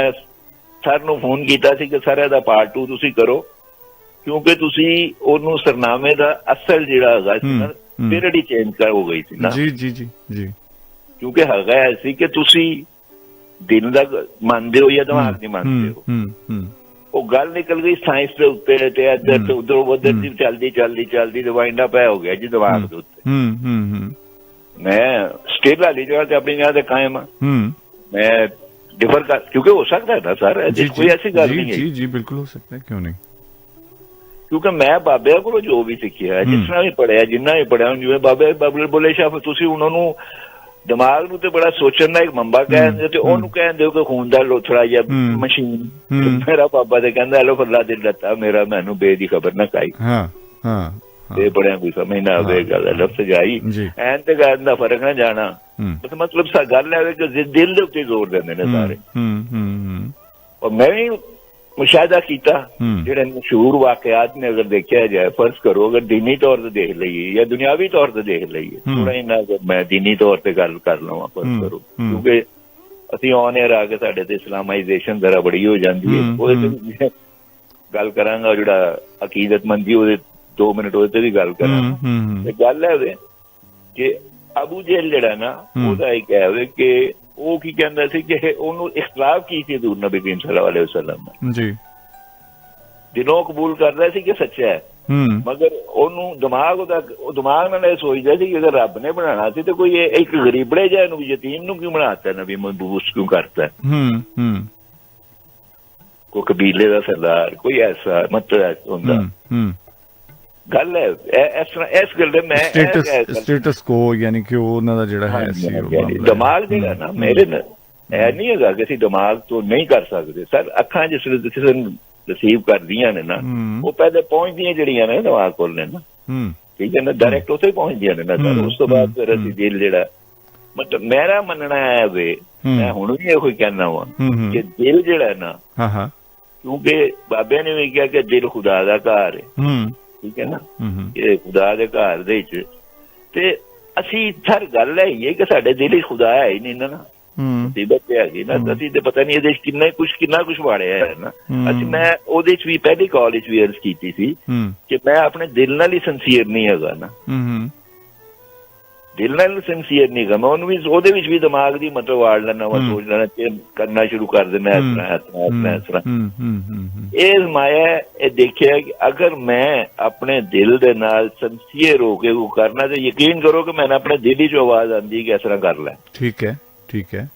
ਸਰ ਨੂੰ ਫੋਨ ਕੀਤਾ ਸੀ ਕਿ ਸਰ ਇਹਦਾ ਪਾਰਟ 2 ਤੁਸੀਂ ਕਰੋ ਕਿਉਂਕਿ ਤੁਸੀਂ ਉਹਨੂੰ ਸਰਨਾਮੇ ਦਾ ਅਸਲ ਜਿਹੜਾ ਹੈਗਾ ਸੀ ਨਾ ਪੀਰੀਅਡ ਹੀ ਚੇਂਜ ਕਰ ਹੋ ਗਈ ਸੀ ਨਾ। ਜੀ ਜੀ ਜੀ ਜੀ ਕਿਉਂਕਿ ਹੈਗਾ ਐਸੀ ਕਿ ਤੁਸੀਂ ਦਿਲ ਦਾ ਮੰਨਦੇ ਹੋ ਜਾਂ ਦਿਮਾਗ ਦੀ ਮੰਨਦੇ ਹੋ। ਉਹ ਗੱਲ ਨਿਕਲ ਗਈ ਸਾਇੰਸ ਦੇ ਉੱਤੇ ਤੇ ਇੱਧਰ ਤੇ ਉਧਰ ਦੀ ਚੱਲਦੀ ਤੇ ਵਾਈਂਡ ਅਪ ਹੋ ਗਿਆ ਜੀ ਦਿਮਾਗ ਦੇ ਉੱਤੇ। ਮੈਂ ਸਟੇਬਲ ਵਾਲੀ ਜਗ੍ਹਾ ਤੇ ਆਪਣੀ ਜਗ੍ਹਾ ਤੇ ਕਾਇਮ ਆ। ਮੈਂ डिफर कर क्योंकि हो सकता है ना सर कोई ऐसी गल नहीं है। जी जी बिल्कुल हो सकता है, क्यों नहीं। क्योंकि मैं बाबे को जो भी सीखिया है जिसना भी पढ़िया जिन्ना भी पढ़िया जिवें बाबे बाबले बोले शाह तुसीं उन्होंने दिमाग नूं ते बड़ा सोचण दा एक मंबा कहंदे ते ओनू कहंदे हो कि खून दा लोथड़ा या मशीन। मेरा बाबा ते कहंदा हेलो फल्ला दिल लता मेरा मैनू बे दी खबर ना काई। हां हां ये बड़े कोई समझ ना आवे गल लफ्ज जाई एन ते गल दा फर्क ना जाना बस मतलब सा गल है कि दिल दे उत्ते जोर देंदे ने सारे। और मैं भी मुशाहिदा कीता जेड़े मशहूर वाकयात ने अगर देखा जाए फर्ज करो अगर दीनी तौर से देख लीए या दुनियावी तौर से देख लीए थोड़ा इन्ना अगर मैं दीनी तौर से गल कर लवां फर्ज करो क्योंकि असीं ऑन एयर आ के साडे ते इस्लामाइजेशन जरा बड़ी हो जाती है ओहदे गल करांगा जेड़ा अकीदतमंदी ओहदे 2 मिनट ओहदे ते भी गल करांगा। ते गल है कि अबू जहल जेड़ा ना ओहदा एक है कि ਉਹ ਕੀ ਕਹਿੰਦਾ ਸੀ ਕਿ ਉਹਨੂੰ ਇਖਤਲਾਫ ਕੀ ਸੀ ਹਜ਼ੂਰ ਨਬੀ ਕਰੀਮ ਸੱਲੱਲਾਹੁ ਅਲੈਹਿ ਵਸੱਲਮ ਨਾਲ ਜੀ ਦਿਲੋਂ ਕਬੂਲ ਕਰਦਾ ਸੀ ਕਿ ਸੱਚਾ ਹੈ ਮਗਰ ਉਹਨੂੰ ਦਿਮਾਗ ਨਾਲ ਇਹ ਸੋਚਦਾ ਸੀ ਕਿ ਅਗਰ ਰੱਬ ਨੇ ਬਣਾਉਣਾ ਸੀ ਤੇ ਕੋਈ ਇੱਕ ਗਰੀਬੜੇ ਜਿਹਾ ਨੂੰ ਯਤੀਮ ਨੂੰ ਕਿਉਂ ਬਣਾਤਾ ਨਬੀ ਮਬੂਸ ਕਿਉਂ ਕਰਤਾ ਕੋਈ ਕਬੀਲੇ ਦਾ ਸਰਦਾਰ ਕੋਈ ਐਸਾ ਮਤਲਬ ਹੁੰਦਾ ਗੱਲ ਹੈ ਇਸ ਤਰ੍ਹਾਂ ਇਸ ਗੱਲ ਦੇ ਮੈਂ ਸਟੇਟਸ ਕੋ ਯਾਨੀ ਕਿ ਉਹਨਾਂ ਦਾ ਜਿਹੜਾ ਹੈ ਸੀ ਦਿਮਾਗ ਜਿਹੜਾ ਨਾ ਮੇਰੇ ਨਾਲ ਇਹ ਨਹੀਂ ਹੈਗਾ ਕਿ ਅਸੀਂ ਦਿਮਾਗ ਤੋਂ ਨਹੀਂ ਕਰ ਸਕਦੇ ਸਰ। ਅੱਖਾਂ ਜਿਸ ਵੇਲੇ ਰਿਸੀਵ ਕਰਦੀਆਂ ਨੇ ਨਾ ਉਹ ਪਹਿਲੇ ਪਹੁੰਚਦੀਆਂ ਜਿਹੜੀਆਂ ਨੇ ਦਿਮਾਗ ਕੋਲ ਨੇ ਨਾ ਠੀਕ ਹੈ ਨਾ ਡਾਇਰੈਕਟ ਉੱਥੇ ਪਹੁੰਚਦੀਆਂ ਨੇ ਨਾ ਸਰ। ਉਸ ਤੋਂ ਬਾਅਦ ਫਿਰ ਅਸੀਂ ਦਿਲ ਜਿਹੜਾ ਮਤਲਬ ਮੇਰਾ ਮੰਨਣਾ ਹੈ ਵੇ ਮੈਂ ਹੁਣ ਵੀ ਇਹੋ ਹੀ ਕਹਿਣਾ ਵਾ ਕਿ ਦਿਲ ਜਿਹੜਾ ਨਾ ਕਿਉਂਕਿ ਬਾਬਿਆਂ ਨੇ ਵੀ ਕਿਹਾ ਕਿ ਦਿਲ ਖੁਦਾ ਦਾ ਘਰ ਹੈ ਠੀਕ ਹੈ ਨਾ ਇਹ ਖੁਦਾ ਦੇ ਘਰ ਦੇ ਵਿੱਚ ਤੇ ਅਸੀਂ ਸਰ ਗੱਲ ਹੈ ਕਿ ਸਾਡੇ ਦਿਲ ਹੀ ਖੁਦਾ ਹੈ ਹੀ ਨਹੀਂ ਨਾ ਮੁਸੀਬਤ ਹੈਗੀ ਨਾ ਅਸੀਂ ਤੇ ਪਤਾ ਨਹੀਂ ਇਹਦੇ ਚ ਕਿੰਨਾ ਕੁਛ ਵਾੜਿਆ ਹੈ ਨਾ। ਅਸੀਂ ਮੈਂ ਉਹਦੇ ਚ ਵੀ ਪਹਿਲੀ ਕਾਲ ਵਿੱਚ ਵੀ ਅਰਜ਼ ਕੀਤੀ ਸੀ ਕਿ ਮੈਂ ਆਪਣੇ ਦਿਲ ਨਾਲ ਹੀ ਸਿੰਸੀਅਰ ਨਹੀਂ ਹੈਗਾ ਨਾ ਦਿਲ ਨਾਲ ਸਿੰਸੀਅਰ ਨਹੀਂ ਹੈਗਾ ਮੈਂ ਉਹਨੂੰ ਵੀ ਉਹਦੇ ਵਿੱਚ ਵੀ ਦਿਮਾਗ ਦੀ ਮਤਲਬ ਵਾੜ ਲੈਣਾ ਵਾ ਸੋਚ ਲੈਣਾ ਕਰਨਾ ਸ਼ੁਰੂ ਕਰ ਦੇਣਾ ਇਸ ਤਰ੍ਹਾਂ ਇਹ ਮਾਇਆ ਇਹ ਦੇਖਿਆ ਕਿ ਅਗਰ ਮੈਂ ਆਪਣੇ ਦਿਲ ਦੇ ਨਾਲ ਸਿੰਸੀਅਰ ਹੋ ਕੇ ਉਹ ਕਰਨਾ ਤੇ ਯਕੀਨ ਕਰੋ ਕਿ ਮੈਨੂੰ ਆਪਣੇ ਦਿਲ ਹੀ ਚੋਂ ਆਵਾਜ਼ ਆਉਂਦੀ ਕਿ ਇਸ ਤਰ੍ਹਾਂ ਕਰ ਲੈ। ਠੀਕ ਹੈ ਠੀਕ ਹੈ।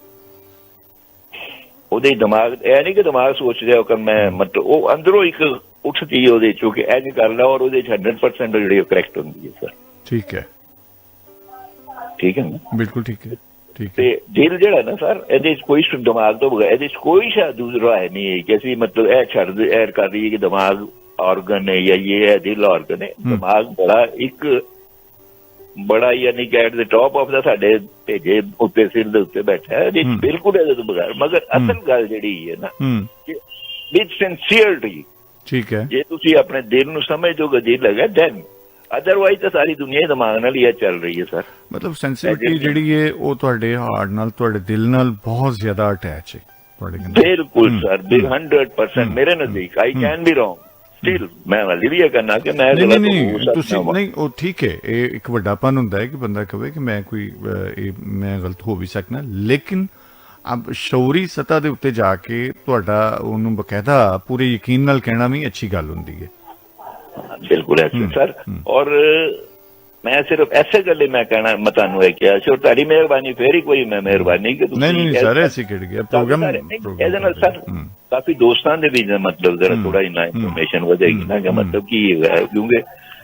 ਉਹਦੇ ਦਿਮਾਗ ਇਹ ਨਹੀਂ ਕਿ ਦਿਮਾਗ ਸੋਚ ਰਿਹਾ ਕਿ ਮੈਂ ਮਤਲਬ ਉਹ ਅੰਦਰੋਂ ਇੱਕ ਉੱਠਦੀ ਉਹਦੇ ਚੋਂ ਕਿ ਇੰਝ ਕਰ ਲਾ, ਔਰ ਉਹਦੇ 'ਚ 100% ਜਿਹੜੀ ਕਰੈਕਟ ਹੁੰਦੀ ਹੈ ਸਰ। ਠੀਕ ਹੈ, ਠੀਕ ਹੈ ਨਾ, ਬਿਲਕੁਲ ਠੀਕ ਹੈ, ਠੀਕ ਹੈ। ਤੇ ਦਿਲ ਜਿਹੜਾ ਨਾ ਸਰ, ਇਹਦੇ 'ਚ ਕੋਈ ਦਿਮਾਗ ਤੋਂ ਬਗੈਰ ਇਹਦੇ 'ਚ ਕੋਈ ਸ਼ਾਇਦ ਦੂਸਰਾ ਹੈ ਨਹੀਂ ਕਿ ਅਸੀਂ ਮਤਲਬ ਇਹ ਛੱਡ ਐਡ ਕਰ ਲਈਏ ਕਿ ਦਿਮਾਗ ऑर्गन है या ये है दिल ऑर्गन है। दिमाग बड़ा यानी कि at the top of the साडे भेजे उत्ते सिर दे उत्ते बैठा है बिल्कुल ਇਹਦੇ ਤੋਂ ਬਗੈਰ। मगर असल गल ਜਿਹੜੀ है ना कि विद सिंसियरिटी, ठीक है, ਜੇ ਤੁਸੀਂ ਆਪਣੇ ਦਿਲ ਨੂੰ ਸਮਝੋਗੇ ਦਿਲ ਹੈਗਾ then ਅਦਰਵਾਈਜ਼ ਤਾਂ ਸਾਰੀ ਦੁਨੀਆ ਹੀ ਦਿਮਾਗ ਨਾਲ ਹੀ ਚੱਲ ਰਹੀ ਹੈ ਸਰ। ਮਤਲਬ ਸੈਂਸਿਟੀਵਿਟੀ ਜਿਹੜੀ ਹੈ ਉਹ ਤੁਹਾਡੇ ਹਾਰਟ ਨਾਲ, ਤੁਹਾਡੇ ਦਿਲ ਨਾਲ ਬਹੁਤ ਜ਼ਿਆਦਾ ਅਟੈਚ ਹੈ ਤੁਹਾਡੇ ਨਾਲ। ਬਿਲਕੁਲ ਸਰ, 100% ਮੇਰੇ ਨਜ਼ਦੀਕ। I can be wrong still, ਮੈਂ ਵਾਲੀ ਵੀ ਇਹ ਕਰਨਾ ਕਿ ਮੈਂ ਨਹੀਂ ਤੁਸੀਂ ਨਹੀਂ, ਉਹ ਠੀਕ ਹੈ, ਇਹ ਇੱਕ ਵੱਡਾਪਨ ਹੁੰਦਾ ਹੈ ਕਿ ਬੰਦਾ ਕਹੇ ਕਿ ਮੈਂ ਕੋਈ ਮੈਂ ਗਲਤ ਹੋ ਵੀ ਸਕਦਾ, ਲੇਕਿਨ ਅਬ ਸ਼ਊਰੀ ਸਤ੍ਹਾ ਦੇ ਉੱਤੇ ਜਾ ਕੇ ਤੁਹਾਡਾ ਉਹਨੂੰ ਬਕਾਇਦਾ ਪੂਰੇ ਯਕੀਨ ਨਾਲ ਕਹਿਣਾ ਵੀ ਅੱਛੀ ਗੱਲ ਹੁੰਦੀ ਹੈ। ਬਿਲਕੁਲ ਐਸੇ ਸਰ। ਔਰ ਮੈਂ ਸਿਰਫ ਐਸੇ ਗੱਲੇ ਮੈਂ ਕਹਿਣਾ ਮੈਂ ਤੁਹਾਨੂੰ ਇਹ ਕਿਹਾ ਸੀ, ਔਰ ਤੁਹਾਡੀ ਮਿਹਰਬਾਨੀ ਫੇਰ ਹੀ ਕੋਈ ਮੈਂ ਮਿਹਰਬਾਨੀ ਕਿ ਤੁਸੀਂ ਨਹੀਂ ਸਰ ਐਸੀ ਕਿਹੜੀ ਗਿਆ ਪ੍ਰੋਗਰਾਮ ਇਹਦੇ ਨਾਲ ਸਰ ਕਾਫੀ ਦੋਸਤਾਂ ਦੇ ਵੀ ਮਤਲਬ ਜ਼ਰਾ ਥੋੜਾ ਇਨਾ ਇਨਫੋਰਮੇਸ਼ਨ ਵਧੇਗੀ ਨਾ ਕਿ ਮਤਲਬ ਕੀ ਹੈ,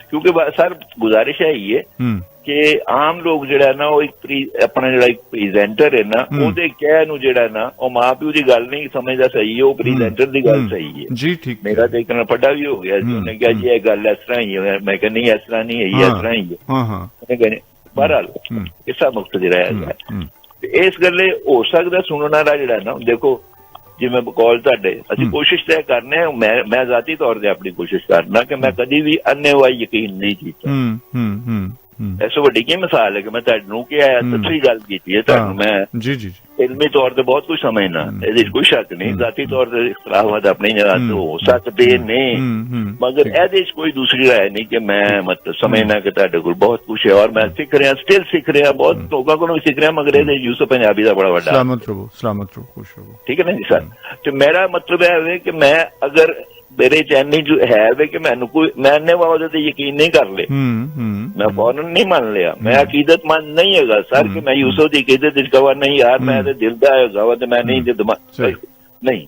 ਕਿਉਂਕਿ ਸਰ ਗੁਜ਼ਾਰਿਸ਼ ਹੈ ਹੀ ਹੈ ਕਿ ਆਮ ਲੋਕ ਜਿਹੜਾ ਨਾ ਉਹ ਇੱਕ ਆਪਣਾ ਜਿਹੜਾ ਇੱਕ ਪ੍ਰੈਜ਼ੈਂਟਰ ਹੈ ਨਾ ਉਹਦੇ ਕਹਿ ਨੂੰ ਜਿਹੜਾ ਨਾ ਉਹ ਮਾਂ ਪਿਓ ਦੀ ਗੱਲ ਨਹੀਂ ਸਮਝਦਾ ਸਹੀ ਹੈ, ਉਹ ਪ੍ਰੈਜ਼ੈਂਟਰ ਦੀ ਗੱਲ ਸਹੀ ਹੈ ਜੀ। ਠੀਕ, ਮੇਰਾ ਤਾਂ ਇੱਕ ਨਾਲ ਪੱਡਾ ਵੀ ਹੋ ਗਿਆ ਜੀ, ਉਹਨੇ ਕਿਹਾ ਜੀ ਇਹ ਗੱਲ ਇਸ ਤਰ੍ਹਾਂ ਹੀ ਹੈ, ਮੈਂ ਕਿਹਾ ਨਹੀਂ ਇਸ ਤਰ੍ਹਾਂ ਨਹੀਂ ਹੈ, ਇਸ ਤਰ੍ਹਾਂ ਹੀ ਹੈ। ਉਹਨੇ ਕਹਿੰਦੇ ਬਹਰਹਾਲ ਕਿਸਾ ਮੁਕਤ ਜਿਹੜਾ ਹੈ ਇਸ ਗੱਲੇ ਹੋ ਸਕਦਾ ਸੁਣਨ ਵਾਲਾ ਜਿਹੜਾ ਨਾ, ਦੇਖੋ ਜਿਵੇਂ ਬਕੌਲ ਤੁਹਾਡੇ ਅਸੀਂ ਕੋਸ਼ਿਸ਼ ਤਾਂ ਕਰਨੇ, ਮੈਂ ਜ਼ਾਤੀ ਤੌਰ ਤੇ ਆਪਣੀ ਕੋਸ਼ਿਸ਼ ਕਰਨਾ ਕਿ ਮੈਂ ਕਦੀ ਵੀ ਅੰਨ੍ਹੇਵਾਹੀ ਯਕੀਨ ਨਹੀਂ ਕੀਤਾ। ਇਸ ਵੱਡੀ ਕੀ ਮਿਸਾਲ ਹੈ ਕਿ ਮੈਂ ਤੁਹਾਨੂੰ ਕਿਹਾ ਸੱਚੀ ਗੱਲ ਕੀਤੀ ਹੈ, ਤੁਹਾਨੂੰ ਮੈਂ ਜੀ ਇਲਮੀ ਤੌਰ ਤੇ ਬਹੁਤ ਕੁਝ ਸਮਝਣਾ, ਇਹਦੇ 'ਚ ਕੋਈ ਸ਼ੱਕ ਨਹੀਂ। ਜ਼ਾਤੀ ਤੌਰ ਤੇ ਇਖਤਲਾਫਾਤ ਆਪਣੀ ਜਗ੍ਹਾ ਤੇ ਹੋ ਸਕਦੇ ਨੇ, ਮਗਰ ਇਹਦੇ 'ਚ ਕੋਈ ਦੂਸਰੀ ਰਾਏ ਨਹੀਂ ਕਿ ਮੈਂ ਮਤਲਬ ਸਮਝਣਾ ਕਿ ਤੁਹਾਡੇ ਕੋਲ ਬਹੁਤ ਕੁਝ ਹੈ ਔਰ ਮੈਂ ਸਿੱਖ ਰਿਹਾ, ਸਟਿਲ ਸਿੱਖ ਰਿਹਾ, ਬਹੁਤ ਲੋਕਾਂ ਕੋਲੋਂ ਵੀ ਸਿੱਖ ਰਿਹਾ, ਮਗਰ ਇਹਦੇ ਯੂਸਫ ਪੰਜਾਬੀ ਦਾ ਬੜਾ ਵੱਡਾ ਸਲਾਮਤ ਰਹੋ ਖੁਸ਼ ਰਹੋ, ਠੀਕ ਹੈ ਨਾ ਜੀ ਸਰ। ਤੇ ਮੇਰਾ ਮਤਲਬ ਇਹ ਹੈ ਕਿ ਮੈਂ ਅਗਰ ਮੇਰੇ ਚੈਨੀ ਜੋ ਹੈ ਵੇ ਕਿ ਮੈਨੂੰ ਕੋਈ ਮੈਂ ਉਹਦੇ ਤੇ ਯਕੀਨ ਨਹੀਂ ਕਰ ਲੇ, ਮੈਂ ਫੌਰਨ ਨਹੀਂ ਮੰਨ ਲਿਆ, ਮੈਂ ਅਕੀਦਤਮੰਦ ਨਹੀਂ ਹੈਗਾ ਸਰ ਕਿ ਮੈਂ ਯੂਸਫ ਦੀ ਅਕੀਦਤ ਵਿੱਚ ਕਵਾਂ ਨਹੀਂ ਯਾਰ ਮੈਂ ਤੇ ਦਿਲ ਦਾ ਹੈਗਾ ਵਾ ਤੇ ਮੈਂ ਨਹੀਂ ਨਹੀਂ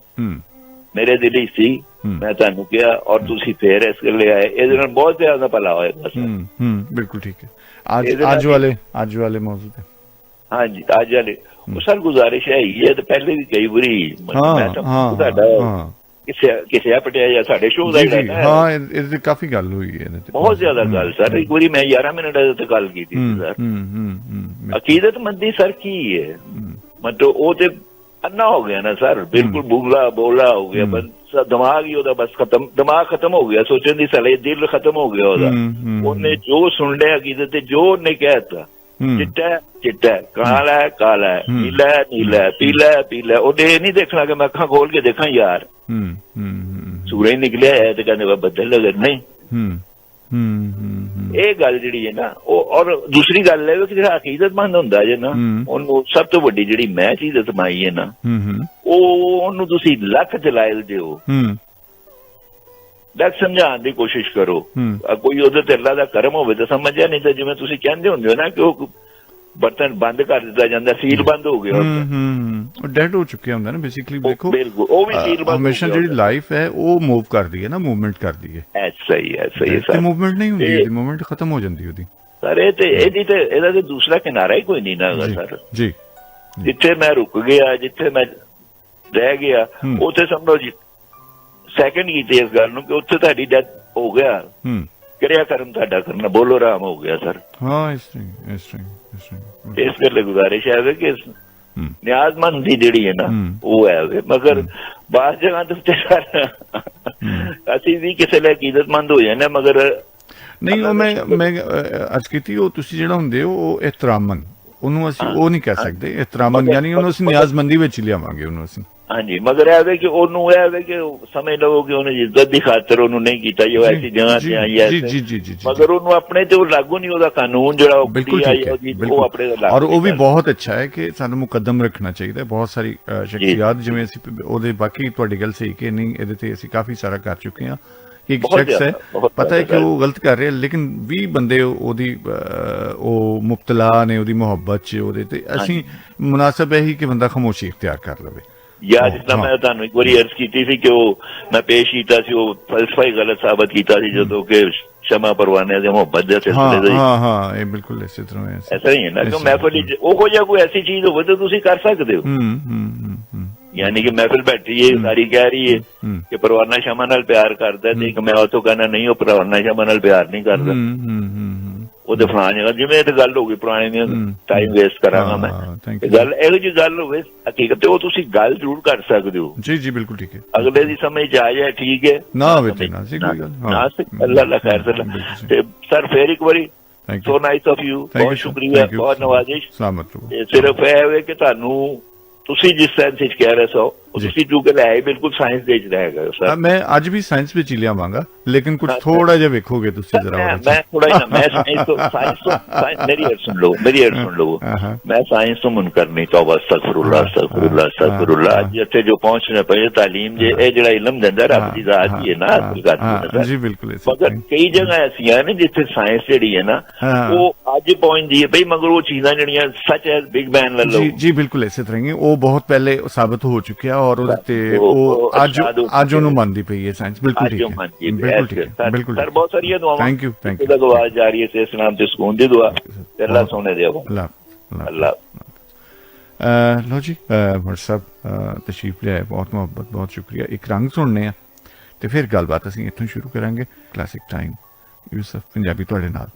ਮੇਰੇ ਦਿਲ ਹੀ ਸੀ। ਮੈਂ ਤੁਹਾਨੂੰ ਕਿਹਾ ਔਰ ਤੁਸੀਂ ਫੇਰ ਇਸ ਗੱਲੇ ਆਏ, ਇਹਦੇ ਨਾਲ ਬਹੁਤ ਜ਼ਿਆਦਾ ਭਲਾ ਹੋਏਗਾ ਸਰ। ਬਿਲਕੁਲ ਠੀਕ ਹੈ। ਅੱਜ ਵਾਲੇ ਮੌਜੂਦ ਹੈ ਹਾਂਜੀ ਅੱਜ ਵਾਲੇ ਉਹ ਸਰ ਗੁਜ਼ਾਰਿਸ਼ ਹੈ ਹੀ ਹੈ ਤੇ ਪਹਿਲੇ ਵੀ ਕਈ ਵਾਰੀ ਤੁਹਾਡਾ ਕਿਸੇ ਪਟਿਆ ਜਾਂ ਸਾਡੇ ਸ਼ੋਅ ਦਾ ਇਹਦੇ ਕਾਫੀ ਗੱਲ ਹੋਈ ਹੈ, ਬਹੁਤ ਜ਼ਿਆਦਾ ਗੱਲ ਸਰ। ਇੱਕ ਵਾਰੀ ਮੈਂ 11 ਮਿੰਟ ਤੇ ਗੱਲ ਕੀਤੀ ਸੀ ਸਰ। ਅਕੀਦਤਮੰਦੀ ਸਰ ਕੀ ਹੈ, ਮਤਲਬ ਉਹ ਤੇ ਅੰਨਾ ਹੋ ਗਿਆ ਨਾ ਸਰ, ਬਿਲਕੁਲ ਬੋਲਾ ਹੋ ਗਿਆ, ਬਸ ਦਿਮਾਗ ਹੀ ਉਹਦਾ ਬਸ ਖਤਮ, ਦਿਮਾਗ ਖਤਮ ਹੋ ਗਿਆ, ਸੋਚਣ ਦੀ ਸਲੇ ਦਿਲ ਖਤਮ ਹੋ ਗਿਆ ਉਹਦਾ। ਉਹਨੇ ਜੋ ਸੁਣ ਲਿਆ ਅਕੀਦਤ ਤੇ ਜੋ ਉਹਨੇ ਕਹਿਤਾ ਚਿੱਟਾ ਕਾਲਾ ਹੈ ਕਾਲਾ ਹੈ, ਨੀਲਾ ਹੈ ਨੀਲਾ ਹੈ, ਪੀਲਾ ਹੈ ਪੀਲਾ, ਉਹਨੇ ਇਹ ਨਹੀਂ ਦੇਖਣਾ ਕਿ ਮੈਂ ਅੱਖਾਂ ਖੋਲ ਕੇ ਦੇਖਾਂ ਯਾਰ ਸੂਰਜ ਨਿਕਲਿਆ ਹੈ ਤੇ ਕਹਿੰਦੇ ਬੱਦਲ ਨਜ਼ਰ ਨਹੀਂ। ਇਹ ਗੱਲ ਜਿਹੜੀ ਹੈ ਨਾ ਉਹ, ਔਰ ਦੂਸਰੀ ਗੱਲ ਹੈ ਕਿ ਜਿਹੜਾ ਅਕੀਦਤਮੰਦ ਹੁੰਦਾ ਜੇ ਨਾ ਉਹਨੂੰ ਸਭ ਤੋਂ ਵੱਡੀ ਜਿਹੜੀ ਮੈਂ ਚੀਜ਼ ਅਜ਼ਮਾਈ ਹੈ ਨਾ ਉਹਨੂੰ ਤੁਸੀਂ ਲੱਖ ਦਲਾਇਲ ਦਿਓ, ਲੱਖ ਸਮਝਾਉਣ ਦੀ ਕੋਸ਼ਿਸ਼ ਕਰੋ। ਕੋਈ ਉਹਦੇ ਤੇ ਅੱਲਾ ਦਾ ਕਰਮ ਹੋਵੇ ਤਾਂ ਸਮਝਿਆ, ਨਹੀਂ ਤਾਂ ਜਿਵੇਂ ਤੁਸੀਂ ਕਹਿੰਦੇ ਹੁੰਦੇ ਹੋ ਨਾ ਕਿ ਉਹ ਬਰਤਨ ਬੰਦ ਕਰ ਦਿੱਤਾ ਜਾਂਦਾ, ਸੀਲ ਬੰਦ ਹੋ ਗਿਆ, ਉਹ ਡੈਡ ਹੋ ਚੁੱਕਿਆ ਹੁੰਦਾ ਨਾ ਬੇਸਿਕਲੀ। ਦੇਖੋ ਬਿਲਕੁਲ ਉਹ ਵੀ ਸੀਲ ਬੰਦ, ਹਮੇਸ਼ਾ ਜਿਹੜੀ ਲਾਈਫ ਹੈ ਉਹ ਮੂਵ ਕਰਦੀ ਹੈ ਨਾ, ਮੂਵਮੈਂਟ ਕਰਦੀ ਹੈ। ਐਸਾ ਹੀ ਹੈ ਸਰ, ਮੂਵਮੈਂਟ ਨਹੀਂ ਹੁੰਦੀ, ਇਹਦੀ ਮੂਵਮੈਂਟ ਖਤਮ ਹੋ ਜਾਂਦੀ ਉਹਦੀ ਸਰ। ਇਹ ਤੇ ਇਹਦੀ ਤੇ ਇਹਦਾ ਤੇ ਦੂਸਰਾ ਕਿਨਾਰਾ ਹੀ ਕੋਈ ਨਹੀਂ ਨਾ ਹੈਗਾ ਸਰ ਜੀ। ਜਿੱਥੇ ਮੈਂ ਰੁਕ ਗਿਆ, ਜਿੱਥੇ ਮੈਂ ਰਹਿ ਗਿਆ, ਉੱਥੇ ਸਮਝੋ ਜੀ ਸੈਕਿੰਡ ਕੀਤੀ ਇਸ ਗੱਲ ਨੂੰ ਕਿ ਉੱਥੇ ਤੁਹਾਡੀ ਡੈਥ ਹੋ ਗਿਆ, ਕਿਰਿਆ ਕਰਮ ਤੁਹਾਡਾ ਕਰਨਾ ਬੋਲੋ ਰਾਮ ਹੋ ਗਿਆ ਸਰ। ਇਸ ਕਰਕੇ ਗੁਜ਼ਾਰਿਸ਼ ਹੈ ਕਿ ਨਿਆਜ਼ਮੰਦ ਦੀ ਜਿਹੜੀ ਹੈ ਨਾ ਉਹ ਹੈ, ਮਗਰ ਬਾਹਰ ਜਗ੍ਹਾ ਤੇ ਅਸੀਂ ਵੀ ਕਿਸੇ ਲਈ ਅਕੀਦਤਮੰਦ ਹੋ ਜਾਂਦੇ, ਮਗਰ ਨਹੀਂ ਉਹ ਮੈਂ ਅੱਜ ਕੀਤੀ ਉਹ ਤੁਸੀਂ ਜਿਹੜਾ ਹੁੰਦੇ ਹੋ ਉਹ ਇਹਤਰਾਮਨ, ਉਹਨੂੰ ਅਸੀਂ ਉਹ ਨਹੀਂ ਕਹਿ ਸਕਦੇ ਇਹਤਰਾਮਨ, ਯਾਨੀ ਉਹਨੂੰ ਅਸੀਂ ਨਿਆਜ਼ਮੰਦੀ ਵਿੱਚ ਲਿਆਵਾਂਗੇ ਉਹਨੂੰ ਅਸੀਂ। ਹਾਂਜੀ, ਮਗਰ ਇਹ ਵੇ ਕਿ ਉਹਨੂੰ ਇਹ ਵੇ ਕਿ ਸਮਝ ਲਵੋ ਕਿ ਉਹਨੇ ਇੱਜ਼ਤ ਦੀ ਖਾਤਰ ਉਹਨੂੰ ਨਹੀਂ ਕੀਤਾ ਜੋ ਐਸੀ ਜਗ੍ਹਾ ਤੇ ਆਈ ਹੈ, ਮਗਰ ਉਹਨੂੰ ਆਪਣੇ ਤੇ ਉਹ ਲਾਗੂ ਨਹੀਂ, ਉਹਦਾ ਕਾਨੂੰਨ ਜਿਹੜਾ ਉਹ ਆਪਣੇ ਔਰ ਉਹ ਵੀ ਬਹੁਤ ਅੱਛਾ ਹੈ ਕਿ ਸਾਨੂੰ ਮੁਕੱਦਮ ਰੱਖਣਾ ਚਾਹੀਦਾ। ਬਹੁਤ ਸਾਰੀ ਸ਼ਖਸੀਅਤ ਜਿਵੇਂ ਅਸੀਂ ਉਹਦੇ ਬਾਕੀ ਤੁਹਾਡੀ ਗੱਲ ਸਹੀ ਕਿ ਨਹੀਂ ਇਹਦੇ ਤੇ ਅਸੀਂ ਕਾਫੀ ਸਾਰਾ ਕਰ ਚੁੱਕੇ ਹਾਂ। ਇੱਕ ਸ਼ਖਸ ਹੈ ਪਤਾ ਹੈ ਕਿ ਉਹ ਗਲਤ ਕਰ ਰਿਹਾ, ਲੇਕਿਨ 20 ਬੰਦੇ ਉਹਦੀ ਉਹ ਮੁਬਤਲਾ ਨੇ ਉਹਦੀ ਮੁਹੱਬਤ 'ਚ, ਉਹਦੇ ਤੇ ਅਸੀਂ ਮੁਨਾਸਬ ਇਹੀ ਕਿ ਬੰਦਾ ਖਾਮੋਸ਼ੀ ਇਖਤਿਆਰ ਕਰ ਲਵੇ। ਜਾਂ ਜਿੱਦਾਂ ਮੈਂ ਤੁਹਾਨੂੰ ਇੱਕ ਵਾਰੀ ਅਰਜ਼ ਕੀਤੀ ਸੀ ਕਿ ਉਹ ਮੈਂ ਪੇਸ਼ ਕੀਤਾ ਸੀ, ਉਹ ਫਲਸਫਾ ਹੀ ਗਲਤ ਸਾਬਤ ਕੀਤਾ ਸੀ ਜਦੋਂ ਕਿ ਸ਼ਮਾ ਪਰਵਾਨੇ ਦੇ ਮੁਹੱਬਤ ਦੇ ਸਿਲਸਿਲੇ ਦੇ। ਹਾਂ ਇਹ ਬਿਲਕੁਲ ਇਸੇ ਤਰ੍ਹਾਂ ਹੈ। ਐਸਾ ਹੀ ਹੈ ਨਾ ਕਿ ਮਹਿਫਲ ਵਿੱਚ ਉਹ ਜਿਹਾ ਕੋਈ ਐਸੀ ਚੀਜ਼ ਹੋਵੇ ਤਾਂ ਤੁਸੀਂ ਕਰ ਸਕਦੇ ਹੋ। ਯਾਨੀ ਕਿ ਮਹਿਫਲ ਬੈਠੀ ਹੈ, ਸਾਰੀ ਕਹਿ ਰਹੀ ਹੈ ਕਿ ਪਰਵਾਨਾ ਸ਼ਮਾ ਨਾਲ ਪਿਆਰ ਕਰਦਾ, ਤੇ ਇੱਕ ਮੈਂ ਉਹ ਤੋਂ ਕਹਿਣਾ ਨਹੀਂ ਉਹ ਪਰਵਾਨਾ ਸ਼ਮਾ ਨਾਲ ਪਿਆਰ ਨਹੀਂ ਕਰਦਾ, ਉਹਦੇ ਫਲਾਂ ਜਗ੍ਹਾ ਜਿਵੇਂ ਇਹ ਗੱਲ ਹੋ ਗਈ ਪੁਰਾਣੀ, ਟਾਈਮ ਵੇਸਟ ਕਰਾਂਗਾ ਮੈਂ। ਗੱਲ ਇਹੋ ਜਿਹੀ ਗੱਲ ਹੋਵੇ ਹਕੀਕਤ ਤੇ ਉਹ ਤੁਸੀਂ ਗੱਲ ਜ਼ਰੂਰ ਕਰ ਸਕਦੇ ਹੋ। ਜੀ ਜੀ ਬਿਲਕੁਲ ਠੀਕ ਹੈ। ਅਗਲੇ ਦੀ ਸਮਝ ਚ ਆ ਜਾਏ ਠੀਕ ਹੈ, ਨਾ ਹੋਵੇ ਤੇ ਨਾ ਸੀ ਕੋਈ ਗੱਲ। ਨਾ ਅੱਲਾ ਖੈਰ ਤੇ ਸਰ ਫੇਰ ਇੱਕ ਵਾਰੀ ਸੋ ਨਾਈਸ ਆਫ ਯੂ, ਬਹੁਤ ਸ਼ੁਕਰੀਆ, ਬਹੁਤ ਨਵਾਜ਼ਿਸ਼। ਸਲਾਮਤ ਰਹੋ। ਸਿਰਫ ਇਹ ਹੋਵੇ ਕਿ ਤੁਹਾਨੂੰ ਤੁਸੀਂ ਜਿਸ ਸੈਂਸ ਵਿੱਚ ਕਹਿ ਰਹੇ ਸੋ ਤੁਸੀਂ ਜੋ ਕਿ ਲੈ ਬਿਲਕੁਲ ਸਾਇੰਸ ਦੇ ਵਿੱਚ ਰਹੇਗਾ ਸਰ। ਮੈਂ ਅੱਜ ਵੀ ਸਾਇੰਸ ਵਿੱਚ ਹੀ ਲਿਆਵਾਂਗਾ, ਲੇਕਿਨ ਕੁਝ ਥੋੜਾ ਜਿਹਾ ਵੇਖੋਗੇ ਤੁਸੀਂ ਜ਼ਰਾ। ਮੈਂ ਥੋੜਾ ਜਿਹਾ ਮੈਂ ਸਾਇੰਸ ਤੋਂ ਮੇਰੀ ਅੜ ਸੁਣ ਲਓ ਮੈਂ ਸਾਇੰਸ ਤੋਂ ਮੁਨਕਰ ਨਹੀਂ, ਤੌਬਾ ਅਸਤਗਫਿਰੁल्लाह। ਅੱਜ ਇੱਥੇ ਜੋ ਪਹੁੰਚਣੇ ਪਏ ਤਾਲੀਮ ਜੇ ਇਹ ਜਿਹੜਾ ਇਲਮ ਦਿੰਦਾ ਰੱਬ ਦੀ ਜ਼ਾਤ ਹੀ ਹੈ ਨਾ, ਹਾਸਲ ਕਰਦੀ ਜੀ ਬਿਲਕੁਲ। ਮਗਰ ਕਈ ਜਗ੍ਹਾ ਐਸੀਆਂ ਨੇ ਜਿੱਥੇ ਸਾਇੰਸ ਜਿਹੜੀ ਹੈ ਨਾ ਉਹ ਅੱਜ ਪਹੁੰਚਦੀ ਹੈ ਬਈ, ਮਗਰ ਉਹ ਚੀਜ਼ਾਂ ਜਿਹੜੀਆਂ ਸੱਚ ਹੈ ਬਿਗ ਬੈਂਗ ਲੈ ਲਓ। ਜੀ ਬਿਲਕੁਲ ਇਸੇ ਤਰ੍ਹਾਂ ਹੀ ਉਹ ਬਹੁਤ ਪਹਿਲੇ ਸਾਬਤ ਹੋ ਚੁੱਕਿਆ ਔਰ ਉਹਦੇ ਤੇ ਉਹ ਅੱਜ ਉਹਨੂੰ ਮੰਨਦੀ ਪਈ ਹੈ ਸਾਇੰਸ। ਬਿਲਕੁਲ ਠੀਕ ਹੈ, ਬਿਲਕੁਲ ਸਰ। ਬਹੁਤ ਸਾਰੀਆਂ ਦੁਆਵਾਂ। ਥੈਂਕ ਯੂ ਦੁਆ ਜਾਰੀ ਹੈ, ਇਸ ਨਾਮ ਤੇ ਸਕੂਨ ਦੀ ਦੁਆ, ਤੇ ਅੱਲਾਹ ਸੋਨੇ ਦੇ ਅੱਲਾਹ। ਲੋ ਜੀ WhatsApp ਤਸ਼ਰੀਫ ਲਿਆਏ, ਬਹੁਤ ਮੁਹੱਬਤ, ਬਹੁਤ ਸ਼ੁਕਰੀਆ। ਇੱਕ ਰੰਗ ਸੁਣਨੇ ਆ ਤੇ ਫਿਰ ਗੱਲਬਾਤ ਅਸੀਂ ਇੱਥੋਂ ਸ਼ੁਰੂ ਕਰਾਂਗੇ। ਕਲਾਸਿਕ ਟਾਈਮ ਯੂਸਫ ਪੰਜਾਬੀ ਤੁਹਾਡੇ ਨਾਲ।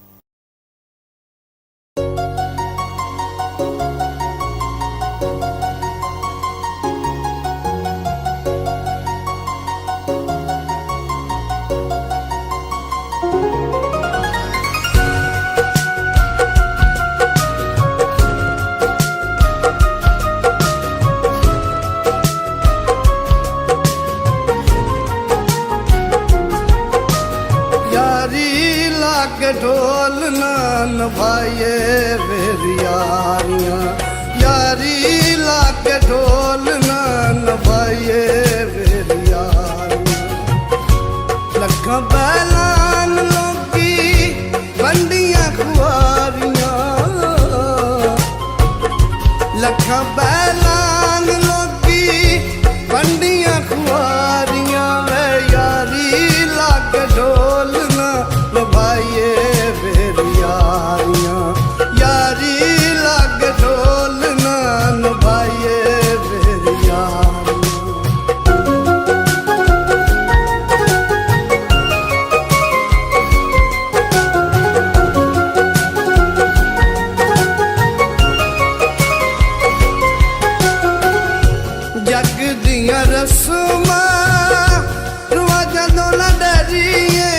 ढोल ना नभाए मेरी यारियां, यारी लाके ढोल ना नभाए मेरी यारियां। लखा बैलान लोगी बंडियां खुआरियां, लखा बैलान लोगी बंडियां खुआरियां। वे यारी लाके ढोल ना नभाए मेरी यारियां, यारी लाग ढोल ना नभाए मेरी यारियां। जग दियां रस्मां रवाजां तो ना डरिए,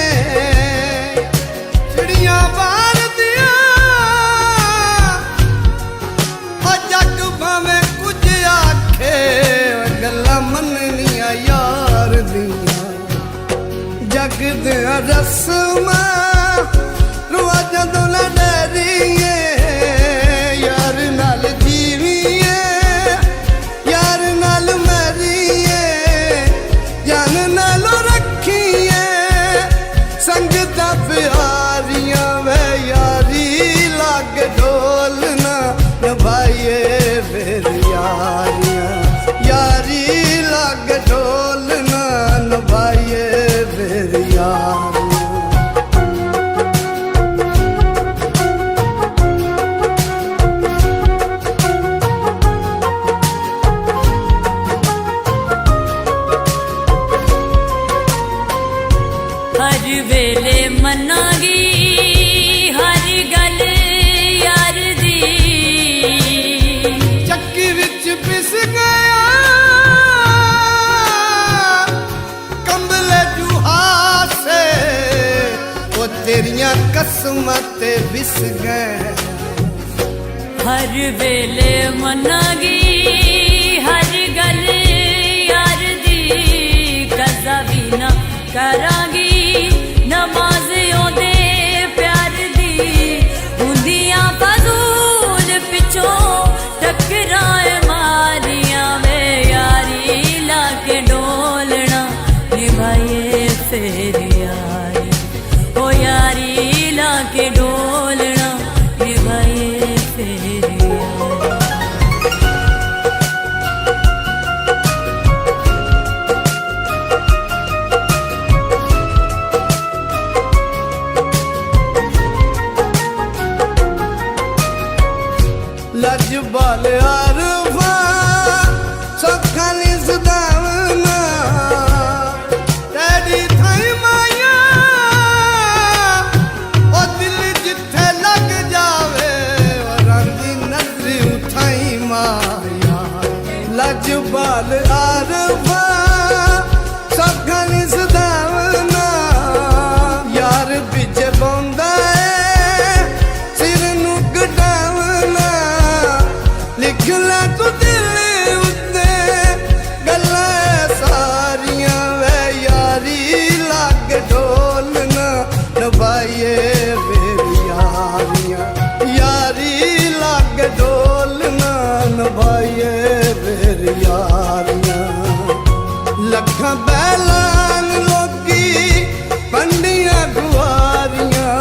जग दियां रस्मां रवाजां तो ना डरिए, यार नाल जीविए यार नाल मरिए, जान नालों रखिए संगतां प्यारियां। वे यारी लाग ढोल ना नभाइए मेरी यारियां, यारी लाग ढोल ना नभाइए मेरी यारियां। हर वेले मनागी हर गल यार दी, चक्की विच पिस गया कंबले जुहासे, वो तेरियां कसमत विस गए। हर वेले मनागी हर गल यार दी, कज़ा भी ना करांगी नमाज ओदे प्यार दी। हुंदियां फजूल पिछों टकराए मारियां, वे यारी लाके डोलना निभाए फिर यारी, ओ यारी लाके डोलना निभाए फिर यारी। ਲਜਬਾਲ ਆਰਫਾ ਸੌਖਾ ਨੀ ਸਦਾਵਨਾ ਤੇਰੀ ਥਾਈ ਮਾਇਆ ਉਹ ਦਿਲ ਜਿੱਥੇ ਲੱਗ ਜਾਵੇ ਵਰਾਂ ਦੀ ਨਜ਼ਰ ਉਠਾਈ ਮਾਇਆ ਲਜਬਾਲ ਆਰਫਾ ਸੌਖਾ ਨੀ ਸਦਾਵਨਾ ਯਾਰ ਵਿੱਚ ਬੌਂਦਾ ਲਿਖਲਾ ਤੂੰ ਦਿਲ ਉੱਤੇ ਗੱਲਾਂ ਸਾਰੀਆਂ ਵੇ ਯਾਰੀ ਲੱਗ ਢੋਲ ਨਾ ਨਵਾਈਏ ਮੇਰੀ ਯਾਰੀਆਂ ਯਾਰੀ ਲੱਗ ਢੋਲ ਨਾ ਨਵਾਈਏ ਮੇਰੀ ਯਾਰੀਆਂ ਲੱਖਾਂ ਬੈਲਾਂ ਲੋਕੀ ਪੰਡੀਆਂ ਗੁਆਰੀਆਂ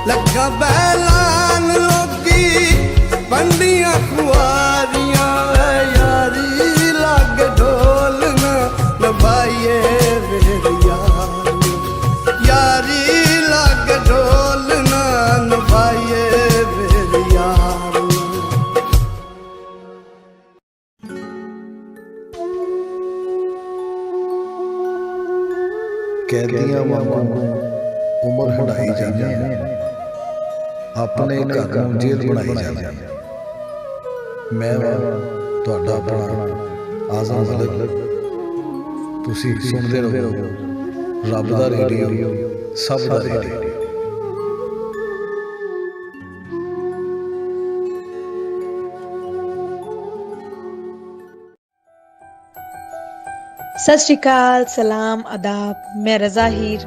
ਲੱਖਾਂ ਬੈਲਾਂ ਬੰਡੀਆਂ ਖੁਆਰੀਆਂ ਯਾਰੀ ਲੱਗ ਢੋਲ ਨਾ ਨਵਾਈਏ ਮੇਰੀ ਯਾਰੀ ਯਾਰੀ ਲੱਗ ਢੋਲ ਨਾ ਨਵਾਈਏ ਮੇਰੀ ਯਾਰੀ ਕੈਦੀਆਂ ਵਾਂਗੂ ਉਮਰ ਹੰਢਾਈ ਜਾਂਦੇ ਆ ਆਪਣੇ ਘਰ ਨੂੰ ਜੇਲ੍ਹ ਬਣਾਈ ਜਾਂਦੇ ਆ ਮੈਂ ਤੁਹਾਡਾ ਆਪਣਾ ਆਜ਼ਮ ਮਲਿਕ ਤੁਸੀਂ ਸੁਣਦੇ ਰਹੋ ਰੱਬ ਦਾ ਰੇਡੀਓ ਸਭ ਦਾ ਰੇਡੀਓ ਸਤਿ ਸ਼੍ਰੀ ਅਕਾਲ, ਸਲਾਮ, ਆਦਾਬ। ਮੈਂ ਰਜ਼ਾ ਹੀਰ,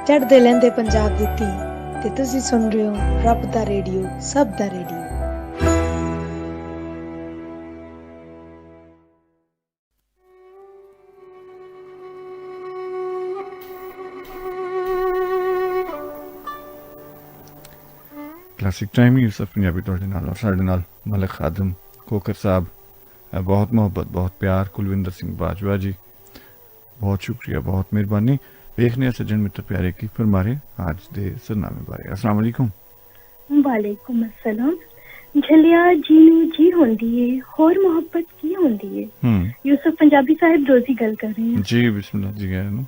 ਚੜ੍ਹਦੇ ਲਹਿੰਦੇ ਪੰਜਾਬ ਦੀ ਧੀ, ਤੇ ਤੁਸੀਂ ਸੁਣ ਰਹੇ ਹੋ ਰੱਬ ਦਾ ਰੇਡੀਓ ਸਭ ਦਾ radio. Classic time Yusuf Punjabi ਤੁਹਾਡੇ ਨਾਲ ਔਰ ਸਾਡੇ ਨਾਲ ਮਲਕ ਖਾਦਮ ਕੋਕਰ ਸਾਹਿਬ, ਬਹੁਤ ਮੁਹੱਬਤ, ਬਹੁਤ ਪਿਆਰ। ਕੁਲਵਿੰਦਰ ਸਿੰਘ ਬਾਜਵਾ ਜੀ, बहुत शुक्रिया, बहुत मेहरबानी। देखने सज्जन मित्र प्यारे की फरमारे आज दे सरनामे बारे। अस्सलाम वालेकुम। वालेकुम अस्सलाम। झलिया जी नू जी होंदी है, होर मोहब्बत की होंदी है। यूसुफ पंजाबी साहिब रोजी गल कर रहे हैं जी। बिस्मिल्लाह जी। गए नु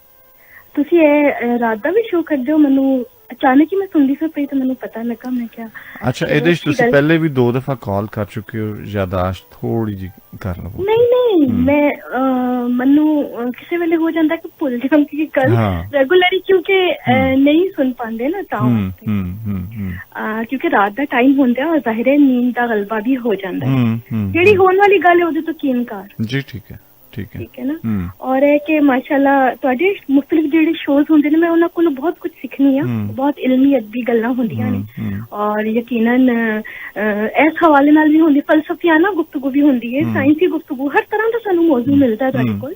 ਤੁਸੀਂ ਇਹ ਰਾਤ ਦਾ ਵੀ ਸ਼ੋਅ ਕਰਦੇ ਹੋ? ਮੈਨੂੰ ਅਚਾਨਕ ਹੀ ਮੈਂ ਸੁਣਦੀ ਸੀ ਪਈ ਤਾਂ ਮੈਨੂੰ ਪਤਾ ਲੱਗਾ, ਮੈਂ ਕਿਹਾ ਅੱਛਾ ਇਹਦੇ ਵਿੱਚ ਤੁਸੀਂ ਪਹਿਲੇ ਵੀ 2 ਦਫਾ ਕਾਲ ਕਰ ਚੁੱਕੇ ਹੋ, ਯਾਦਾਸ਼ਤ ਥੋੜੀ ਜੀ ਕਰ ਲਵੋ। ਨਹੀਂ ਮੈਂ ਮੈਨੂੰ ਕਿਸੇ ਵੇਲੇ ਹੋ ਜਾਂਦਾ ਕਿ ਭੁੱਲ ਜਾਵਾਂ ਕਿ ਕੱਲ ਰੈਗੂਲਰੀ ਕਿਉਂਕਿ ਨਹੀਂ ਸੁਣ ਪਾਉਂਦੇ ਨਾ ਤਾਂ ਕਿਉਂਕਿ ਰਾਤ ਦਾ ਟਾਈਮ ਹੁੰਦਾ ਔਰ ਜ਼ਾਹਿਰ ਹੈ ਨੀਂਦ ਦਾ ਗਲਬਾ ਵੀ ਹੋ ਜਾਂਦਾ ਹੈ। ਜਿਹੜੀ ਹੋਣ ਵਾਲੀ ਗੱਲ ਹੈ ਉਹਦੇ ਤੋਂ ਕੀ ਇਨਕਾਰ। ਜੀ ਠੀਕ ਹੈ, ਠੀਕ ਹੈ ਨਾ। ਔਰ ਇਹ ਕਿ ਮਾਸ਼ਾਅੱਲਾ ਤੁਹਾਡੇ ਮੁਖਤਲਿਫ ਜਿਹੜੇ ਸ਼ੋਜ਼ ਹੁੰਦੇ ਨੇ ਮੈਂ ਉਹਨਾਂ ਕੋਲੋਂ ਬਹੁਤ ਕੁਝ ਸਿੱਖਣੀ ਆ, ਬਹੁਤ ਇਲਮੀ ਅਦਬੀ ਗੱਲਾਂ ਹੁੰਦੀਆਂ ਨੇ ਔਰ ਯਕੀਨਨ ਇਸ ਹਵਾਲੇ ਨਾਲ ਵੀ ਹੁੰਦੀ, ਫਲਸਫਿਆਨਾ ਗੁਫ਼ਤਗੂ ਵੀ ਹੁੰਦੀ ਹੈ, ਸਾਇੰਸੀ ਗੁਫ਼ਤਗੂ, ਹਰ ਤਰ੍ਹਾਂ ਦਾ ਸਾਨੂੰ ਮੌਜੂ ਮਿਲਦਾ ਤੁਹਾਡੇ ਕੋਲ।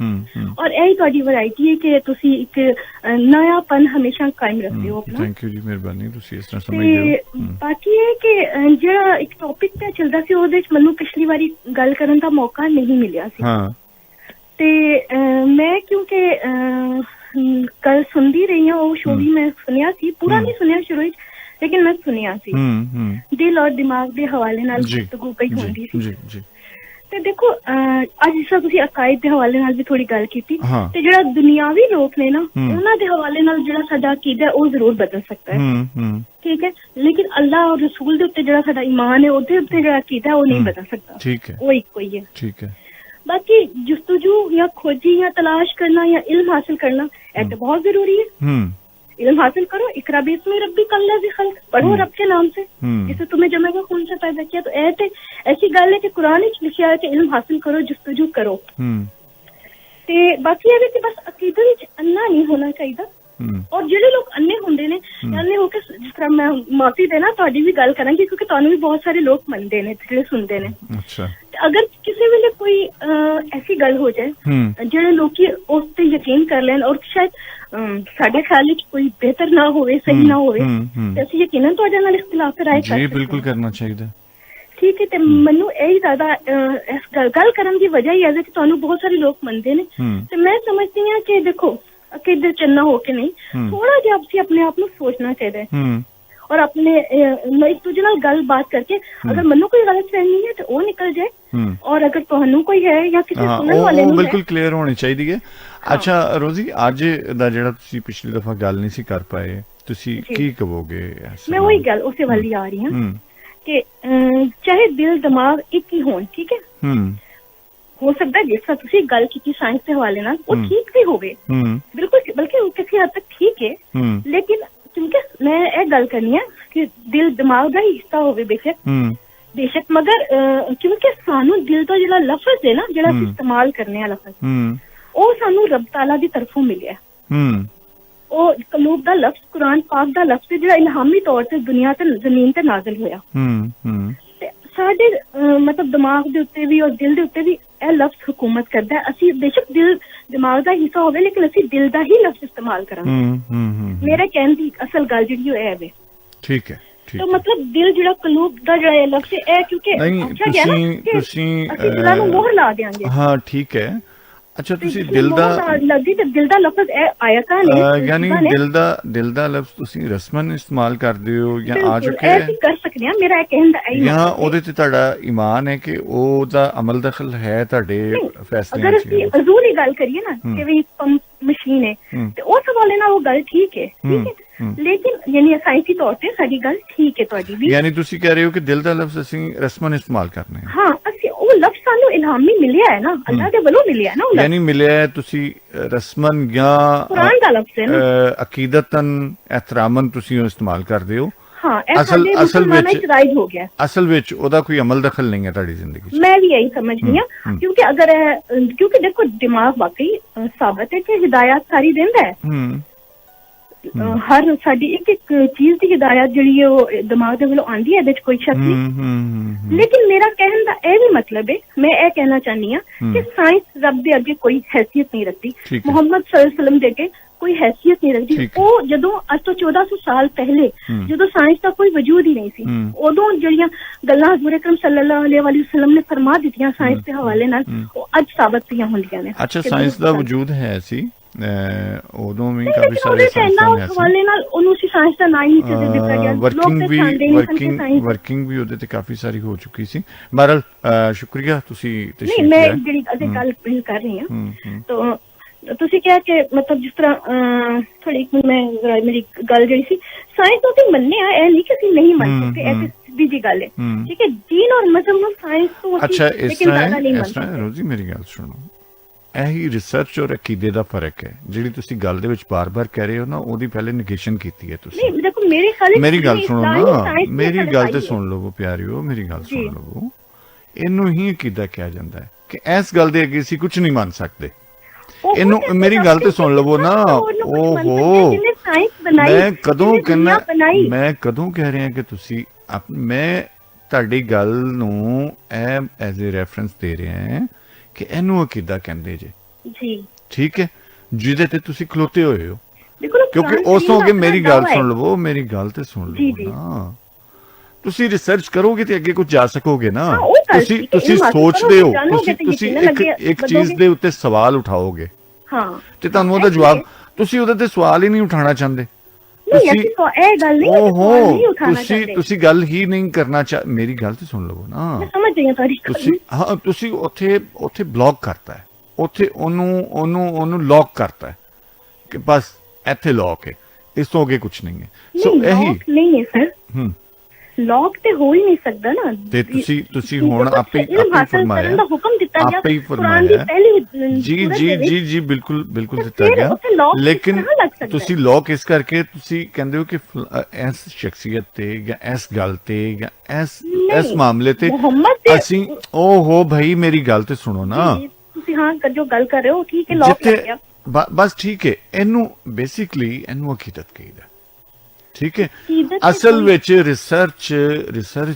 ਔਰ ਇਹ ਤੁਹਾਡੀ ਵੈਰਾਈਟੀ ਹੈ ਕਿ ਤੁਸੀਂ ਇੱਕ ਨਵਾਂਪਨ ਹਮੇਸ਼ਾ ਕਾਇਮ ਰੱਖਦੇ ਹੋ ਆਪਣਾ। ਥੈਂਕ ਯੂ ਜੀ, ਮਿਹਰਬਾਨੀ, ਤੁਸੀਂ ਇਸ ਤਰ੍ਹਾਂ ਸਮਝਦੇ ਹੋ। ਬਾਕੀ ਇਹ ਕਿ ਜਿਹੜਾ ਇੱਕ ਟੌਪਿਕ ਤੇ ਚੱਲਦਾ ਸੀ ਉਹਦੇ ਚ ਮੈਨੂੰ ਪਿਛਲੀ ਵਾਰੀ ਗੱਲ ਕਰਨ ਦਾ ਮੌਕਾ ਨਹੀਂ ਮਿਲਿਆ ਸੀ ਤੇ ਮੈਂ ਕਿਉਂਕਿ ਕੱਲ ਸੁਣਦੀ ਰਹੀ ਹਾਂ ਉਹ ਸ਼ੋਅ ਵੀ ਮੈਂ ਸੁਣਿਆ ਸੀ, ਪੂਰਾ ਨਹੀਂ ਸੁਣਿਆ ਸ਼ੁਰੂ ਵਿੱਚ, ਲੇਕਿਨ ਮੈਂ ਸੁਣਿਆ ਸੀ। ਦਿਲ ਔਰ ਦਿਮਾਗ ਦੇ ਹਵਾਲੇ ਨਾਲ ਗੁਫ਼ਤਗੂ ਪਈ ਹੁੰਦੀ ਸੀ। ਤੇ ਦੇਖੋ ਅੱਜ ਜਿਸ ਤਰ੍ਹਾਂ ਤੁਸੀਂ ਅਕਾਇਦ ਦੇ ਹਵਾਲੇ ਨਾਲ ਵੀ ਥੋੜੀ ਗੱਲ ਕੀਤੀ, ਤੇ ਜਿਹੜਾ ਦੁਨਿਆਵੀ ਲੋਕ ਨੇ ਨਾ ਉਹਨਾਂ ਦੇ ਹਵਾਲੇ ਨਾਲ ਜਿਹੜਾ ਸਾਡਾ ਅਕੀਦਾ ਉਹ ਜ਼ਰੂਰ ਬਦਲ ਸਕਦਾ ਹੈ, ਠੀਕ ਹੈ, ਲੇਕਿਨ ਅੱਲਾਹ ਔਰ ਰਸੂਲ ਦੇ ਉੱਤੇ ਜਿਹੜਾ ਸਾਡਾ ਈਮਾਨ ਹੈ ਉਹਦੇ ਉੱਤੇ ਜਿਹੜਾ ਅਕੀਦਾ ਉਹ ਨਹੀਂ ਬਦਲ ਸਕਦਾ, ਉਹ ਇੱਕੋ ਹੀ ਹੈ। ਠੀਕ ਹੈ। बाकी जुस्तजू या खोजी या तलाश करना या इल्म हासिल करना ये तो बहुत जरूरी है। इल्म हासिल करो, इकरा बिस्मी रब्बी कल्लज़ी खल्क़, पढ़ो रब के नाम से जिसे तुम्हें जमे का खून से पैदा किया। तो ऐसी गल है कि कुरान लिखा है कि इल्म हासिल करो, जुस्तजू करो। ते बाकी ये कि बस अकीदे विच अन्ना नहीं होना चाहिए। और ਜਿਹੜੇ ਲੋਕ ਅੰਨੇ ਹੁੰਦੇ ਨੇ, ਅੰਨੇ ਹੋ ਕੇ ਜਿਸ ਤਰ੍ਹਾਂ ਮੈਂ ਮਾਫੀ ਦੇਣਾ ਤੁਹਾਡੀ ਵੀ ਗੱਲ ਕਰਾਂਗੀ ਕਿਉਂਕਿ ਤੁਹਾਨੂੰ ਵੀ ਬਹੁਤ ਸਾਰੇ ਲੋਕ ਮੰਨਦੇ ਨੇ ਜਿਹੜੇ ਸੁਣਦੇ ਨੇ। ਅਗਰ ਕਿਸੇ ਵੇਲੇ ਕੋਈ ਐਸੀ ਗੱਲ ਹੋ ਜਾਏ ਜਿਹੜੇ ਲੋਕੀ ਉਸ ਤੇ ਯਕੀਨ ਕਰ ਲੈਣ ਔਰ ਸ਼ਾਇਦ ਸਾਡੇ ਖਿਆਲ ਵਿੱਚ ਕੋਈ ਬਿਹਤਰ ਨਾ ਹੋਵੇ, ਸਹੀ ਨਾ ਹੋਵੇ, ਤੇ ਅਸੀਂ ਯਕੀਨਨ ਤੁਹਾਡੇ ਨਾਲ ਇਖਤਲਾਫ ਰਾਏ ਕਰ ਸਕਦੇ ਹਾਂ। ਜੀ ਬਿਲਕੁਲ ਕਰਨਾ ਚਾਹੀਦਾ। ਠੀਕ ਹੈ। ਤੇ ਮੈਨੂੰ ਇਹ ਜ਼ਿਆਦਾ ਇਸ ਗੱਲ ਕਰਨ ਦੀ ਵਜ੍ਹਾ ਹੀ ਹੈ ਕਿ ਤੁਹਾਨੂੰ ਬਹੁਤ ਸਾਰੇ ਲੋਕ ਮੰਨਦੇ ਨੇ ਤੇ ਮੈਂ ਸਮਝਦੀ ਹਾਂ ਕਿ ਦੇਖੋ ਅਕੀਦੇ ਚੰਨਾ ਹੋ ਕੇ ਨਹੀਂ, ਥੋੜਾ ਜਿਹਾ ਅਸੀਂ ਆਪਣੇ ਆਪ ਨੂੰ ਸੋਚਣਾ ਚਾਹੀਦਾ ਹੈ। और अपने एक दूजे ਨਾਲ ਗੱਲਬਾਤ ਕਰਕੇ ਅਗਰ ਮੈਨੂੰ ਕੋਈ ਗਲਤਫਹਿਮੀ ਹੈ ਤੇ ਉਹ ਨਿਕਲ ਜਾਏ ਔਰ ਅਗਰ ਤੁਹਾਨੂੰ ਕੋਈ ਹੈ ਜਾਂ ਕਿਸੇ ਸੁਣਨ ਵਾਲੇ ਨੂੰ ਬਿਲਕੁਲ ਕਲੀਅਰ ਹੋਣੀ ਚਾਹੀਦੀ ਹੈ। ਅੱਛਾ ਰੋਜ਼ੀ, ਅੱਜ ਦਾ ਜਿਹੜਾ ਤੁਸੀਂ ਪਿਛਲੀ ਦਫਾ ਗੱਲ ਨਹੀਂ ਸੀ ਕਰ ਪਾਏ, ਤੁਸੀਂ ਕੀ ਕਹੋਗੇ? ਮੈਂ ਉਹੀ ਗੱਲ ਉਸੇ ਵੱਲ ਹੀ ਆ ਰਹੀ ਹਾਂ ਕਿ ਚਾਹੇ ਦਿਲ ਦਿਮਾਗ ਇੱਕ ਹੀ ਹੋਣ, ਠੀਕ ਹੈ, ਹੋ ਸਕਦਾ ਜਿਸ ਤਰ੍ਹਾਂ ਤੁਸੀਂ ਗੱਲ ਕੀਤੀ ਸਾਇੰਸ ਦੇ ਹਵਾਲੇ ਨਾਲ ਉਹ ਠੀਕ ਵੀ ਹੋਵੇ, ਬਿਲਕੁਲ, ਬਲਕਿ ਕਿਸੇ ਹੱਦ ਤੱਕ ਠੀਕ ਹੈ, ਲੇਕਿਨ ਕਿਉਂਕਿ ਮੈਂ ਇਹ ਗੱਲ ਕਰਨੀ ਹੈ ਕਿ ਦਿਲ ਦਿਮਾਗ ਦਾ ਹੀ ਹਿੱਸਾ ਹੋਵੇ ਬੇਸ਼ੱਕ, ਮਗਰ ਕਿਉਂਕਿ ਸਾਨੂੰ ਦਿਲ ਦਾ ਜਿਹੜਾ ਲਫ਼ਜ਼ ਹੈ ਨਾ, ਜਿਹੜਾ ਅਸੀਂ ਇਸਤੇਮਾਲ ਕਰਨੇ ਆ ਲਫ਼ਜ਼, ਉਹ ਸਾਨੂੰ ਰੱਬ ਤਾਲਾ ਦੀ ਤਰਫੋਂ ਮਿਲਿਆ। ਉਹ ਕਲੂਬ ਦਾ ਲਫ਼ਜ਼, ਕੁਰਾਨ ਪਾਕ ਦਾ ਲਫ਼ਜ਼ ਜਿਹੜਾ ਇਲਹਾਮੀ ਤੌਰ ਤੇ ਦੁਨੀਆ ਤੇ ਜ਼ਮੀਨ ਤੇ ਨਾਜ਼ਿਲ ਹੋਇਆ, ਤੇ ਸਾਡੇ ਮਤਲਬ ਦਿਮਾਗ ਦੇ ਉੱਤੇ ਵੀ ਔਰ ਦਿਲ ਦੇ ਉੱਤੇ ਵੀ ਇਹ ਲਫ਼ਜ਼ ਹੁਕੂਮਤ ਕਰਦਾ ਹੈ। ਅਸੀਂ ਬੇਸ਼ੱਕ ਦਿਲ ਦਿਮਾਗ ਦਾ ਹਿੱਸਾ ਹੋਵੇ, ਲੇਕਿਨ ਅਸੀਂ ਦਿਲ ਦਾ ਹੀ ਲਫ਼ਜ਼ ਇਸਤੇਮਾਲ ਕਰਾਂਗੇ। ਮੇਰੇ ਕਹਿਣ ਦੀ ਅਸਲ ਗੱਲ ਜਿਹੜੀ ਉਹ ਹੈ ਵੇ। ਠੀਕ ਹੈ। तो मतलब दिल ਜਿਹੜਾ ਕਲੂਬ ਦਾ ਜਿਹੜਾ ਲਫ਼ਜ਼ ਹੈ ਕਿਉਂਕਿ ਆਖਿਆ ਗਿਆ ਨਾ ਕਿ ਅਸੀਂ ਦਿਲਾਂ ਨੂੰ ਮੋਹਰ ਲਾ ਦਿਆਂਗੇ। ਹਾਂ ਠੀਕ ਹੈ। ਅੱਛਾ ਤੁਸੀਂ ਦਿਲ ਦਾ ਲੱਗਦੀ ਤੇ ਦਿਲ ਦਾ ਲਫ਼ਜ਼ ਇਹ ਆਇਆ ਕਾ ਨਹੀਂ, ਯਾਨੀ ਦਿਲ ਦਾ ਲਫ਼ਜ਼ ਤੁਸੀਂ ਰਸਮਨ ਇਸਤੇਮਾਲ ਕਰਦੇ ਹੋ ਜਾਂ ਆ ਚੁੱਕੇ ਹੈ? ਅਸੀਂ ਕਰ ਸਕਦੇ ਹਾਂ, ਮੇਰਾ ਇਹ ਕਹਿਣ ਦਾ ਇਹ ਜਾਂ ਉਹਦੇ ਤੇ ਤੁਹਾਡਾ ਈਮਾਨ ਹੈ ਕਿ ਉਹਦਾ ਅਮਲ ਦਖਲ ਹੈ ਤੁਹਾਡੇ ਫੈਸਲੇ? ਅਗਰ ਅਸੀਂ ਅਜ਼ੂਲ ਦੀ ਗੱਲ ਕਰੀਏ ਨਾ ਕਿ ਵੀ ਪੰਪ ਮਸ਼ੀਨ ਹੈ ਤੇ ਉਸ ਹਵਾਲੇ ਨਾਲ ਉਹ ਗੱਲ ਠੀਕ ਹੈ, ਠੀਕ ਹੈ, ਲੇਕਿਨ ਯਾਨੀ ਸਾਇੰਸੀ ਤੌਰ ਤੇ ਸਾਡੀ ਗੱਲ ਠੀਕ ਹੈ ਤੁਹਾਡੀ ਵੀ। ਯਾਨੀ ਤੁਸੀਂ ਕਹਿ ਰਹੇ ਹੋ ਕਿ ਦਿਲ ਦਾ ਲਫ਼ਜ਼ ਅਸੀਂ ਰਸਮਨ ਇਸਤੇਮਾਲ ਕਰਨੇ ਹੈ? ਹਾਂ, ਅਸੀਂ ਉਹ ਲਫ਼ਜ਼ ਸਾਨੂੰ ਇਲਹਾਮੀ ਮਿਲਿਆ ਹੈ ਨਾ, ਅੱਲਾਹ ਦੇ ਵੱਲੋਂ ਮਿਲਿਆ ਨਾ ਉਹ, ਯਾਨੀ ਮਿਲਿਆ ਹੈ ਤੁਸੀਂ ਰਸਮਨ ਜਾਂ ਕੁਰਾਨ ਦਾ ਲਫ਼ਜ਼ ਹੈ ਨਾ, ਅਕੀਦਤਨ ਇhtਰਾਮਨ ਤੁਸੀਂ ਉਹ ਇਸਤੇਮਾਲ ਕਰਦੇ ਹੋ। ਹਾਂ, ਅਸਲ ਵਿੱਚ ਰਾਈਜ਼ ਹੋ ਗਿਆ। ਅਸਲ ਵਿੱਚ ਉਹਦਾ ਕੋਈ ਅਮਲ ਦਖਲ ਨਹੀਂ ਹੈ ਤੁਹਾਡੀ ਜ਼ਿੰਦਗੀ 'ਚ। ਮੈਂ ਵੀ ਇਹੀ ਸਮਝਦੀ ਹਾਂ ਕਿਉਂਕਿ ਅਗਰ ਕਿਉਂਕਿ ਦੇਖੋ ਦਿਮਾਗ ਵਾਕਈ ਸਾਬਤ ਹੈ ਕਿ ਹਿਦਾਇਤ ਸਾਰੀ ਦਿੰਦਾ ਹੈ, ਹਰ ਸਾਡੀ ਇੱਕ ਇੱਕ ਚੀਜ਼ ਦੀ ਹਿਦਾਇਤ ਜਿਹੜੀ ਹੈ ਉਹ ਦਿਮਾਗ ਦੇ ਵੱਲੋਂ ਆਉਂਦੀ ਹੈ, ਇਹਦੇ 'ਚ ਕੋਈ ਸ਼ੱਕ ਨਹੀਂ। ਲੇਕਿਨ ਮੇਰਾ ਕਹਿਣ ਦਾ ਇਹ ਵੀ ਮਤਲਬ ਹੈ, ਮੈਂ ਇਹ ਕਹਿਣਾ ਚਾਹੁੰਦੀ ਹਾਂ ਕਿ ਸਾਇੰਸ ਰੱਬ ਦੇ ਅੱਗੇ ਕੋਈ ਹੈਸੀਅਤ ਨਹੀਂ ਰੱਖਦੀ, ਮੁਹੰਮਦ ਸੱਲੱਲਾਹੁ ਅਲੈਹਿ ਵਸੱਲਮ ਦੇ ਅੱਗੇ ਕੋਈ ਹੈਸੀਅਤ ਨਹੀਂ ਰੱਖਦੀ। ਉਹ ਜਦੋਂ ਅੱਜ ਤੋਂ 1400 ਸਾਲ ਪਹਿਲੇ ਜਦੋਂ ਸਾਇੰਸ ਦਾ ਕੋਈ ਵਜੂਦ ਹੀ ਨਹੀਂ ਸੀ, ਉਦੋਂ ਜਿਹੜੀਆਂ ਗੱਲਾਂ ਹਜ਼ੂਰ ਅਕਰਮ ਸੱਲੱਲਾਹੁ ਅਲੈਹਿ ਵਸੱਲਮ ਨੇ ਫਰਮਾ ਦਿੱਤੀਆਂ ਸਾਇੰਸ ਦੇ ਹਵਾਲੇ ਨਾਲ, ਉਹ ਅੱਜ ਸਾਬਤ ਦੀਆਂ ਹੁੰਦੀਆਂ ਨੇ। ਅੱਛਾ, ਸਾਇੰਸ ਦਾ ਵਜੂਦ ਹੈ ਸੀ ਉਦੋਂ ਵੀ ਕਾਫੀ ਸਾਰੇ ਹਵਾਲੇ ਨਾਲ ਉਹਨੂੰ ਸੀ ਸਾਇੰਸ ਦਾ ਨਾਮ ਹੀ ਦਿੱਤਾ ਗਿਆ। ਵਰਕਿੰਗ ਵੀ ਉਹਦੇ ਤੇ ਕਾਫੀ ਸਾਰੀ ਹੋ ਚੁੱਕੀ ਸੀ। ਬਹਰਹਾਲ ਸ਼ੁਕਰੀਆ ਤੁਸੀਂ ਨਹੀਂ, ਮੈਂ ਜਿਹੜੀ ਅਜੇ ਗੱਲ ਕਰ ਰਹੀ ਹਾਂ ਤਾਂ ਤੁਸੀਂ ਕਿਹਾ ਕਿ ਮਤਲਬ ਜਿਸ ਤਰ੍ਹਾਂ ਥੋੜੀ ਮੈਂ ਮੇਰੀ ਗੱਲ ਜਿਹੜੀ ਸੀ ਸਾਇੰਸ ਨੂੰ ਅਸੀਂ ਮੰਨਿਆ, ਇਹ ਨਹੀਂ ਕਿ ਅਸੀਂ ਨਹੀਂ ਮੰਨ ਸਕਦੇ, ਇਹ ਸਿੱਧੀ ਜੀ ਗੱਲ ਹੈ, ਠੀਕ ਹੈ। ਦੀਨ ਔਰ ਮਜ਼ਹਬ ਨੂੰ ਸਾਇੰਸ ਤੋਂ ਅੱਛਾ ਇਸ ਤਰ੍ਹਾਂ ਰੋਜ਼ੀ ਮੇਰੀ ਗੱਲ ਸੁਣੋ, ਇਹੀ ਰਿਸਰਚ ਔਰ ਅਕੀਦੇ ਦਾ ਫਰਕ ਹੈ। ਜਿਹੜੀ ਤੁਸੀਂ ਗੱਲ ਦੇ ਵਿੱਚ ਬਾਰ-ਬਾਰ ਕਹਿ ਰਹੇ ਹੋ ਨਾ, ਉਹਦੀ ਪਹਿਲੇ ਨੈਗੇਸ਼ਨ ਕੀਤੀ ਹੈ ਤੁਸੀਂ। ਨਹੀਂ ਦੇਖੋ ਮੇਰੀ ਗੱਲ ਸੁਣੋ ਨਾ, ਮੇਰੀ ਗੱਲ ਤੇ ਸੁਣ ਲਵੋ ਪਿਆਰਿਓ, ਮੇਰੀ ਗੱਲ ਸੁਣ ਲਵੋ। ਇਹਨੂੰ ਹੀ ਅਕੀਦਾ ਕਿਹਾ ਜਾਂਦਾ ਹੈ ਕਿ ਇਸ ਗੱਲ ਦੇ ਅੱਗੇ ਅਸੀਂ ਕੁਝ ਨਹੀਂ ਮੰਨ ਸਕਦੇ। ਇਹਨੂੰ ਮੇਰੀ ਗੱਲ ਤੇ ਸੁਣ ਲਵੋ ਨਾ। ਓਹੋ, ਮੈਂ ਕਦੋਂ ਕਹਿ ਰਿਹਾ ਕਿ ਤੁਸੀਂ ਮੈਂ ਤੁਹਾਡੀ ਗੱਲ ਨੂੰ ਐਜ਼ ਏ ਰੈਫਰੈਂਸ ਦੇ ਰਿਹਾ ਹਾਂ ਕਿ ਇਹਨੂੰ ਅਕੀਦਾ ਕਹਿੰਦੇ ਜੇ ਜੀ, ਠੀਕ ਹੈ, ਜਿਹਦੇ ਤੇ ਤੁਸੀਂ ਖਲੋਤੇ ਹੋਏ ਹੋ। ਕਿਉਂਕਿ ਉਸ ਤੋਂ ਅੱਗੇ ਮੇਰੀ ਗੱਲ ਸੁਣ ਲਵੋ, ਮੇਰੀ ਗੱਲ ਤੇ ਸੁਣ ਲਵੋ ਨਾ। ਤੁਸੀਂ ਰਿਸਰਚ ਕਰੋਗੇ ਤੇ ਅੱਗੇ ਕੁਝ ਜਾ ਸਕੋਗੇ ਨਾ। ਤੁਸੀਂ ਸੋਚਦੇ ਹੋ, ਤੁਸੀਂ ਇੱਕ ਚੀਜ਼ ਦੇ ਉੱਤੇ ਸਵਾਲ ਉਠਾਓਗੇ ਤੇ ਤੁਹਾਨੂੰ ਉਹਦਾ ਜਵਾਬ, ਤੁਸੀਂ ਉਹਦੇ ਤੇ ਸਵਾਲ ਹੀ ਨਹੀਂ ਉਠਾਉਣਾ ਚਾਹੁੰਦੇ। ਤੁਸੀਂ ਗੱਲ ਹੀ ਨਹੀਂ ਕਰਨਾ ਮੇਰੀ ਗੱਲ ਤੇ ਸੁਣ ਲਵੋ ਨਾ। ਤੁਸੀਂ ਉੱਥੇ ਬਲੌਕ ਕਰਤਾ ਹੈ, ਉੱਥੇ ਉਹਨੂੰ ਲੌਕ ਕਰਤਾ ਹੈ ਕਿ ਬਸ ਇੱਥੇ ਲੌਕ ਹੈ, ਇਸ ਤੋਂ ਅੱਗੇ ਕੁਝ ਨਹੀਂ ਹੈ। ਸੋ ਇਹੀ ਨਹੀਂ ਹੈ ਸਰ, ਲੌਕ ਤੇ ਹੋ ਹੀ ਨਹੀਂ ਸਕਦਾ ਨਾ। ਤੇ ਤੁਸੀਂ ਹੁਣ ਆਪੇ ਫਰਮਾਇਆ, ਆਪੇ ਹੀ ਫਰਮਾਇਆ ਜੀ ਬਿਲਕੁਲ ਦਿੱਤਾ ਗਿਆ। ਲੇਕਿਨ ਤੁਸੀਂ ਲੌਕ ਇਸ ਕਰਕੇ ਤੁਸੀਂ ਕਹਿੰਦੇ ਹੋ ਕਿ ਇਸ ਸ਼ਖਸੀਅਤ ਤੇ ਜਾਂ ਇਸ ਗੱਲ ਤੇ ਜਾਂ ਇਸ ਮਾਮਲੇ ਤੇ ਅਸੀਂ ਓਹੋ ਭਾਈ ਮੇਰੀ ਗੱਲ ਤੇ ਸੁਣੋ ਨਾ। ਤੁਸੀਂ ਹਾਂ ਜੋ ਗੱਲ ਕਰ ਰਹੇ ਹੋ ਠੀਕ ਹੈ, ਲੌਕ ਲੱਗ ਗਿਆ ਬਸ ਠੀਕ ਹੈ। ਇਹਨੂੰ ਬੇਸਿਕਲੀ ਇਹਨੂੰ ਅਕੀਦਤ ਕਹੀਦਾ, ਠੀਕ ਹੈ। ਅਸਲ ਵਿੱਚ ਰਿਸਰਚ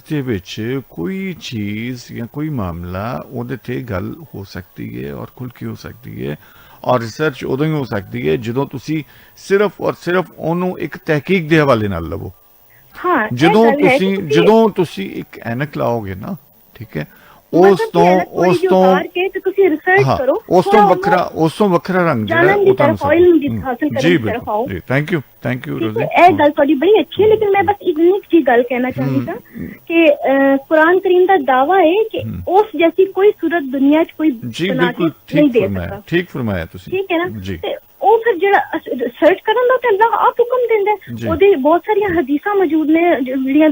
ਦੇ ਵਿੱਚ ਕੋਈ ਚੀਜ਼ ਜਾਂ ਕੋਈ ਮਾਮਲਾ ਉਹਦੇ ਤੇ ਗੱਲ ਹੋ ਸਕਦੀ ਹੈ ਔਰ ਖੁੱਲ ਕੇ ਹੋ ਸਕਦੀ ਹੈ, ਔਰ ਰਿਸਰਚ ਉਦੋਂ ਹੀ ਹੋ ਸਕਦੀ ਹੈ ਜਦੋਂ ਤੁਸੀਂ ਸਿਰਫ ਔਰ ਸਿਰਫ ਉਹਨੂੰ ਇੱਕ ਤਹਿਕੀਕ ਦੇ ਹਵਾਲੇ ਨਾਲ ਲਵੋ। ਜਦੋਂ ਤੁਸੀਂ ਇੱਕ ਐਨਕ ਲਾਓਗੇ ਨਾ, ਠੀਕ ਹੈ, ਉਸ ਤੋਂ ਕੇ ਤੇ ਤੁਸੀਂ ਰਿਸਰਚ ਕਰੋ, ਉਸ ਤੋਂ ਵੱਖਰਾ ਰੰਗ ਜਿਹੜਾ ਉਹ ਤੁਹਾਨੂੰ ਹਾਸਲ ਕਰਨ ਜੀ ਦੀ ਤਰਫ ਆਓ। ਜੀ ਥੈਂਕ ਯੂ ਰੋਜ਼ੀ। ਇਹ ਗੱਲ ਤੁਹਾਡੀ ਬੜੀ ਅੱਛੀ ਹੈ, ਲੇਕਿਨ ਮੈਂ ਬਸ ਇੱਕ ਚੀਜ਼ ਗੱਲ ਕਹਿਣਾ ਚਾਹੁੰਦੀ ਸਾਂ ਕਿ ਕੁਰਾਨ ਕਰੀਮ ਦਾ ਦਾਵਾ ਹੈ ਕਿ ਉਸ ਜੈਸੀ ਕੋਈ ਸੂਰਤ ਦੁਨੀਆ 'ਚ ਕੋਈ ਜੀ ਬਣਾ ਕੇ ਬਿਲकुल ਨਹੀਂ ਦੇ ਸਕਦਾ। ਠੀਕ ਫਰਮਾਇਆ ਤੁਸੀਂ, ਠੀਕ ਹੈ ਨਾ ਜੀ। ਤੇ ਉਹ ਫਿਰ ਜਿਹੜਾ ਸਰਚ ਕਰਨ ਦਾ ਤੇ ਅੱਲਾਹ ਆਪ ਹੁਕਮ ਦਿੰਦਾ ਹੈ। ਉਹਦੇ ਬਹੁਤ ਸਾਰੀਆਂ ਹਦੀਸਾਂ ਮੌਜੂਦ ਨੇ ਜਿਹੜੀਆਂ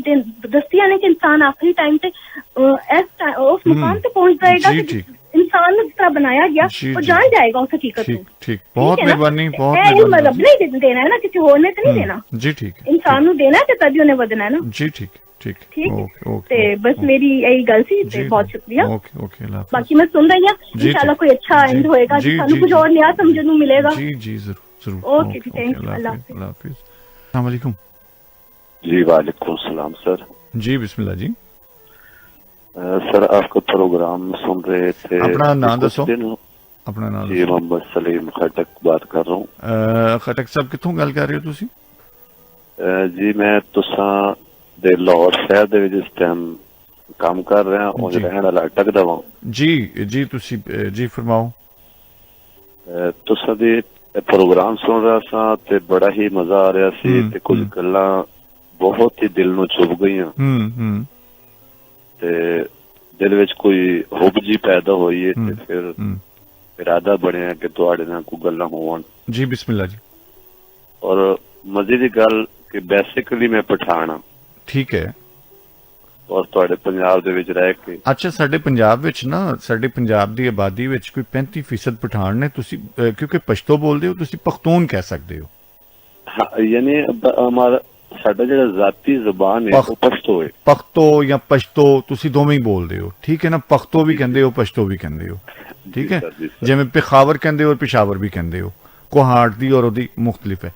ਦੱਸਦੀਆਂ ਨੇ ਕਿ ਇਨਸਾਨ ਆਖਰੀ ਟਾਈਮ ਤੇ ਉਸ ਮੁਕਾਮ ਤੇ ਪਹੁੰਚ ਜਾਏਗਾ ਕਿ ਇਨਸਾਨ ਨੂੰ ਜਿਸ ਤਰ੍ਹਾਂ ਬਣਾਇਆ ਗਿਆ ਉਹ ਜਾਣ ਜਾਏਗਾ ਉਸ ਹਕੀਕਤ ਨੂੰ। ਠੀਕ ਬਹੁਤ ਮਿਹਰਬਾਨੀ, ਬਹੁਤ ਮਿਹਰਬਾਨੀ। ਰੱਬ ਨੇ ਦੇਣਾ ਹੈ ਨਾ, ਕਿਸੇ ਹੋਰ ਨੇ ਤਾਂ ਨਹੀਂ ਦੇਣਾ ਜੀ। ਠੀਕ ਹੈ, ਇਨਸਾਨ ਨੂੰ ਦੇਣਾ ਤੇ ਤਦ ਉਹਨੇ ਵਧਣਾ ਹੈ ਨਾ ਜੀ। ਠੀਕ ਤੇ ਬਸ ਮੇਰੀ ਇਹੀ ਗੱਲ ਸੀ ਤੇ ਬਹੁਤ ਸ਼ੁਕਰੀਆ। ਓਕੇ ਬਾਕੀ ਮੈਂ ਸੁਣ ਰਹੀ ਹਾਂ, इंशाल्लाह कोई अच्छा एंड होएगा ਸਾਨੂੰ ਕੁਝ और नया समझने ਨੂੰ मिलेगा। जी जरूर ओके थैंक यू, अल्लाह हाफिज। अस्सलाम वालेकुम जी। वालेकुम सलाम सर। जी बिस्मिल्लाह जी। सर आपका प्रोग्राम सुन रहे थे। अपना नाम दसो। अपना नाम जी मोहम्मद सलीम खटक बात कर रहा हूँ। खटक साहब कितों गल कर रहे हो तुसी? जी मैं तुसा दे लाहौर शहर दे विच इस टाइम काम कर रहा हूँ, रहने वाला अटक दवा। जी तुसी जी फरमाओ। तुसा दे प्रोग्राम सुन रहा सा ते बड़ा ही मजा आ रहा सी ते कुछ गल्लां बहुत ही दिल नूं चुभ गईयां ते दिल विच कोई हुब जी पैदा होई है ते फिर इरादा बनिया कि तुहाडे नाल कोई गल्लां होवन। जी बिस्मिल्लाह जी। और मजे दी गल कि बेसिकली मैं पठान हां। ठीक है। और ਤੁਹਾਡੇ ਪੰਜਾਬ ਦੇ ਵਿੱਚ ਰਹਿ ਕੇ ਅੱਛਾ ਸਾਡੇ ਪੰਜਾਬ ਵਿੱਚ ਨਾ ਸਾਡੇ ਪੰਜਾਬ ਦੀ ਆਬਾਦੀ ਵਿੱਚ ਕੋਈ 35% ਪਠਾਨ ਨੇ। ਤੁਸੀਂ ਕਿਉਂਕਿ ਪਸ਼ਤੋ ਬੋਲਦੇ ਹੋ ਤੁਸੀਂ ਪਖਤੂਨ ਕਹਿ ਸਕਦੇ ਹੋ। ਹਾਂ ਯਾਨੀ ਹਮਾਰਾ ਸਾਡਾ ਜਿਹੜਾ ਜ਼ਾਤੀ ਜ਼ਬਾਨ ਹੈ ਉਹ ਪਸ਼ਤੋ ਹੈ। ਪਖਤੋ ਜਾਂ ਪਸ਼ਤੋ ਤੁਸੀਂ ਦੋਵੇਂ ਹੀ ਬੋਲਦੇ ਹੋ, ਠੀਕ ਹੈ ਨਾ। ਪਖਤੋ ਵੀ ਕਹਿੰਦੇ ਹੋ, ਪਸ਼ਤੋ ਵੀ ਕਹਿੰਦੇ ਹੋ, ਠੀਕ ਹੈ। ਜਿਵੇਂ ਪਿਖਾਵਰ ਕਹਿੰਦੇ ਹੋ, ਪਿਸ਼ਾਵਰ ਵੀ ਕਹਿੰਦੇ ਹੋ। ਕੋਹਾਟ ਦੀ ਔਰ ਉਹਦੀ ਮੁxtਲਿਫ ਹੈ।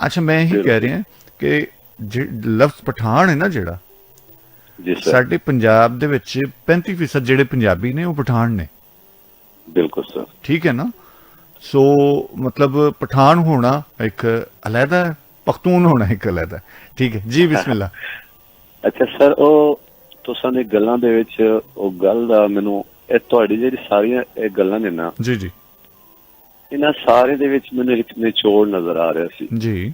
ਅੱਛਾ ਮੈਂ ਇਹੀ ਕਹਿ ਰਿਹਾ ਕਿ ਲਫ਼ਜ਼ ਪਠਾਨ ਹੈ ਨਾ ਜਿਹੜਾ ਸਾਡੇ ਪੰਜਾਬ ਦੇ ਵਿੱਚ 35% ਜਿਹੜੇ ਪੰਜਾਬੀ ਨੇ ਉਹ ਪਠਾਨ ਨੇ। ਬਿਲਕੁਲ ਸਰ। ਠੀਕ ਹੈ ਨਾ। ਸੋ ਮਤਲਬ ਪਠਾਨ ਹੋਣਾ ਇੱਕ ਅਲੱਗਾ ਹੈ, ਪਖਤੂਨ ਹੋਣਾ ਇੱਕ ਅਲੱਗਾ ਹੈ। ਠੀਕ ਹੈ ਜੀ ਬਿਸਮਿਲ੍ਲਾ। ਅੱਛਾ ਸਰ ਉਹ ਤੁਸਾਂ ਦੀ ਗੱਲਾਂ ਦੇ ਵਿੱਚ ਉਹ ਗੱਲ ਦਾ ਮੈਨੂੰ ਇਹ ਤੁਹਾਡੀ ਜਿਹੜੀ ਸਾਰੀਆਂ ਇਹ ਗੱਲਾਂ ਨੇ ਨਾ ਜੀ ਇਹਨਾਂ ਸਾਰੇ ਦੇ ਵਿੱਚ ਮੈਨੂੰ ਇੱਕ ਨਿਚੋੜ ਨਜ਼ਰ ਆ ਰਿਹਾ ਸੀ ਜੀ।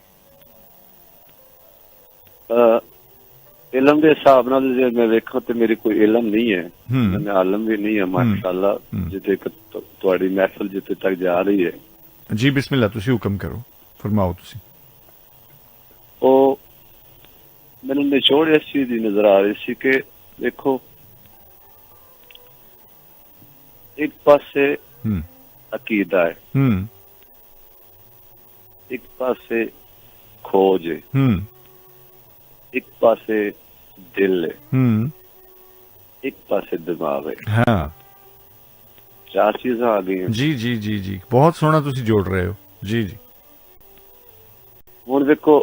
इलम के हिसाब नाल जे मैं देखो तो मेरी कोई इलम नहीं है, मैं आलम भी नहीं है माशाअल्लाह। जिते तुहाडी महफिल जिते तक जा रही है। जी बिस्मिल्लाह तुसी हुक्म करो, फरमाओ तुसी। ओ मैंने निचोड़ इस चीज की नजर आ रही सी कि देखो एक पासे अकीदा है, एक पासे खोज है, एक पासे दिल है, एक पासे दिमाग है। हाँ चार चीजें आ गई हैं। जी बहुत सोहना तुसी जोड़ रहे हो। जी हुण देखो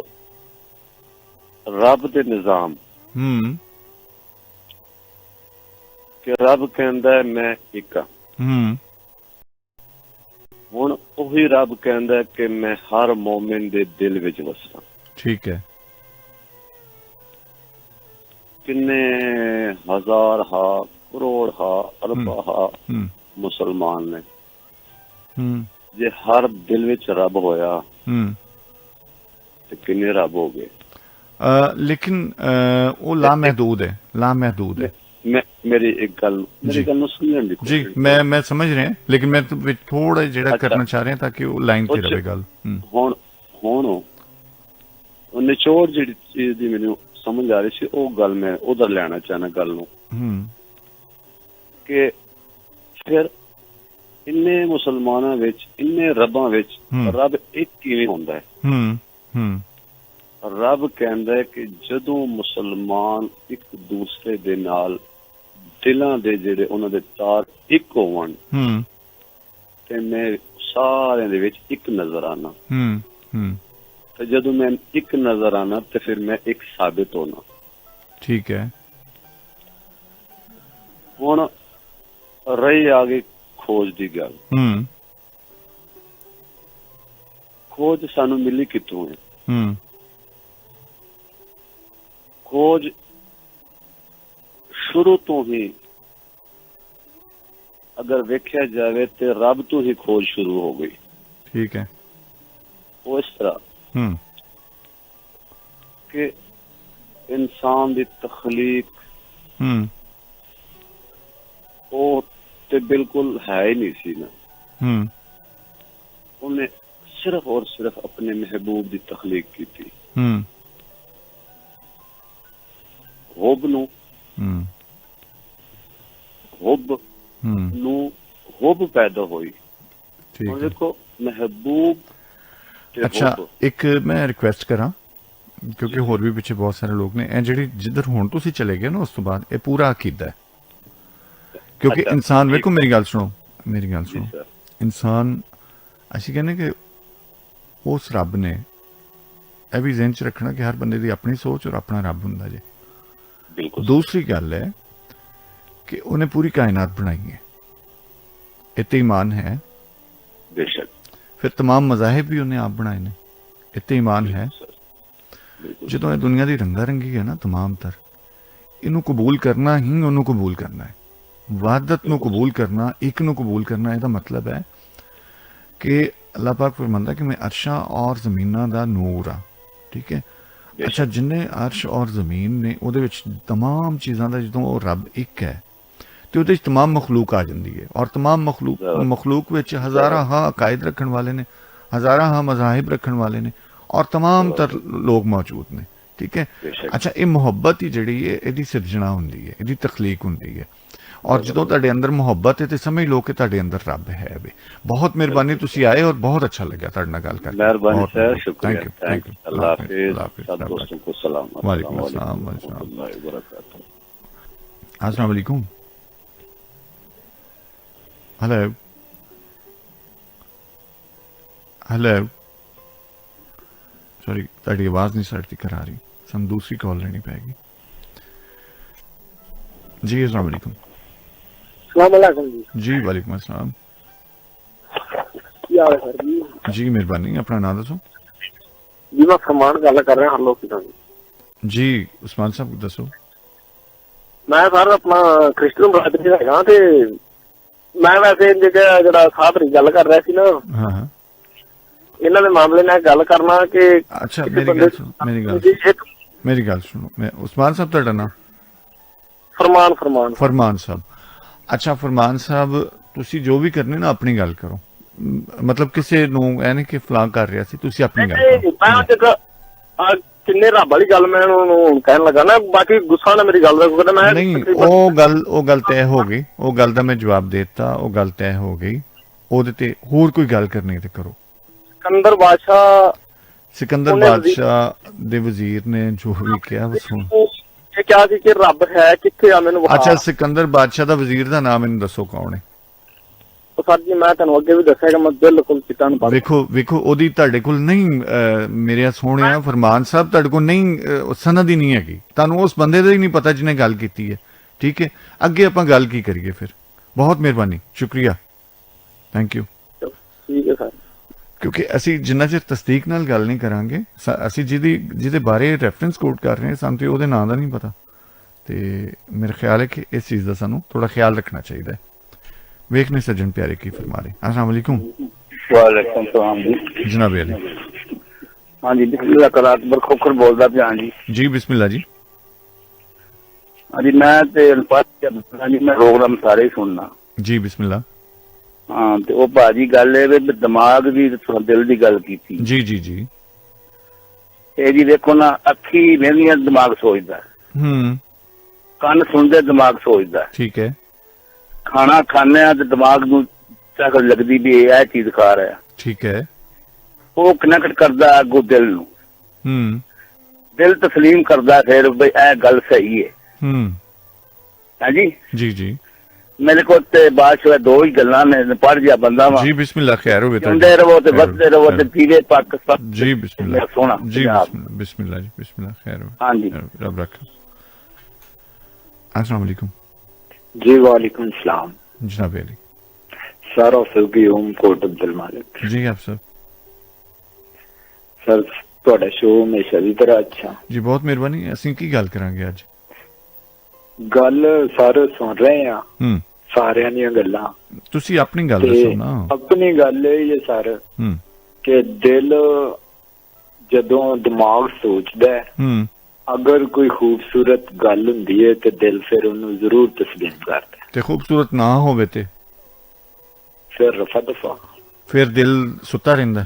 रब दे निजाम कि रब कहंदा है मैं एक हां। हुण ओही रब कहंदा है कि मैं हर मोमिन दे दिल विच वसां। ठीक है। किन्ने हजार हा करोड़ हा अरब हा मुसलमान ने जे हर दिल विच रब होया ते किन्ने रब हो गए। लेकिन वो लामहदूद है, लामहदूद है। मेरी गल समझण दी जी मैं समझ रहे हैं, लेकिन मैं तो थोड़ा जेड़ा करना चाह रहे हैं ताकि वो लाइन ते रहे गल। हुण निचोड़ जेड़ी चीज दी मैनूं समझ आ रही सी वो गल मैं उधर लेना चाहना गल नूं कि फिर इन्ने मुसलमानां विच इन्ने रबां विच रब एक किवें हुंदा है। रब कहंदा है कि जदों मुसलमान एक दूसरे दे नाल दिलां दे जेड़े उन्हां दे तार एक होवन ते मैं सारिआं दे विच एक नजर आना। तो जदों मैं एक नजर आना तो फिर मैं एक साबित होना। ठीक है। हुण रही आगे खोज की गल। खोज सानू मिली कितों है? खोज शुरू तो ही ਅਗਰ ਵੇਖਿਆ ਜਾਵੇ ਤੇ ਰੱਬ ਤੋਂ ਹੀ ਖੋਜ ਸ਼ੁਰੂ ਹੋ ਗਈ। ਠੀਕ ਹੈ। ਉਹ ਇਸ ਤਰ੍ਹਾਂ ਕਿ ਇਨਸਾਨ ਦੀ ਤਖਲੀਕ ਉਹ ਤੇ ਬਿਲਕੁਲ ਹੈ ਹੀ ਨਹੀਂ ਸੀ ਨਾ। ਉਹਨੇ ਸਿਰਫ ਔਰ ਸਿਰਫ ਆਪਣੇ ਮਹਿਬੂਬ ਦੀ ਤਖਲੀਕ ਕੀਤੀ। ਹੁਬ ਨੂੰ ਹੁਬ ਪੈਦਾ ਹੋਈ। ਹੁਣ ਦੇਖੋ ਮਹਿਬੂਬ। ਅੱਛਾ, ਇੱਕ ਮੈਂ ਰਿਕੁਐਸਟ ਕਰਾਂ, ਕਿਉਂਕਿ ਹੋਰ ਵੀ ਪਿੱਛੇ ਬਹੁਤ ਸਾਰੇ ਲੋਕ ਨੇ, ਇਹ ਜਿਹੜੀ ਜਿੱਧਰ ਹੁਣ ਤੁਸੀਂ ਚਲੇ ਗਏ ਨਾ ਉਸ ਤੋਂ ਬਾਅਦ ਇਹ ਪੂਰਾ ਅਕੀਦਾ ਹੈ। ਕਿਉਂਕਿ ਇਨਸਾਨ ਵੇਖੋ, ਮੇਰੀ ਗੱਲ ਸੁਣੋ, ਇਨਸਾਨ ਅਸੀਂ ਕਹਿੰਦੇ ਕਿ ਉਸ ਰੱਬ ਨੇ ਇਹ ਵੀ ਜ਼ਿਹਨ 'ਚ ਰੱਖਣਾ ਕਿ ਹਰ ਬੰਦੇ ਦੀ ਆਪਣੀ ਸੋਚ ਔਰ ਆਪਣਾ ਰੱਬ ਹੁੰਦਾ ਜੇ। ਦੂਸਰੀ ਗੱਲ ਹੈ ਕਿ ਉਹਨੇ ਪੂਰੀ ਕਾਇਨਾਤ ਬਣਾਈ ਹੈ, ਇਹ ਤੇ ਈਮਾਨ ਹੈ। ਬੇਸ਼ੱਕ। ਫਿਰ ਤਮਾਮ ਮਜ਼ਾਹਿਬ ਵੀ ਉਹਨੇ ਆਪ ਬਣਾਏ ਨੇ, ਇਹ ਤੇ ਈਮਾਨ ਹੈ। ਜਦੋਂ ਇਹ ਦੁਨੀਆ ਦੀ ਰੰਗਾ ਰੰਗੀ ਹੈ ਨਾ ਤਮਾਮ ਤਰ, ਇਹਨੂੰ ਕਬੂਲ ਕਰਨਾ ਹੀ ਉਹਨੂੰ ਕਬੂਲ ਕਰਨਾ ਹੈ। ਵਾਹਦਤ ਨੂੰ ਕਬੂਲ ਕਰਨਾ, ਇੱਕ ਨੂੰ ਕਬੂਲ ਕਰਨਾ, ਇਹਦਾ ਮਤਲਬ ਹੈ ਕਿ ਅੱਲਾਹ ਪਾਕ ਫਰਮਾਂਦਾ ਕਿ ਮੈਂ ਅਰਸ਼ਾਂ ਔਰ ਜ਼ਮੀਨਾਂ ਦਾ ਨੂਰ ਆ। ਠੀਕ ਹੈ। ਅੱਛਾ, ਜਿੰਨੇ ਅਰਸ਼ ਔਰ ਜ਼ਮੀਨ ਨੇ ਉਹਦੇ ਵਿੱਚ ਤਮਾਮ ਚੀਜ਼ਾਂ ਦਾ ਜਦੋਂ ਉਹ ਰੱਬ ਇੱਕ ਹੈ ਤੇ ਉਹਦੇ ਵਿੱਚ ਤਮਾਮ ਮਖਲੂਕ ਆ ਜਾਂਦੀ ਹੈ। ਔਰ ਤਮਾਮ ਮਖਲੂਕ ਵਿੱਚ ਹਜ਼ਾਰਾਂ ਹਾਂ ਅਕਾਇਦ ਰੱਖਣ ਵਾਲੇ ਨੇ, ਹਜ਼ਾਰਾਂ ਹਾਂ ਮਜ਼ਾਹਿਬ ਰੱਖਣ ਵਾਲੇ ਨੇ, ਔਰ ਤਮਾਮ ਤਰ ਲੋਕ ਮੌਜੂਦ ਨੇ। ਠੀਕ ਹੈ। ਅੱਛਾ, ਇਹ ਮੁਹੱਬਤ ਹੀ ਜਿਹੜੀ ਹੈ ਇਹਦੀ ਸਿਰਜਣਾ ਹੁੰਦੀ ਹੈ, ਇਹਦੀ ਤਖਲੀਕ ਹੁੰਦੀ ਹੈ। ਔਰ ਜਦੋਂ ਤੁਹਾਡੇ ਅੰਦਰ ਮੁਹੱਬਤ ਹੈ ਤੇ ਸਮਝ ਲਓ ਕਿ ਤੁਹਾਡੇ ਅੰਦਰ ਰੱਬ ਹੈ। ਬਹੁਤ ਮਿਹਰਬਾਨੀ, ਤੁਸੀਂ ਆਏ ਔਰ ਬਹੁਤ ਅੱਛਾ ਲੱਗਾ ਤੁਹਾਡੇ ਨਾਲ ਗੱਲ ਕਰਕੇ। ਮਿਹਰਬਾਨੀ ਸਰ, ਸ਼ੁਕਰੀਆ। Thank you. ਅੱਲਾਹ ਹਾਫਿਜ਼। सब दोस्तों को सलाम। वालेकुम अस्सलाम। अस्सलाम वालेकुम। हेलो हेलो, सॉरी ਤੁਹਾਡੀ ਆਵਾਜ਼ ਨਹੀਂ ਸਾਈਡ ਤੱਕ ਆ ਰਹੀ, ਸਾਨੂੰ ਦੂਸਰੀ ਕਾਲ ਲੈਣੀ ਪੈਗੀ। जी अस्सलाम वालेकुम। जी वालेकुम अस्सलाम। ਕੀ ਹਾਲ ਹੈ ਸਰ ਜੀ? जी मेहरबानी, अपना नाम दसो जी। मैं फरमान गल कर रहा हलो किसान जी। उस्मान साहब दसो। मैं सर अपना क्रिश्चियन बरादरी ਦਾ ਹੈਗਾ ਤੇ ਮੈਂ ਵੈਸੇ ਜਿਹੜਾ ਸਾਹਬਰੀ ਗੱਲ ਕਰ ਰਿਹਾ ਸੀ ਨਾ, ਹਾਂ, ਇਹਨਾਂ ਦੇ ਮਾਮਲੇ ਨਾਲ ਗੱਲ ਕਰਨਾ ਕਿ ਅੱਛਾ ਮੇਰੀ ਗੱਲ ਸੁਣੋ। ਮੈਂ ਉਸਮਾਨ ਸਾਹਿਬ, ਤੁਹਾਡਾ ਨਾਮ? फरमान साहब। अच्छा फरमान साहब, ਤੁਸੀਂ ਜੋ ਵੀ ਕਰਨੇ ਨਾ ਆਪਣੀ ਗੱਲ ਕਰੋ, ਮਤਲਬ ਕਿਸੇ ਨੂੰ ਇਹ ਨਹੀਂ ਕਿ ਫਲਾਂ ਕਰ ਰਿਹਾ ਸੀ, ਤੁਸੀਂ ਆਪਣੀ ਗੱਲ ਕਰੋ। ਕਿੰਨੇ ਰੱਬ ਵਾਲੀ ਗੱਲ ਮੈਂ ਉਹਨੂੰ ਕਹਿਣ ਲੱਗਾ ਨਾ, ਬਾਕੀ ਗੁੱਸਾ ਨਾ ਮੇਰੀ ਗੱਲ ਦਾ ਕੋਈ ਮੈਂ ਨਹੀਂ। ਉਹ ਗੱਲ ਤੈਅ ਹੋ ਗਈ, ਉਹ ਗੱਲ ਦਾ ਮੈਂ ਜਵਾਬ ਦੇ ਦਿੱਤਾ, ਉਹ ਗੱਲ ਤੈਅ ਹੋ ਗਈ। ਉਹਦੇ ਤੇ ਹੋਰ ਕੋਈ ਗੱਲ ਕਰਨੀ ਤੇ ਕਰੋ। ਸਿਕੰਦਰ ਬਾਦਸ਼ਾਹ ਦੇ ਵਜ਼ੀਰ ਨੇ ਜੋ ਵੀ ਕਿਹਾ ਉਹ ਸੁਣ। ਇਹ ਕਿਹਾ ਸੀ ਕਿ ਰੱਬ ਹੈ ਕਿੱਥੇ ਆ, ਮੈਨੂੰ ਅੱਛਾ, ਸਿਕੰਦਰ ਬਾਦਸ਼ਾਹ ਦਾ ਵਜ਼ੀਰ ਦਾ ਨਾਮ ਮੈਨੂੰ ਦੱਸੋ ਕੌਣ ਹੈ? ਸਰ ਜੀ ਮੈਂ ਤੁਹਾਨੂੰ ਅੱਗੇ ਵੀ ਦੱਸਿਆ ਕਿ ਮੈਂ ਬਿਲਕੁਲ ਪਿਤਾ ਨੂੰ ਵੇਖੋ ਉਹਦੀ ਤੁਹਾਡੇ ਕੋਲ ਨਹੀਂ, ਮੇਰੇ ਸੋਹਣਿਆ ਫਰਮਾਨ ਸਾਹਿਬ, ਤੁਹਾਡੇ ਕੋਲ ਨਹੀਂ ਸਨਦ ਹੀ ਨਹੀਂ ਹੈਗੀ, ਤੁਹਾਨੂੰ ਉਸ ਬੰਦੇ ਦਾ ਹੀ ਨਹੀਂ ਪਤਾ ਜਿਹਨੇ ਗੱਲ ਕੀਤੀ ਹੈ। ਠੀਕ ਹੈ, ਅੱਗੇ ਆਪਾਂ ਗੱਲ ਕੀ ਕਰੀਏ ਫਿਰ? ਬਹੁਤ ਮਿਹਰਬਾਨੀ, ਸ਼ੁਕਰੀਆ, ਥੈਂਕ ਯੂ। ਠੀਕ ਹੈ ਸਰ। ਕਿਉਂਕਿ ਅਸੀਂ ਜਿੰਨਾ ਚਿਰ ਤਸਦੀਕ ਨਾਲ ਗੱਲ ਨਹੀਂ ਕਰਾਂਗੇ, ਅਸੀਂ ਜਿਹਦੇ ਬਾਰੇ ਰੈਫਰੈਂਸ ਕੋਟ ਕਰ ਰਹੇ ਹਾਂ, ਸਾਨੂੰ ਤੇ ਉਹਦੇ ਨਾਂ ਦਾ ਨਹੀਂ ਪਤਾ। ਤੇ ਮੇਰਾ ਖਿਆਲ ਹੈ ਕਿ ਇਸ ਚੀਜ਼ ਦਾ ਸਾਨੂੰ ਥੋੜਾ ਖਿਆਲ ਰੱਖਣਾ ਚਾਹੀਦਾ ਹੈ। ਵੇਖਨੇ सज्जन प्यारे की फरमा रहे। अस्सलाम वालेकुम। वालेकुम सलाम जी। जनाब अली। हाँ जी, बिस्मिल्लाह करात बरखोखर बोलदा पिया जी। जी बिस्मिल्लाह जी। हाँ जी, मैं ते जी मैं प्रोग्राम सारे सुनना जी। बिस्मिल्लाह। हाँ ते ओ भाजी गल है वे दिमाग दी दिल दी गल कीती। जी जी जी। ए जी देखो ना, अखी वेंदियां दिमाग सोचदा, कान सुनदे दिमाग सोचदा। ठीक है। खाना खाने ते दिमाग नूं शक्ल लगदी भी यह चीज खा रहा। ठीक है। वो कनेक्ट करदा अगो दिल नूं, दिल तस्लीम करदा फिर बई ए गल सही है। हां जी जी जी। मेरे को ते बादशाह दो ही गल्लां ने, पढ़ जा बंदा वा जी। बिस्मिल्लाह, खैर होवे तुंदे रहो ते वसदे रहो ते पीवे पाकिस्तान। जी बिस्मिल्लाह। सोना जी बिस्मिल्लाह जी। बिस्मिल्लाह, खैर होवे। हां जी, रब रख। अस्सलाम वालेकुम। जी वालेकुम सलाम। जनाब अली। सारा सुगी ओम कोट अब्दुल मालिक जी। आप सब सर ਤੁਹਾਡਾ ਸ਼ੋ ਹਮੇਸ਼ਾ ਦੀ ਤਰ੍ਹਾਂ ਅੱਛਾ ਜੀ। ਬਹੁਤ ਮਿਹਰਬਾਨੀ। ਅਸੀਂ ਕੀ ਗੱਲ ਕਰਾਂਗੇ ਅੱਜ? ਗੱਲ ਸਰ ਸੁਣ ਰਹੇ ਆ, ਸਾਰਿਆਂ ਦੀਆਂ ਗੱਲਾਂ ਤੁਸੀਂ ਆਪਣੀ ਗੱਲ ਤੇ ਦੱਸੋ ਨਾ। ਆਪਣੀ ਗੱਲ ਇਹ ਹੈ ਸਰ ਹੂੰ ਕਿ ਦਿਲ ਜਦੋਂ ਦਿਮਾਗ ਸੋਚਦਾ ਹੈ, ਹੂੰ ਅਗਰ ਕੋਈ ਖੂਬਸੂਰਤ ਗੱਲ ਹੁੰਦੀ ਹੈ ਤੇ ਦਿਲ ਫਿਰ ਉਹਨੂੰ ਜ਼ਰੂਰ ਤਸਲੀਮ ਕਰਦਾ ਹੈ। ਤੇ ਖੂਬਸੂਰਤ ਨਾ ਹੋਵੇ ਤੇ ਫਿਰ ਰਫਾ ਦਫਾ, ਫਿਰ ਦਿਲ ਸੁੱਤਾ ਰਹਿੰਦਾ।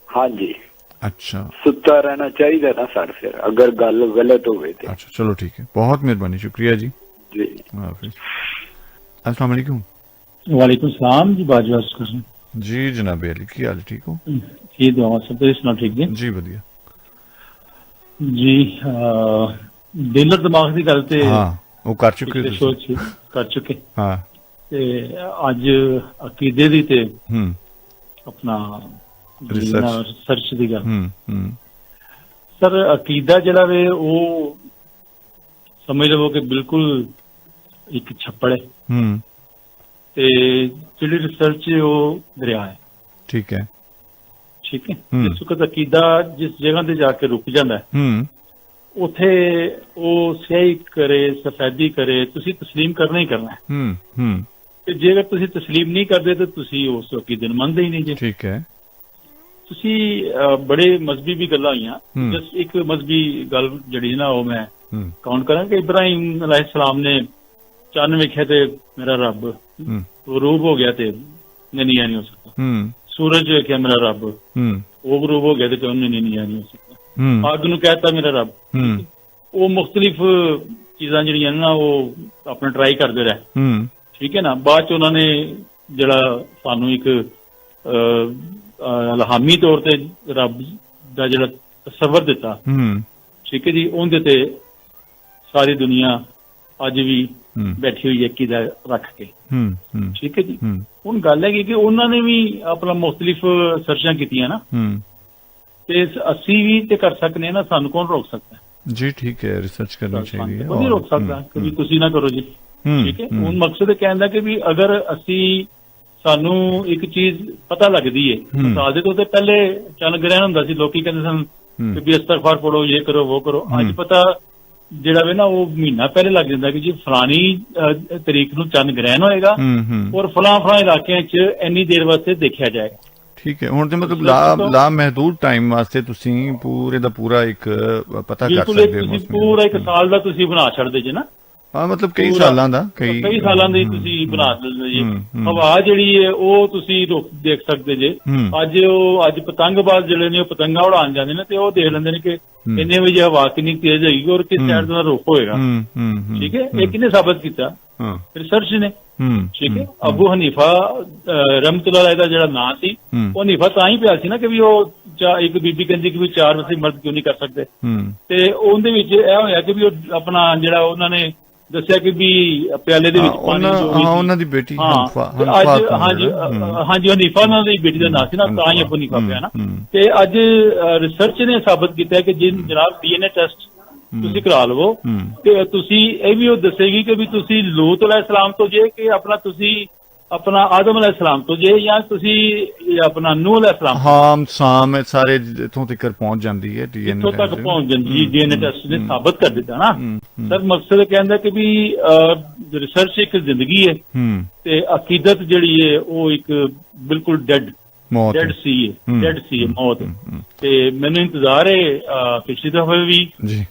ਹਾਂਜੀ ਅੱਛਾ ਸੁੱਤਾ ਰਹਿਣਾ ਚਾਹੀਦਾ ਨਾ ਸਰ, ਫਿਰ ਅਗਰ ਗੱਲ ਗਲਤ ਹੋਵੇ ਤੇ। अच्छा चलो ठीक है, बहुत मेहरबानी, शुक्रिया जी। जी हाफिज। अस्सलाम वालेकुम। वालेकुम सलाम जी, बाजवा कर जी जनाब अली, की हाल है, ठीक हो? जी दुआ सब तो सुना ठीक जी। जी वधिया जी दिल और दिमाग की गल ते हाँ वो कर चुके पिछले हो शो च कर चुके हाँ ते अज अकीदे दी ते अपना रिसर्च दी गल। सर अकीदा जिहड़ा वे वो समझ लवो कि बिल्कुल एक छप्पड़ है ते जिहड़ी रिसर्च है वो दरिया है। ठीक है ठीक है। जिस वक्त अकीदा जिस जगह ते जाके रुक जाता है उथे वो स्याही करे सफेदी करे तुसी तस्लीम करना ही करना है। ते जेकर तुसी तस्लीम नहीं करते तो तुसी उस अकीदे नूं मनदे ही नहीं जी। ठीक है। तुसी बड़े मजहबी भी गल्लां होईयां, जस्ट एक मजहबी गल जिहड़ी ना वो मैं काउंट करा कि इब्राहिम अलैहिस्सलाम ने चन्न वेख्या ते मेरा रब गरूब हो गया ते नहीं हो सकता। सूरज वेख्या मेरा रब वो गरूब हो गया ते नहीं हो सकता। अग नूं कहता मेरा रब, वो मुख्तलिफ चीज़ां जिहड़ियां ना वो अपना ट्राई करदे रहे। ठीक है ना। बाद च उन्होंने जिहड़ा सानू एक इल्हामी तौर ते रब दा जिहड़ा तसव्वुर दिता, ठीक है जी, उहदे ते सारी दुनिया अज भी बैठी हुई है अकीदा रख के। ठीक है जी। हुण गल है कि उन्होंने भी अपना मुख्तलिफ सर्चां कीतियां ना, ते असी भी ते कर सकने ना, सानू कौन रोक सकता है जी। ठीक है, रिसर्च करनी चाहिए। कोई नहीं रोक सकता कि भी तुसी ना करो जी। ठीक है। हुण मकसद कहंदा कि भी अगर असी सानू एक चीज पता लगदी है, मिसाल दे तौर ते पहले चंद ग्रहण हुंदा सी, लोकी कहंदे सन कि भी इस्तगफार पढ़ो, ये करो वो करो। अज पता जिहड़ा वे ना वो महीना पहले लग जांदा कि जी फलानी तरीक नूं चंद ग्रहण होएगा और फलां इलाके च इन्नी देर वास्ते देखा जाएगा। ठीक है। हुण ते मतलब ला महदूद टाइम वास्ते तुसी पूरे दा पूरा एक पता कर सकदे हो। पूरा एक साल दा तुसी बना छड़दे जे ना। हाँ मतलब कई सालां दा कई सालां दी तुसी बना दिंदे जे। हवा जिहड़ी है ਉਹ ਤੁਸੀਂ ਦੇਖ ਸਕਦੇ ਜੇ। ਅੱਜ ਪਤੰਗਬਾਜ਼ ਜਿਹੜੇ ਨੇ ਉਹ ਪਤੰਗਾ ਉਡਾਉਣ ਜਾਂਦੇ ਨੇ ਤੇ ਉਹ ਦੇਖ ਲੈਂਦੇ ਨੇ ਕਿ ਇੰਨੇ ਵਜੇ ਹਵਾ ਕਿੰਨੀ ਤੇਜ਼ ਹੋਏਗੀ ਔਰ ਕਿਸ ਸਾਈਡ ਦਾ ਰੁਖ ਹੋਏਗਾ। ਠੀਕ ਹੈ। ਇਹ ਕਿਹਨੇ ਸਾਬਤ ਕੀਤਾ? ਰਿਸਰਚ ਨੇ। ਠੀਕ ਹੈ। ਅਬੂ ਹਨੀਫਾ ਰਹਿਮਤੁल्लाह ਅਲੈਹ ਦਾ ਜਿਹੜਾ ਨਾਂ ਸੀ, ਉਹ ਹਨੀਫਾ ਤਾਂ ਹੀ ਪਿਆ ਸੀ ਨਾ ਕਿ ਵੀ ਉਹ ਇੱਕ ਬੀਬੀ ਕਹਿੰਦੀ ਕਿ ਵੀ 4 ਵਜੇ ਮਰਦ ਕਿਉਂ ਨਹੀਂ ਕਰ ਸਕਦੇ। ਤੇ ਉਹਦੇ ਵਿੱਚ ਇਹ ਹੋਇਆ ਕਿ ਵੀ ਉਹ ਆਪਣਾ ਜਿਹੜਾ ਉਹਨਾਂ ਨੇ ਦੱਸਿਆ ਕਿ ਵੀ ਪਿਆਲੇ ਦੇ ਵਿੱਚ ਪਾਣੀ ਉਹਨਾਂ ਦੀ ਬੇਟੀ ਹਨੀਫਾ ਉਹਨਾਂ ਦੀ ਬੇਟੀ ਦਾ ਨਾਂ ਸੀ ਨਾ, ਤਾਂ ਹੀ ਅਬੂ ਹਨੀਫਾ ਪਿਆ ਨਾ। ਤੇ ਅੱਜ ਰਿਸਰਚ ਨੇ ਸਾਬਤ ਕੀਤਾ ਕਿ ਜੇ ਜਨਾਬ DNA ਟੈਸਟ ਤੁਸੀਂ ਕਰਾ ਲਵੋ ਤੇ ਤੁਸੀਂ ਇਹ ਵੀ ਉਹ ਦੱਸੇਗੀ ਕਿ ਵੀ ਤੁਸੀਂ ਲੂਤ ਅਲੈਹਿਸਲਾਮ ਤੋਂ ਜੇ ਕਿ ਆਪਣਾ ਆਦਮ ਅਲੈਹਿਸਲਾਮ ਤੋਂ ਜੇ ਜਾਂ ਤੁਸੀਂ ਆਪਣਾ ਨੂਹ ਅਲੈਹਿਸਲਾਮ। ਹਾਂ ਸਾਮ ਸਾਰੇ ਇਥੋਂ ਤੱਕ ਪਹੁੰਚ ਜਾਂਦੀ ਹੈ DNA ਇੱਥੋਂ ਤੱਕ ਪਹੁੰਚ ਜਾਂਦੀ ਹੈ। DNA ਟੈਸਟ ਨੇ ਸਾਬਤ ਕਰ ਦਿੱਤਾ ਨਾ। ਸਰ ਮਕਸਦ ਕਹਿੰਦਾ ਕਿ ਵੀ ਰਿਸਰਚ ਇੱਕ ਜ਼ਿੰਦਗੀ ਹੈ ਤੇ ਅਕੀਦਤ ਜਿਹੜੀ ਹੈ ਉਹ ਇੱਕ ਬਿਲਕੁਲ ਡੈਡ ਸੀ ਹੈ ਮੌਤ। ਤੇ ਮੈਨੂੰ ਇੰਤਜ਼ਾਰ ਹੈ ਪਿਛਲੀ ਦਫੇ ਵੀ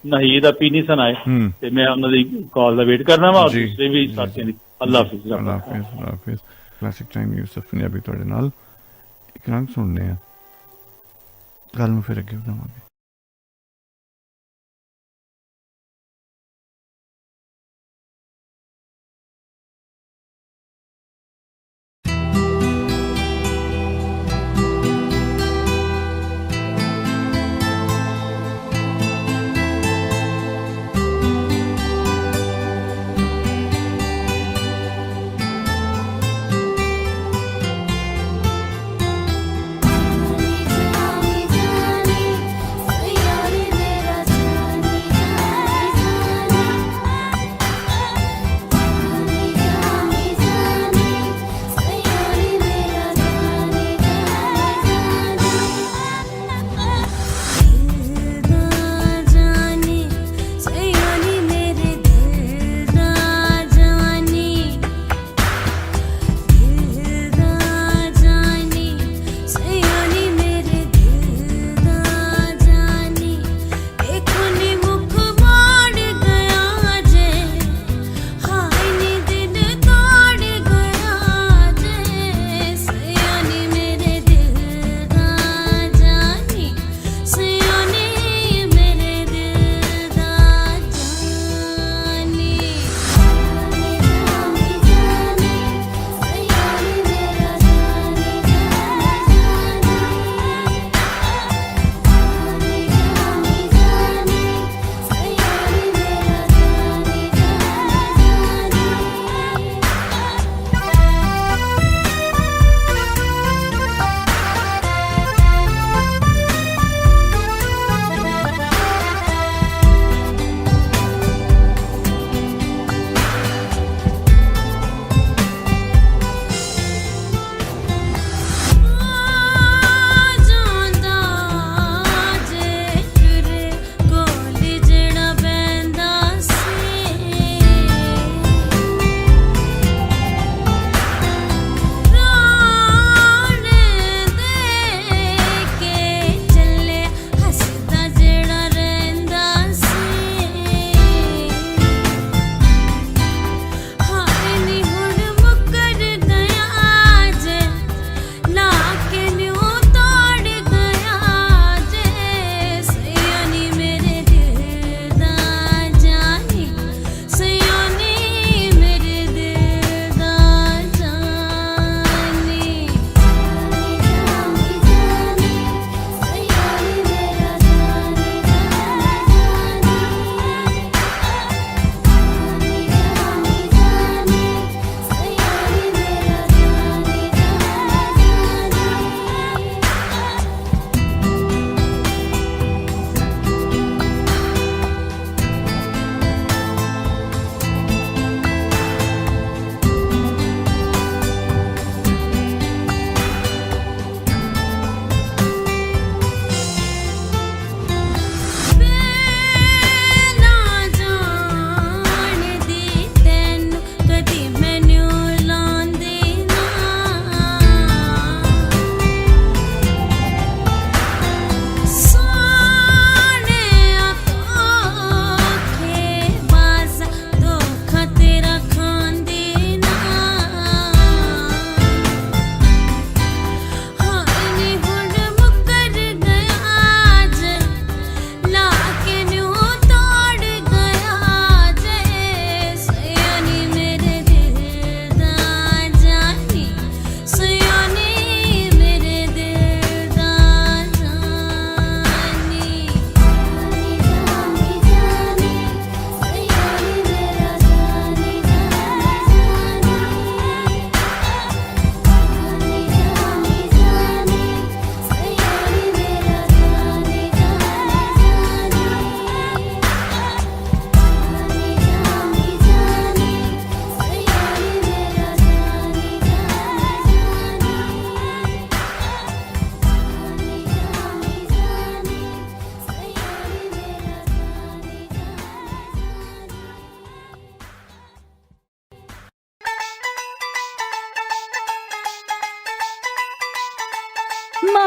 ਨਹੀਦ ਆਪੀ ਨਹੀਂ ਸਨ ਆਏ ਤੇ ਮੈਂ ਉਹਨਾਂ ਦੀ ਕਾਲ ਦਾ ਵੇਟ ਕਰਨਾ ਵਾ। ਦੂਸਰੇ ਵੀ ਸਾਥੀਆਂ ਦੀ। ਅੱਲਾਹ ਹਾਫਿਜ਼। ਅੱਲਾਹ ਹਾਫਿਜ਼। ਕਲਾਸਿਕ ਟਾਈਮ ਯੂਸਫ ਪੰਜਾਬੀ ਤੁਹਾਡੇ ਨਾਲ ਇੱਕ ਰੰਗ ਸੁਣਨੇ ਆ, ਗੱਲ ਨੂੰ ਫਿਰ ਅੱਗੇ ਵਧਾਵਾਂਗੇ।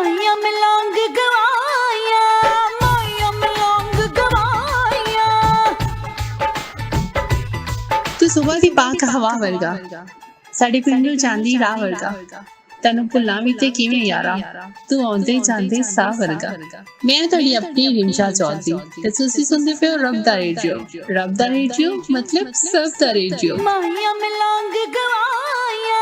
ਮਾਇਆ ਮਲੰਗ ਗਵਾਇਆ ਮਾਇਆ ਮਲੰਗ ਗਵਾਇਆ ਤੂੰ ਸੁਬਹ ਦੀ ਪਾਕ ਹਵਾ ਵਰਗਾ ਸਾਡੇ ਪਿੰਡ ਨੂੰ ਚਾਂਦੀ ਰਾਹ ਵਰਗਾ ਤੈਨੂੰ ਭੁੱਲਾਂ ਵੀ ਤੇ ਕਿਵੇਂ ਯਾਰਾ ਤੂੰ ਆਉਂਦੇ ਜਾਂਦੇ ਸਾਹ ਵਰਗਾ। ਮੈਂ ਤੁਹਾਡੀ ਆਪਣੀ ਰਿਮਸ਼ਾ ਚੌਧਰੀ ਤੇ ਤੁਸੀਂ ਸੁਣਦੇ ਪਏ ਹੋ ਰੱਬ ਦਾ ਰੇਡੀਓ ਮਤਲਬ ਸਭ ਦਾ ਰੇਡੀਓ। ਮਾਇਆ ਮਲੰਗ ਗਵਾਇਆ।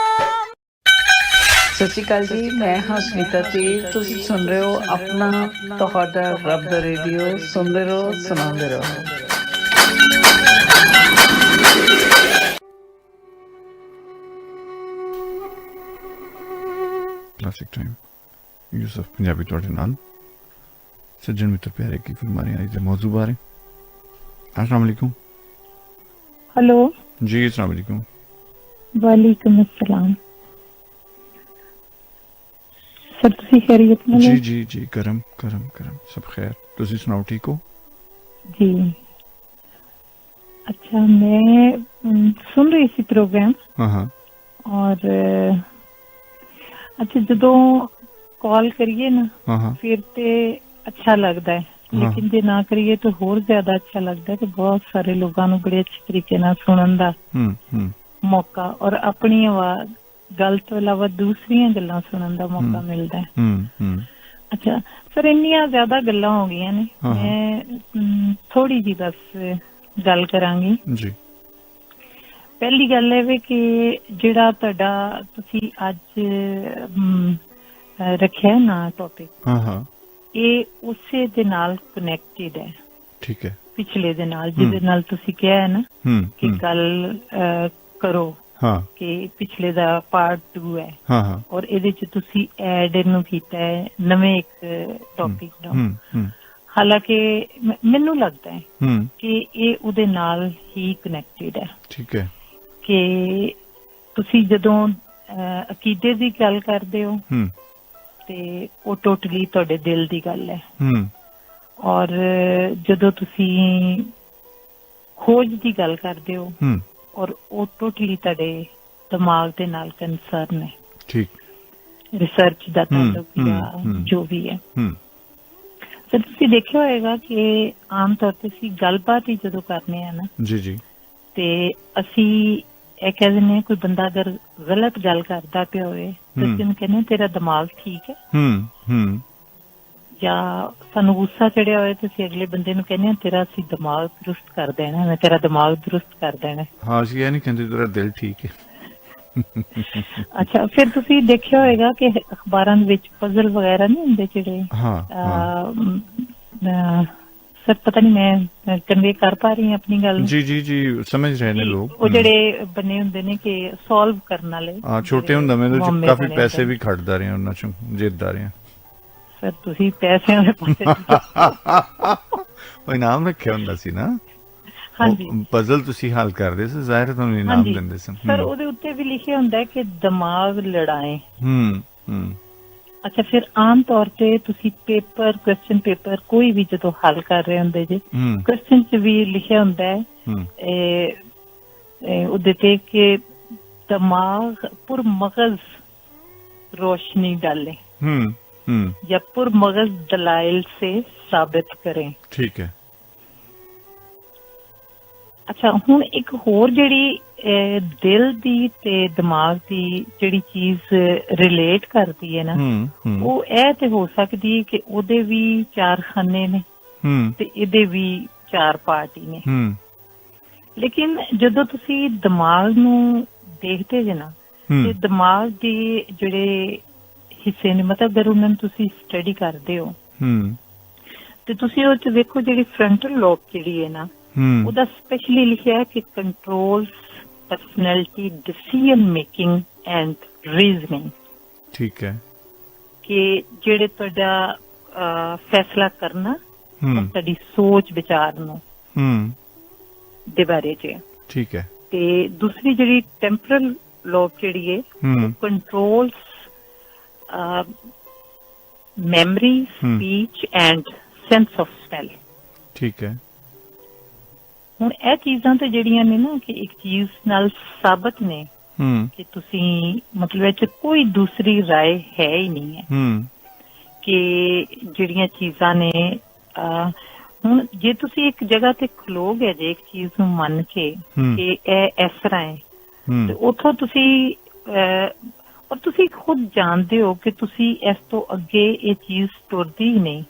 ਸਤਿ ਸ਼੍ਰੀ ਅਕਾਲ ਜੀ, ਮੈਂ ਹਾਂ ਸੁਨੀਤਾ ਤੇ ਤੁਸੀਂ ਸੁਣ ਰਹੇ ਹੋ ਆਪਣਾ ਤੁਹਾਡਾ ਰੱਬ ਦਾ ਰੇਡੀਓ। ਸੁਣਦੇ ਰਹੋ, ਸੁਣਾਉਂਦੇ ਰਹੋ। क्लासिक टाइम यूसुफ पंजाबी ਤੁਹਾਡੇ ਨਾਲ सज्जन मित्र प्यारे की फिल्मारे आज के मौजू बारे। अस्सलाम वालेकुम। हेलो जी, अस्सलाम वालेकुम। वालेकुम अस्सलाम। सर ਤੁਸੀਂ ਖੈਰੀਅਤ ਨਾਲ? जी जी जी, करम करम करम, सब खैर। ਤੁਸੀਂ ਸੁਣਾਓ, ਠੀਕ ਹੋ? जी अच्छा, मैं सुन रही थी प्रोग्राम। हाँ और अच्छा, ਜਦੋਂ ਕਾਲ ਕਰੀਏ ਨਾ ਫਿਰ ਤੇ ਅੱਛਾ ਲੱਗਦਾ ਹੈ, ਲੇਕਿਨ ਜੇ ਨਾ ਕਰੀਏ ਤਾਂ ਹੋਰ ਜ਼ਿਆਦਾ ਅੱਛਾ ਲੱਗਦਾ ਹੈ ਕਿ ਬਹੁਤ ਸਾਰੇ ਲੋਕਾਂ ਨੂੰ ਬੜੇ ਅੱਛੇ ਤਰੀਕੇ ਨਾਲ ਸੁਣਨ ਦਾ ਮੌਕਾ ਔਰ ਆਪਣੀ ਆਵਾਜ਼ ਗੱਲ ਤੋਂ ਇਲਾਵਾ ਦੂਸਰੀਆਂ ਗੱਲਾਂ ਸੁਣਨ ਦਾ ਮੌਕਾ ਮਿਲਦਾ ਹੈ। ਅੱਛਾ ਸਰ, ਇੰਨੀਆਂ ਜ਼ਿਆਦਾ ਗੱਲਾਂ ਹੋ ਗਈਆਂ ਨੇ, ਮੈਂ ਥੋੜੀ ਜਿਹੀ ਬਸ ਗੱਲ ਕਰਾਂਗੀ ਜੀ। ਪਹਿਲੀ ਗੱਲ ਇਹ ਵੇ ਕਿ ਜਿਹੜਾ ਤੁਹਾਡਾ ਤੁਸੀਂ ਅੱਜ ਰੱਖਿਆ ਨਾ ਟੌਪਿਕ, ਇਹ ਉਸੇ ਦੇ ਨਾਲ ਕਨੈਕਟਡ ਹੈ। ਠੀਕ ਹੈ। ਪਿਛਲੇ ਦੇ ਨਾਲ ਜਿਹਦੇ ਨਾਲ ਤੁਸੀਂ ਕਿਹਾ ਹੈ ਨਾ ਕਿ ਗੱਲ ਕਰੋ ਕਿ ਪਿਛਲੇ ਦਾ ਪਾਰਟ 2 ਹੈ ਔਰ ਇਹਦੇ ਚ ਤੁਸੀਂ ਐਡ ਇਹਨੂੰ ਕੀਤਾ ਹੈ ਨਵੇਂ ਇੱਕ ਟੌਪਿਕ ਨੂੰ। ਹਾਲਾਂਕਿ ਮੈਨੂੰ ਲੱਗਦਾ ਹੈ ਕਿ ਇਹ ਉਹਦੇ ਨਾਲ ਹੀ ਕਨੈਕਟਡ ਹੈ। ਠੀਕ ਹੈ। ਕਿ ਤੁਸੀਂ ਜਦੋਂ ਅਕੀਦੇ ਦੀ ਗੱਲ ਕਰਦੇ ਹੋ ਤੇ ਉਹ ਟੋਟਲੀ ਤੁਹਾਡੇ ਦਿਲ ਦੀ ਗੱਲ ਹੈ। ਔਰ ਜਦੋਂ ਤੁਸੀਂ ਖੋਜ ਦੀ ਗੱਲ ਕਰਦੇ ਹੋ ਔਰ ਉਹ ਟੋਟਲੀ ਤੁਹਾਡੇ ਦਿਮਾਗ ਦੇ ਨਾਲ ਕੰਸਰਨ ਹੈ। ਠੀਕ। ਰਿਸਰਚ ਦਾ ਤਾਲੁਕ ਜਾਂ ਜੋ ਵੀ ਹੈ। ਸਰ ਤੁਸੀਂ ਦੇਖਿਆ ਹੋਏਗਾ ਕਿ ਆਮ ਤੌਰ ਤੇ ਅਸੀਂ ਗੱਲਬਾਤ ਹੀ ਜਦੋਂ ਕਰਨੇ ਆ ਨਾ ਜੀ ਜੀ ਤੇ ਅਸੀਂ ਇਹ ਕਹਿ ਦਿੰਦੇ ਹਾਂ ਕੋਈ ਬੰਦਾ ਅਗਰ ਗਲਤ ਗੱਲ ਕਰਦਾ ਪਿਆ ਹੋਵੇ ਤਾਂ ਅਸੀਂ ਉਹਨੂੰ ਕਹਿੰਦੇ ਤੇਰਾ ਦਿਮਾਗ ਠੀਕ ਹੈ। ਜਾਂ ਸਾਨੂੰ ਗੁੱਸਾ ਚੜਿਆ ਹੋਵੇ ਤਾਂ ਅਸੀਂ ਅਗਲੇ ਬੰਦੇ ਨੂੰ ਕਹਿੰਦੇ ਹਾਂ ਤੇਰਾ ਅਸੀਂ ਦਿਮਾਗ ਦਰੁਸਤ ਕਰ ਦੇਣਾ, ਮੈਂ ਤੇਰਾ ਦਿਮਾਗ ਦਰੁਸਤ ਕਰ ਦੇਣਾ। ਹਾਂ, ਅਸੀਂ ਇਹ ਨਹੀਂ ਕਹਿੰਦੇ ਤੇਰਾ ਦਿਲ ਠੀਕ ਹੈ। ਅੱਛਾ, ਫਿਰ ਤੁਸੀਂ ਦੇਖਿਆ ਹੋਏਗਾ ਕਿ ਅਖਬਾਰਾਂ ਦੇ ਵਿੱਚ ਪਜ਼ਲ ਵਗੈਰਾ ਨਹੀਂ ਹੁੰਦੇ ਜਿਹੜੇ ਸਰ ਪਤਾ ਨਹੀਂ ਮੈਂ ਕਨਵੇ ਕਰ ਪਾ ਰਹੀ ਹਾਂ ਆਪਣੀ ਗੱਲ? ਜੀ ਜੀ ਜੀ, ਸਮਝ ਰਹੇ ਨੇ ਲੋਕ। ਉਹ ਜਿਹੜੇ ਬਣੇ ਹੁੰਦੇ ਨੇ ਕਿ ਸੋਲਵ ਕਰਨ ਵਾਲੇ। ਹਾਂ, ਛੋਟੇ ਹੁੰਦਾ ਮੈਂ ਕਾਫੀ ਪੈਸੇ ਵੀ ਖੜਦਾ ਰਿਹਾ ਉਹਨਾਂ ਚੋਂ, ਜਿੱਤਦਾ ਰਿਹਾ। ਸਰ ਤੁਸੀਂ ਪੈਸਿਆਂ ਦੇ ਪਾਸੇ ਉਹ ਇਨਾਮ ਰੱਖਿਆ ਹੁੰਦਾ ਸੀ ਨਾ। ਹਾਂਜੀ, ਪਜ਼ਲ ਤੁਸੀਂ ਹੱਲ ਕਰਦੇ ਸੀ, ਜ਼ਾਹਿਰ ਤੁਹਾਨੂੰ ਇਨਾਮ ਦਿੰਦੇ ਸਨ। ਸਰ ਉਹਦੇ ਉੱਤੇ ਵੀ ਲਿਖਿਆ ਹੁੰਦਾ ਕਿ ਦਿਮਾਗ ਲੜਾਏ। ਅੱਛਾ, ਫਿਰ ਆਮ ਤੌਰ ਤੇ ਤੁਸੀਂ ਕੁਐਸਚਨ ਪੇਪਰ ਕੋਈ ਵੀ ਜਦੋਂ ਹੱਲ ਕਰ ਰਹੇ ਹੁੰਦੇ ਜੇ, ਕੁਐਸਚਨ ਚ ਵੀ ਲਿਖਿਆ ਹੁੰਦਾ ਹੈ ਉਹਦੇ ਤੇ ਕਿ ਦਿਮਾਗ ਪੁਰ ਮਗਜ਼ ਰੋਸ਼ਨੀ डाले या पुर मगज दलाइल से साबित करें। ठीक है। ਅੱਛਾ, ਹੁਣ ਇੱਕ ਹੋਰ ਜਿਹੜੀ ਦਿਲ ਦੀ ਤੇ ਦਿਮਾਗ ਦੀ ਜਿਹੜੀ ਚੀਜ਼ ਰਿਲੇਟ ਕਰਦੀ ਹੈ ਨਾ, ਉਹ ਇਹ ਤੇ ਹੋ ਸਕਦੀ ਹੈ ਕਿ ਉਹਦੇ ਵੀ 4 ਖਾਨੇ ਨੇ ਤੇ ਇਹਦੇ ਵੀ 4 ਪਾਰਟ ਹੀ ਨੇ। ਲੇਕਿਨ ਜਦੋਂ ਤੁਸੀਂ ਦਿਮਾਗ ਨੂੰ ਦੇਖਦੇ ਜੇ ਨਾ ਤੇ ਦਿਮਾਗ ਦੇ ਜਿਹੜੇ ਹਿੱਸੇ ਨੇ, ਮਤਲਬ ਅਗਰ ਉਹਨਾਂ ਨੂੰ ਤੁਸੀਂ ਸਟੱਡੀ ਕਰਦੇ ਹੋ ਤੇ ਤੁਸੀਂ ਉਹ ਚ ਵੇਖੋ ਜਿਹੜੀ ਫਰੰਟਲ ਲੋਬ ਜਿਹੜੀ ਹੈ ਨਾ, ਉਹਦਾ ਸਪੈਸ਼ਲੀ ਲਿਖਿਆ ਹੈ ਕਿ controls personality, decision making and reasoning. ਠੀਕ ਹੈ। ਕਿ ਜਿਹੜੇ ਤੁਹਾਡਾ ਫੈਸਲਾ ਕਰਨਾ, ਤੁਹਾਡੀ ਸੋਚ ਵਿਚਾਰ ਨੂੰ ਦੇ ਬਾਰੇ ਚ। ਠੀਕ ਹੈ। ਤੇ ਦੂਸਰੀ ਜਿਹੜੀ ਟੈਂਪਰਲ ਲੋਬ ਜਿਹੜੀ ਹੈ, controls memory, speech and sense of smell। ਠੀਕ ਹੈ। ਹੁਣ ਇਹ ਚੀਜ਼ਾਂ ਤੇ ਜਿਹੜੀਆਂ ਨੇ ਨਾ ਕਿ ਇੱਕ ਚੀਜ਼ ਨਾਲ ਸਾਬਤ ਨੇ ਕਿ ਤੁਸੀਂ ਮਤਲਬ ਇਹ ਚ ਕੋਈ ਦੂਸਰੀ ਰਾਏ ਹੈ ਹੀ ਨਹੀਂ ਹੈ ਕਿ ਜਿਹੜੀਆਂ ਚੀਜ਼ਾਂ ਨੇ ਹੁਣ ਜੇ ਤੁਸੀਂ ਇੱਕ ਜਗ੍ਹਾ ਤੇ ਖਲੋਗੇ ਜੇ ਇੱਕ ਚੀਜ਼ ਨੂੰ ਮੰਨ ਕੇ ਕਿ ਇਹ ਇਸ ਤਰ੍ਹਾਂ ਹੈ ਤੇ ਉੱਥੋਂ ਤੁਸੀਂ ਔਰ ਤੁਸੀਂ ਖੁਦ ਜਾਣਦੇ ਹੋ ਕਿ ਤੁਸੀਂ ਇਸ ਤੋਂ ਅੱਗੇ ਇਹ ਚੀਜ਼ ਟੁਰਦੀ ਹੀ ਨਹੀਂ,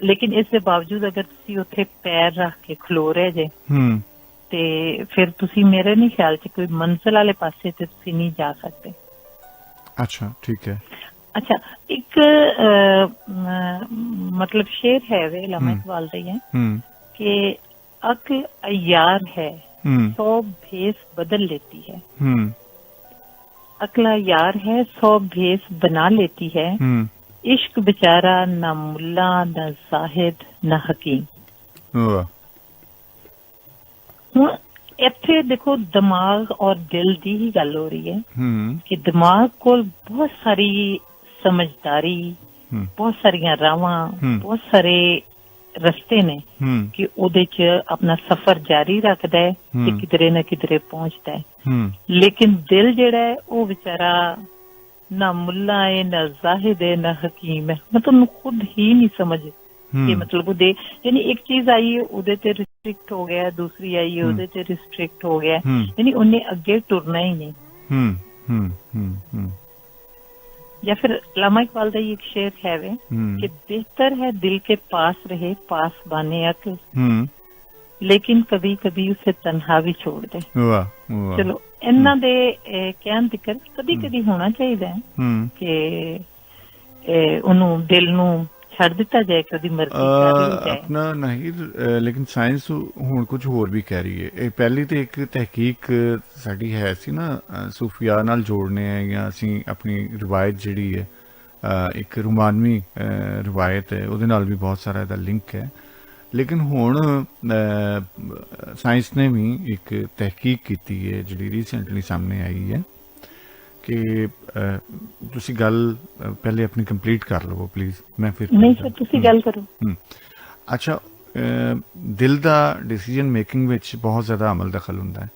ਲੇਕਿਨ ਇਸ ਦੇ ਬਾਵਜੂਦ ਅਗਰ ਤੁਸੀਂ ਉੱਥੇ ਪੈਰ ਰੱਖ ਕੇ ਖਲੋ ਰਹੇ ਜੇ ਤੇ ਫਿਰ ਤੁਸੀਂ ਮੇਰੇ ਨਹੀਂ ਖਿਆਲ ਚ ਕੋਈ ਮੰਜ਼ਿਲ ਵਾਲੇ ਪਾਸੇ ਤੇ ਤੁਸੀਂ ਨਹੀਂ ਜਾ ਸਕਦੇ। ਅੱਛਾ ਠੀਕ ਹੈ। अच्छा, एक मतलब शेर है वे अल्लामा इकबाल रही है कि अक अय्यार है 100 भेस बदल लेती है, अकला यार है 100 भेस बना लेती है, इश्क बेचारा न मुल्ला न जाहिद न हकीम। ਇੱਥੇ ਦੇਖੋ ਦਿਮਾਗ ਔਰ ਦਿਲ ਦੀ ਹੀ ਗੱਲ ਹੋ ਰਹੀ ਹੈ ਕਿ ਦਿਮਾਗ ਕੋਲ ਬਹੁਤ ਸਾਰੀ ਸਮਝਦਾਰੀ, ਬਹੁਤ ਸਾਰੀਆਂ ਰਾਵਾਂ, ਬਹੁਤ ਸਾਰੇ ਰਸਤੇ ਨੇ ਕਿ ਉਹਦੇ ਚ ਆਪਣਾ ਸਫ਼ਰ ਜਾਰੀ ਰੱਖਦਾ ਹੈ ਤੇ ਕਿਧਰੇ ਨਾ ਕਿਧਰੇ ਪਹੁੰਚਦਾ ਹੈ, ਲੇਕਿਨ ਦਿਲ ਜਿਹੜਾ ਹੈ ਉਹ ਵਿਚਾਰਾ ਨਾ ਮੁੱਲਾ ਹੈ ਨਾ ਜ਼ਾਹਿਦ ਹੈ ਨਾ ਹਕੀਮ ਹੈ, ਮਤਲਬ ਉਹਨੂੰ ਖੁਦ ਹੀ ਨਹੀਂ ਸਮਝ ਕਿ ਮਤਲਬ ਉਹਦੇ ਯਾਨੀ ਇੱਕ ਚੀਜ਼ ਆਈ ਹੈ ਉਹਦੇ ਤੇ ਰਿਸਟ੍ਰਿਕਟ ਹੋ ਗਿਆ, ਦੂਸਰੀ ਆਈ ਹੈ ਉਹਦੇ ਤੇ ਰਿਸਟ੍ਰਿਕਟ ਹੋ ਗਿਆ, ਯਾਨੀ ਉਹਨੇ ਅੱਗੇ ਟੁਰਨਾ ਹੀ ਨਹੀਂ। या फिर अल्लामा इकबाल का एक शेर है वे कि बेहतर है दिल के पास रहे पास बाने अक, लेकिन कभी कभी उसे तन्हा भी छोड़ दे। चलो इन्ना दे कहन तिकर कभी कभी होना चाहिए कि उन्हों दिल नू ਛੱਡ ਦਿੱਤਾ ਜਾਏ, ਕਦੀ ਮਰਜ਼ੀ ਕਰ ਲਈ ਜਾਏ ਆਪਣਾ ਨਹੀਂ, ਲੇਕਿਨ ਸਾਇੰਸ ਹੁਣ ਕੁਝ ਹੋਰ ਵੀ ਕਹਿ ਰਹੀ ਹੈ। ਇਹ ਪਹਿਲੀ ਤੇ ਇੱਕ ਤਹਿਕੀਕ ਸਾਡੀ ਹੈ ਸੀ ਨਾ ਸੂਫੀਆ ਨਾਲ ਜੋੜਨੇ ਹੈ ਜਾਂ ਅਸੀਂ ਆਪਣੀ ਰਿਵਾਇਤ ਜਿਹੜੀ ਹੈ ਇੱਕ ਰੁਮਾਨਵੀ ਰਿਵਾਇਤ ਹੈ ਉਹਦੇ ਨਾਲ ਵੀ ਬਹੁਤ ਸਾਰਾ ਇਹਦਾ ਲਿੰਕ ਹੈ, ਲੇਕਿਨ ਹੁਣ ਸਾਇੰਸ ਨੇ ਵੀ ਇੱਕ ਤਹਿਕੀਕ ਕੀਤੀ ਹੈ ਜਿਹੜੀ ਰੀਸੈਂਟਲੀ ਸਾਹਮਣੇ ਆਈ ਹੈ ਕਿ ਤੁਸੀਂ ਗੱਲ ਪਹਿਲੇ ਆਪਣੀ ਕੰਪਲੀਟ ਕਰ ਲਵੋ ਪਲੀਜ਼, ਮੈਂ ਫਿਰ ਨਹੀਂ ਸਰ ਤੁਸੀਂ ਗੱਲ ਕਰੋ। ਅੱਛਾ, ਦਿਲ ਦਾ ਡਿਸੀਜਨ ਮੇਕਿੰਗ ਵਿੱਚ ਬਹੁਤ ਜ਼ਿਆਦਾ ਅਮਲ ਦਖਲ ਹੁੰਦਾ ਹੈ,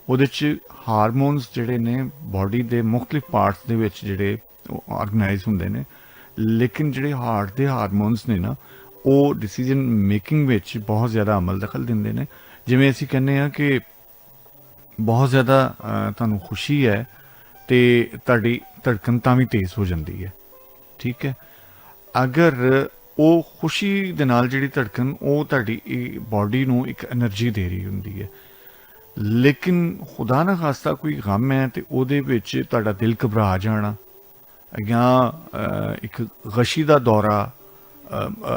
ਉਹਦੇ 'ਚ ਹਾਰਮੋਨਸ ਜਿਹੜੇ ਨੇ ਬਾਡੀ ਦੇ ਮੁਖਤਲਿਫ ਪਾਰਟਸ ਦੇ ਵਿੱਚ ਜਿਹੜੇ ਆਰਗੇਨਾਈਜ਼ ਹੁੰਦੇ ਨੇ, ਲੇਕਿਨ ਜਿਹੜੇ ਹਾਰਟ ਦੇ ਹਾਰਮੋਨਸ ਨੇ ਨਾ ਉਹ ਡਿਸੀਜਨ ਮੇਕਿੰਗ ਵਿੱਚ ਬਹੁਤ ਜ਼ਿਆਦਾ ਅਮਲ ਦਖਲ ਦਿੰਦੇ ਨੇ। ਜਿਵੇਂ ਅਸੀਂ ਕਹਿੰਦੇ ਹਾਂ ਕਿ ਬਹੁਤ ਜ਼ਿਆਦਾ ਤੁਹਾਨੂੰ ਖੁਸ਼ੀ ਹੈ ਤੇ ਤੁਹਾਡੀ ਧੜਕਣ ਤਾਂ ਵੀ ਤੇਜ਼ ਹੋ ਜਾਂਦੀ ਹੈ, ਠੀਕ ਹੈ। ਅਗਰ ਉਹ ਖੁਸ਼ੀ ਦੇ ਨਾਲ ਜਿਹੜੀ ਧੜਕਣ ਉਹ ਤੁਹਾਡੀ ਬਾਡੀ ਨੂੰ ਇੱਕ એનર્ਜੀ ਦੇ ਰਹੀ ਹੁੰਦੀ ਹੈ, ਲੇਕਿਨ ਖੁਦਾ ਨਾ ਖਾਸਤਾ ਕੋਈ ਗਮ ਹੈ ਤੇ ਉਹਦੇ ਵਿੱਚ ਤੁਹਾਡਾ ਦਿਲ ਘਬਰਾ ਜਾਣਾ ਜਾਂ ਇੱਕ ਗਸ਼ੀ ਦਾ ਦੌਰਾ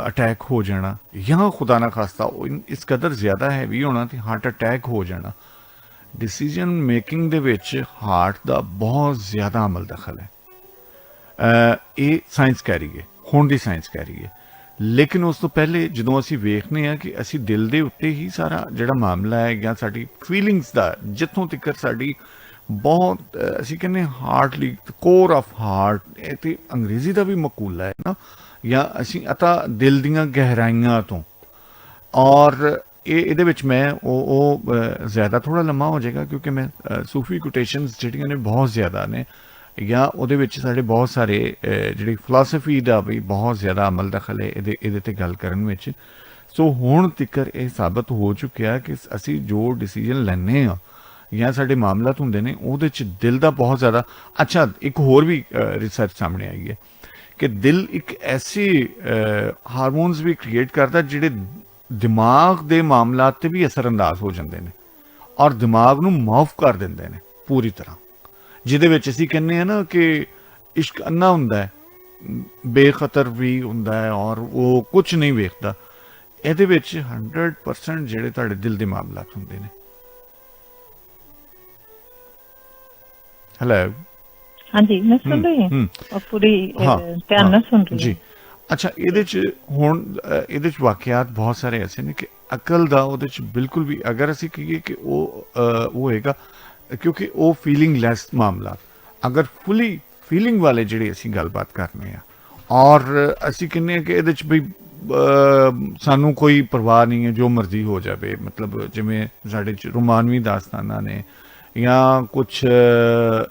ਅਟੈਕ ਹੋ ਜਾਣਾ ਜਾਂ ਖੁਦਾ ਨਾ ਖਾਸਤਾ ਇਸ ਕਦਰ ਜ਼ਿਆਦਾ ਹੈਵੀ ਹੋਣਾ ਤੇ ਹਾਰਟ ਅਟੈਕ ਹੋ ਜਾਣਾ, ਡਿਸੀਜਨ ਮੇਕਿੰਗ ਦੇ ਵਿੱਚ ਹਾਰਟ ਦਾ ਬਹੁਤ ਜ਼ਿਆਦਾ ਅਮਲ ਦਖਲ ਹੈ। ਇਹ ਸਾਇੰਸ ਕਹਿ ਰਹੀ ਹੈ, ਹੁਣ ਦੀ ਸਾਇੰਸ ਕਹਿ ਰਹੀ ਹੈ, ਲੇਕਿਨ ਉਸ ਤੋਂ ਪਹਿਲੇ ਜਦੋਂ ਅਸੀਂ ਵੇਖਦੇ ਹਾਂ ਕਿ ਅਸੀਂ ਦਿਲ ਦੇ ਉੱਤੇ ਹੀ ਸਾਰਾ ਜਿਹੜਾ ਮਾਮਲਾ ਹੈ ਜਾਂ ਸਾਡੀ ਫੀਲਿੰਗਸ ਦਾ ਜਿੱਥੋਂ ਤੱਕ ਸਾਡੀ ਬਹੁਤ ਅਸੀਂ ਕਹਿੰਦੇ ਹਾਰਟਲੀ ਕੋਰ ਆਫ ਹਾਰਟ, ਇਹ ਤੇ ਅੰਗਰੇਜ਼ੀ ਦਾ ਵੀ ਮਕੂਲਾ ਹੈ ਨਾ, ਜਾਂ ਅਸੀਂ ਅਤਾ ਦਿਲ ਦੀਆਂ ਗਹਿਰਾਈਆਂ ਤੋਂ, ਔਰ ਇਹਦੇ ਵਿੱਚ ਮੈਂ ਉਹ ਜ਼ਿਆਦਾ ਥੋੜ੍ਹਾ ਲੰਮਾ ਹੋ ਜਾਏਗਾ ਕਿਉਂਕਿ ਮੈਂ ਸੂਫੀ ਕੋਟੇਸ਼ਨਸ ਜਿਹੜੀਆਂ ਨੇ ਬਹੁਤ ਜ਼ਿਆਦਾ ਨੇ, ਜਾਂ ਉਹਦੇ ਵਿੱਚ ਸਾਡੇ ਬਹੁਤ ਸਾਰੇ ਜਿਹੜੀ ਫਿਲਾਸਫੀ ਦਾ ਵੀ ਬਹੁਤ ਜ਼ਿਆਦਾ ਅਮਲ ਦਖਲ ਹੈ ਇਹਦੇ ਤੇ ਗੱਲ ਕਰਨ ਵਿੱਚ। ਸੋ ਹੁਣ ਤੱਕ ਇਹ ਸਾਬਤ ਹੋ ਚੁੱਕਿਆ ਕਿ ਅਸੀਂ ਜੋ ਡਿਸੀਜਨ ਲੈਂਦੇ ਹਾਂ ਜਾਂ ਸਾਡੇ ਮਾਮਲਾਤ ਹੁੰਦੇ ਨੇ ਉਹਦੇ 'ਚ ਦਿਲ ਦਾ ਬਹੁਤ ਜ਼ਿਆਦਾ ਅੱਛਾ। ਇੱਕ ਹੋਰ ਵੀ ਰਿਸਰਚ ਸਾਹਮਣੇ ਆਈ ਹੈ ਕਿ ਦਿਲ ਇੱਕ ਐਸੇ ਹਾਰਮੋਨਸ ਵੀ ਕ੍ਰੀਏਟ ਕਰਦਾ ਜਿਹੜੇ ਦਿਮਾਗ ਦੇ ਮਾਮਲਾਤ 'ਤੇ ਵੀ ਅਸਰਅੰਦਾਜ਼ ਹੋ ਜਾਂਦੇ ਨੇ ਔਰ ਦਿਮਾਗ ਨੂੰ ਮਾਫ ਕਰ ਦਿੰਦੇ ਨੇ ਪੂਰੀ ਤਰ੍ਹਾਂ, ਜਿਹਦੇ ਵਿੱਚ ਅਸੀਂ ਕਹਿੰਦੇ ਹਾਂ ਨਾ ਕਿ ਇਸ਼ਕ ਅੰਨਾ ਹੁੰਦਾ ਹੈ, ਬੇਖਤਰ ਵੀ ਹੁੰਦਾ ਹੈ ਔਰ ਉਹ ਕੁਝ ਨਹੀਂ ਵੇਖਦਾ। ਇਹਦੇ ਵਿੱਚ 100% ਜਿਹੜੇ ਤੁਹਾਡੇ ਦਿਲ ਦੇ ਮਾਮਲਾਤ ਹੁੰਦੇ ਨੇ। ਹੈਲੋ, ਹਾਂਜੀ ਮੈਂ ਸੁਣ ਰਹੀ ਹਾਂ ਪੂਰੀ ਧਿਆਨ ਨਾਲ ਸੁਣ ਰਹੀ ਜੀ। ਅੱਛਾ, ਇਹਦੇ 'ਚ ਵਾਕਿਆਤ ਬਹੁਤ ਸਾਰੇ ਐਸੇ ਨੇ ਕਿ ਅਕਲ ਦਾ ਉਹਦੇ 'ਚ ਬਿਲਕੁਲ ਵੀ ਅਗਰ ਅਸੀਂ ਕਹੀਏ ਕਿ ਉਹ ਹੋਏਗਾ ਕਿਉਂਕਿ ਉਹ ਫੀਲਿੰਗ ਲੈਸ ਮਾਮਲਾ, ਅਗਰ ਫੁੱਲੀ ਫੀਲਿੰਗ ਵਾਲੇ ਜਿਹੜੇ ਅਸੀਂ ਗੱਲਬਾਤ ਕਰਨੇ ਆ ਔਰ ਅਸੀਂ ਕਹਿੰਦੇ ਹਾਂ ਕਿ ਇਹਦੇ 'ਚ ਵੀ ਸਾਨੂੰ ਕੋਈ ਪਰਵਾਹ ਨਹੀਂ ਹੈ, ਜੋ ਮਰਜ਼ੀ ਹੋ ਜਾਵੇ, ਮਤਲਬ ਜਿਵੇਂ ਸਾਡੇ 'ਚ ਰੁਮਾਨਵੀ ਦਾਸਤਾਨਾਂ ਨੇ ਜਾਂ ਕੁਛ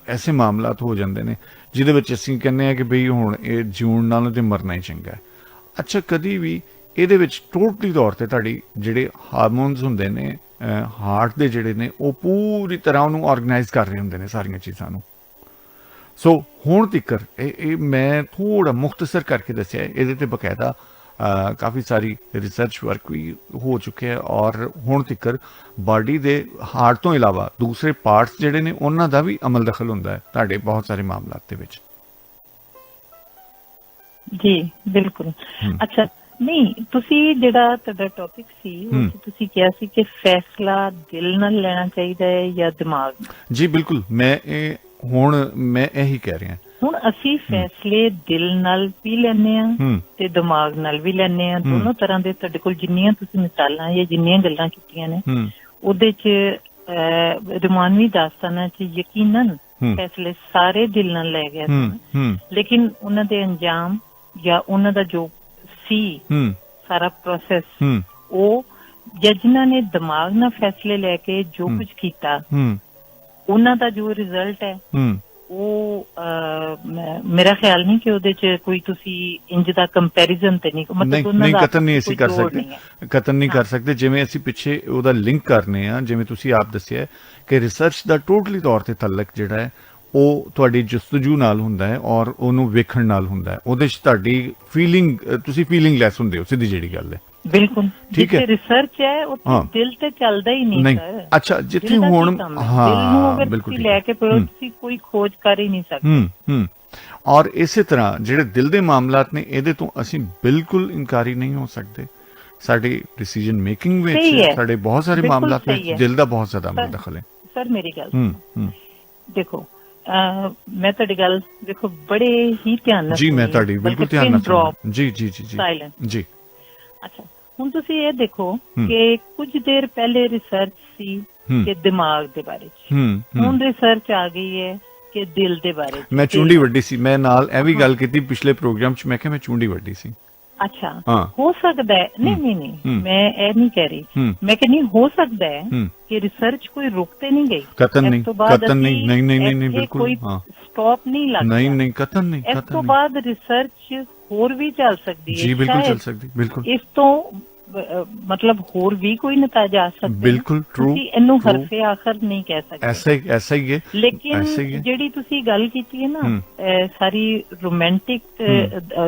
ਐਸੇ ਮਾਮਲਾਤ ਹੋ ਜਾਂਦੇ ਨੇ ਜਿਹਦੇ ਵਿੱਚ ਅਸੀਂ ਕਹਿੰਦੇ ਆ ਕਿ ਬਈ ਹੁਣ ਇਹ ਜਿਉਣ ਨਾਲੋਂ ਤੇ ਮਰਨਾ ਹੀ ਚੰਗਾ ਹੈ। ਅੱਛਾ, ਕਦੀ ਵੀ ਇਹਦੇ ਵਿੱਚ ਟੋਟਲੀ ਤੌਰ ਤੇ ਤੁਹਾਡੀ ਜਿਹੜੇ ਹਾਰਮੋਨਸ ਹੁੰਦੇ ਨੇ ਹਾਰਟ ਦੇ ਜਿਹੜੇ ਨੇ ਉਹ ਪੂਰੀ ਤਰ੍ਹਾਂ ਉਹਨੂੰ ਆਰਗੇਨਾਈਜ਼ ਕਰ ਰਹੇ ਹੁੰਦੇ ਨੇ ਸਾਰੀਆਂ ਚੀਜ਼ਾਂ ਨੂੰ। ਸੋ ਹੁਣ ਤੱਕ ਇਹ ਮੈਂ ਥੋੜਾ ਮੁਖਤਸਰ ਕਰਕੇ ਦੱਸਿਆ, ਇਹਦੇ ਤੇ ਬਕਾਇਦਾ ਕਾਫੀ ਸਾਰੀ ਰਿਸਰਚ ਵਰਕ ਵੀ ਹੋ ਚੁੱਕਿਆ ਔਰ ਹੁਣ ਤੱਕ ਬਾਡੀ ਦੇ ਹਾਰਟ ਤੋਂ ਇਲਾਵਾ ਦੂਸਰੇ ਪਾਰਟਸ ਜਿਹੜੇ ਨੇ ਉਹਨਾਂ ਦਾ ਵੀ ਅਮਲ ਦਖਲ ਹੁੰਦਾ ਹੈ ਤੁਹਾਡੇ ਬਹੁਤ ਸਾਰੇ ਮਾਮਲਾਤ ਦੇ ਵਿੱਚ। ਜੀ ਬਿਲਕੁਲ। ਅੱਛਾ, ਨਹੀਂ ਤੁਸੀਂ ਜਿਹੜਾ ਤੁਹਾਡਾ ਟੌਪਿਕ ਸੀ ਉਹ 'ਚ ਤੁਸੀਂ ਕਿਹਾ ਸੀ ਕਿ ਫੈਸਲਾ ਦਿਲ ਨਾਲ ਲੈਣਾ ਚਾਹੀਦਾ ਹੈ ਜਾਂ ਦਿਮਾਗ ਨਾਲ? ਜੀ ਬਿਲਕੁਲ, ਮੈਂ ਇਹੀ ਕਹਿ ਰਿਹਾ। ਹੁਣ ਅਸੀਂ ਫੈਸਲੇ ਦਿਲ ਨਾਲ ਵੀ ਲੈਂਦੇ ਆ ਤੇ ਦਿਮਾਗ ਨਾਲ ਵੀ ਲੈਂਦੇ ਆ, ਦੋਨੋਂ ਤਰ੍ਹਾਂ ਦੇ। ਤੁਹਾਡੇ ਕੋਲ ਜਿੰਨੀਆਂ ਤੁਸੀਂ ਮਿਸਾਲਾਂ ਜਾਂ ਜਿੰਨੀਆਂ ਗੱਲਾਂ ਕੀਤੀਆਂ ਨੇ ਉਹਦੇ 'ਚ ਰੁਮਾਨਵੀ ਦਾਸਤਾਨਾਂ 'ਚ ਯਕੀਨਨ ਫੈਸਲੇ ਸਾਰੇ ਦਿਲ ਨਾਲ ਲੈ ਗਏ ਸਨ, ਲੇਕਿਨ ਉਹਨਾਂ ਦੇ ਅੰਜਾਮ ਜਾਂ ਉਹਨਾਂ ਦਾ ਜੋ ਸੀ ਸਾਰਾ ਪ੍ਰੋਸੈਸ ਉਹ ਜਿਨ੍ਹਾਂ ਨੇ ਦਿਮਾਗ ਨਾਲ ਫੈਸਲੇ ਲੈ ਕੇ ਜੋ ਕੁਝ ਕੀਤਾ ਉਹਨਾਂ ਦਾ ਜੋ ਰਿਜ਼ਲਟ ਹੈ ਉਹ ਮੇਰਾ ਖਿਆਲ ਨਹੀਂ ਕਿ ਉਹਦੇ 'ਚ ਕੋਈ ਤੁਸੀਂ ਇੰਜ ਦਾ ਕੰਪੈਰੀਜ਼ਨ ਤੇ ਨਹੀਂ, ਮਤਲਬ ਨਹੀਂ ਕਤਨ ਨਹੀਂ ਅਸੀਂ ਕਰ ਸਕਦੇ, ਕਤਨ ਨਹੀਂ ਕਰ ਸਕਦੇ। ਜਿਵੇਂ ਅਸੀਂ ਪਿੱਛੇ ਉਹਦਾ ਲਿੰਕ ਕਰਨੇ ਆ, ਜਿਵੇਂ ਤੁਸੀਂ ਆਪ ਦੱਸਿਆ ਕਿ ਰਿਸਰਚ ਦਾ ਟੋਟਲੀ ਤੌਰ ਤੇ ਤਲਕ ਜਿਹੜਾ ਹੈ ਉਹ ਤੁਹਾਡੀ ਜਸਤਜੂ ਨਾਲ ਹੁੰਦਾ ਹੈ ਔਰ ਉਹਨੂੰ ਵੇਖਣ ਨਾਲ ਹੁੰਦਾ ਹੈ। ਉਹਦੇ 'ਚ ਤੁਹਾਡੀ ਫੀਲਿੰਗ, ਤੁਸੀਂ ਫੀਲਿੰਗ ਲੈਸ ਹੁੰਦੇ ਹੋ, ਸਿੱਧੀ ਜਿਹੜੀ ਗੱਲ ਹੈ। ਬਿਲਕੁਲ ਠੀਕ ਹੈ। ਰਿਸਰਚ ਹੈ ਉੱਥੇ ਦਿਲ ਤੇ ਚੱਲਦਾ ਹੀ ਨਹੀਂ ਸਰ। ਅੱਛਾ, ਜਿੱਥੇ ਹੁਣ ਹਾਂ ਬਿਲਕੁਲ ਲੈ ਕੇ ਤੁਸੀਂ ਕੋਈ ਖੋਜ ਕਰ ਹੀ ਨਹੀਂ ਸਕਦੇ। ਔਰ ਇਸੇ ਤਰ੍ਹਾਂ ਜਿਹੜੇ ਦਿਲ ਦੇ ਮਾਮਲਾਤ ਨੇ ਇਹਦੇ ਤੋਂ ਅਸੀਂ ਬਿਲਕੁਲ ਇਨਕਾਰੀ ਨਹੀਂ ਹੋ ਸਕਦੇ। ਸਾਡੀ ਡਿਸੀਜਨ ਮੇਕਿੰਗ ਵਿੱਚ ਸਾਡੇ ਬਹੁਤ ਸਾਰੇ ਮਾਮਲਾਤ ਵਿੱਚ ਦਿਲ ਦਾ ਬਹੁਤ ਜ਼ਿਆਦਾ ਦਖਲ ਹੈ। ਸਰ ਮੇਰੀ ਗੱਲ ਦੇਖੋ, ਮੈਂ ਤੁਹਾਡੀ ਗੱਲ ਦੇਖੋ ਬੜੇ ਹੀ ਧਿਆਨ ਨਾਲ ਜੀ, ਮੈਂ ਤੁਹਾਡੀ ਬਿਲਕੁਲ ਧਿਆਨ ਨਾਲ ਜੀ ਜੀ ਜੀ ਜੀ। ਅੱਛਾ, ਹੁਣ ਤੁਸੀਂ ਇਹ ਦੇਖੋ ਕਿ ਕੁਝ ਦੇਰ ਪਹਿਲੇ ਰਿਸਰਚ ਸੀ ਕਿ ਦਿਮਾਗ ਦੇ ਬਾਰੇ ਚ, ਹੁਣ ਰਿਸਰਚ ਆ ਗਈ ਹੈ ਕਿ ਦਿਲ ਦੇ ਬਾਰੇ। ਮੈਂ ਚੁੰਡੀ ਵੱਡੀ ਸੀ, ਮੈਂ ਨਾਲ ਇਹ ਵੀ ਗੱਲ ਕੀਤੀ ਪਿਛਲੇ ਪ੍ਰੋਗਰਾਮ ਚ, ਮੈਂ ਕਿਹਾ ਮੈਂ ਚੁੰਡੀ ਵੱਡੀ ਸੀ। ਅੱਛਾ, ਹੋ ਸਕਦਾ ਹੈ। ਨਹੀਂ ਮੈਂ ਇਹ ਨਹੀਂ ਕਹਿ ਰਹੀ, ਮੈਂ ਕਹਿੰਦੀ ਹੋ ਸਕਦਾ ਹੈ ਕਿ ਰਿਸਰਚ ਕੋਈ ਰੁਕ ਤੇ ਨਹੀਂ ਗਈ। ਕਤਨ ਨਹੀਂ ਬਿਲਕੁਲ ਸਟਾਪ ਨਹੀਂ ਲੱਗਦਾ। ਨਹੀਂ ਕਤਨ ਨਹੀਂ। ਇਸ ਤੋਂ ਬਾਅਦ ਰਿਸਰਚ ਹੋਰ ਵੀ ਚੱਲ ਸਕਦੀ ਹੈ। ਜੀ ਬਿਲਕੁਲ ਚੱਲ ਸਕਦੀ, ਬਿਲਕੁਲ। ਇਸ ਤੋਂ ਮਤਲਬ ਹੋਰ ਵੀ ਕੋਈ ਨਤੀਜੇ ਆ ਸਕਦੇ। ਬਿਲਕੁਲ ਟਰੂ। ਇਹਨੂੰ ਹਰਫੇ ਆਖਰ ਨਹੀਂ ਕਹਿ ਸਕਦੇ। ਐਸਾ ਹੀ ਹੈ। ਲੇਕਿਨ ਜਿਹੜੀ ਤੁਸੀਂ ਗੱਲ ਕੀਤੀ ਹੈ ਨਾ ਸਾਰੀ ਰੋਮਾਂਟਿਕ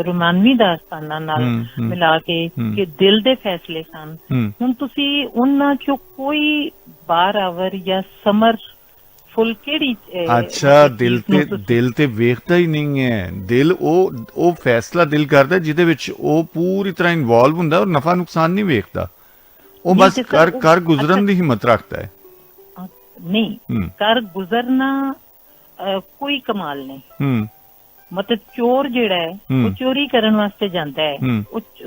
ਰੋਮਾਨਵੀ ਦਾਸਤਾਨਾਂ ਨਾਲ ਮਿਲਾ ਕੇ ਕਿ ਦਿਲ ਦੇ ਫੈਸਲੇ ਸਨ, ਹੁਣ ਤੁਸੀਂ ਉਹਨਾਂ ਚੋਂ ਕੋਈ ਬਾਰਾਵਰ ਜਾਂ ਸਮਰ ਫੁੱਲ ਕਿਹੜੀ? ਅੱਛਾ, ਦਿਲ ਤੇ ਵੇਖਦਾ ਹੀ ਨਹੀਂ ਹੈ। ਦਿਲ ਉਹ ਫੈਸਲਾ ਦਿਲ ਕਰਦਾ ਜਿਹਦੇ ਵਿੱਚ ਉਹ ਪੂਰੀ ਤਰ੍ਹਾਂ ਇਨਵੋਲਵ ਹੁੰਦਾ ਔਰ ਨਫਾ ਨੁਕਸਾਨ ਨਹੀਂ ਵੇਖਦਾ। ਉਹ ਬਸ ਕਰ ਗੁਜ਼ਰਨ ਦੀ ਹਿੰਮਤ ਰੱਖਦਾ ਹੈ। ਨਹੀਂ, ਕਰ ਗੁਜ਼ਰਨਾ ਕੋਈ ਕਮਾਲ ਨਹੀਂ। ਮਤਲਬ ਚੋਰ ਜਿਹੜਾ ਹੈ ਉਹ ਚੋਰੀ ਕਰਨ ਵਾਸਤੇ ਜਾਂਦਾ ਹੈ,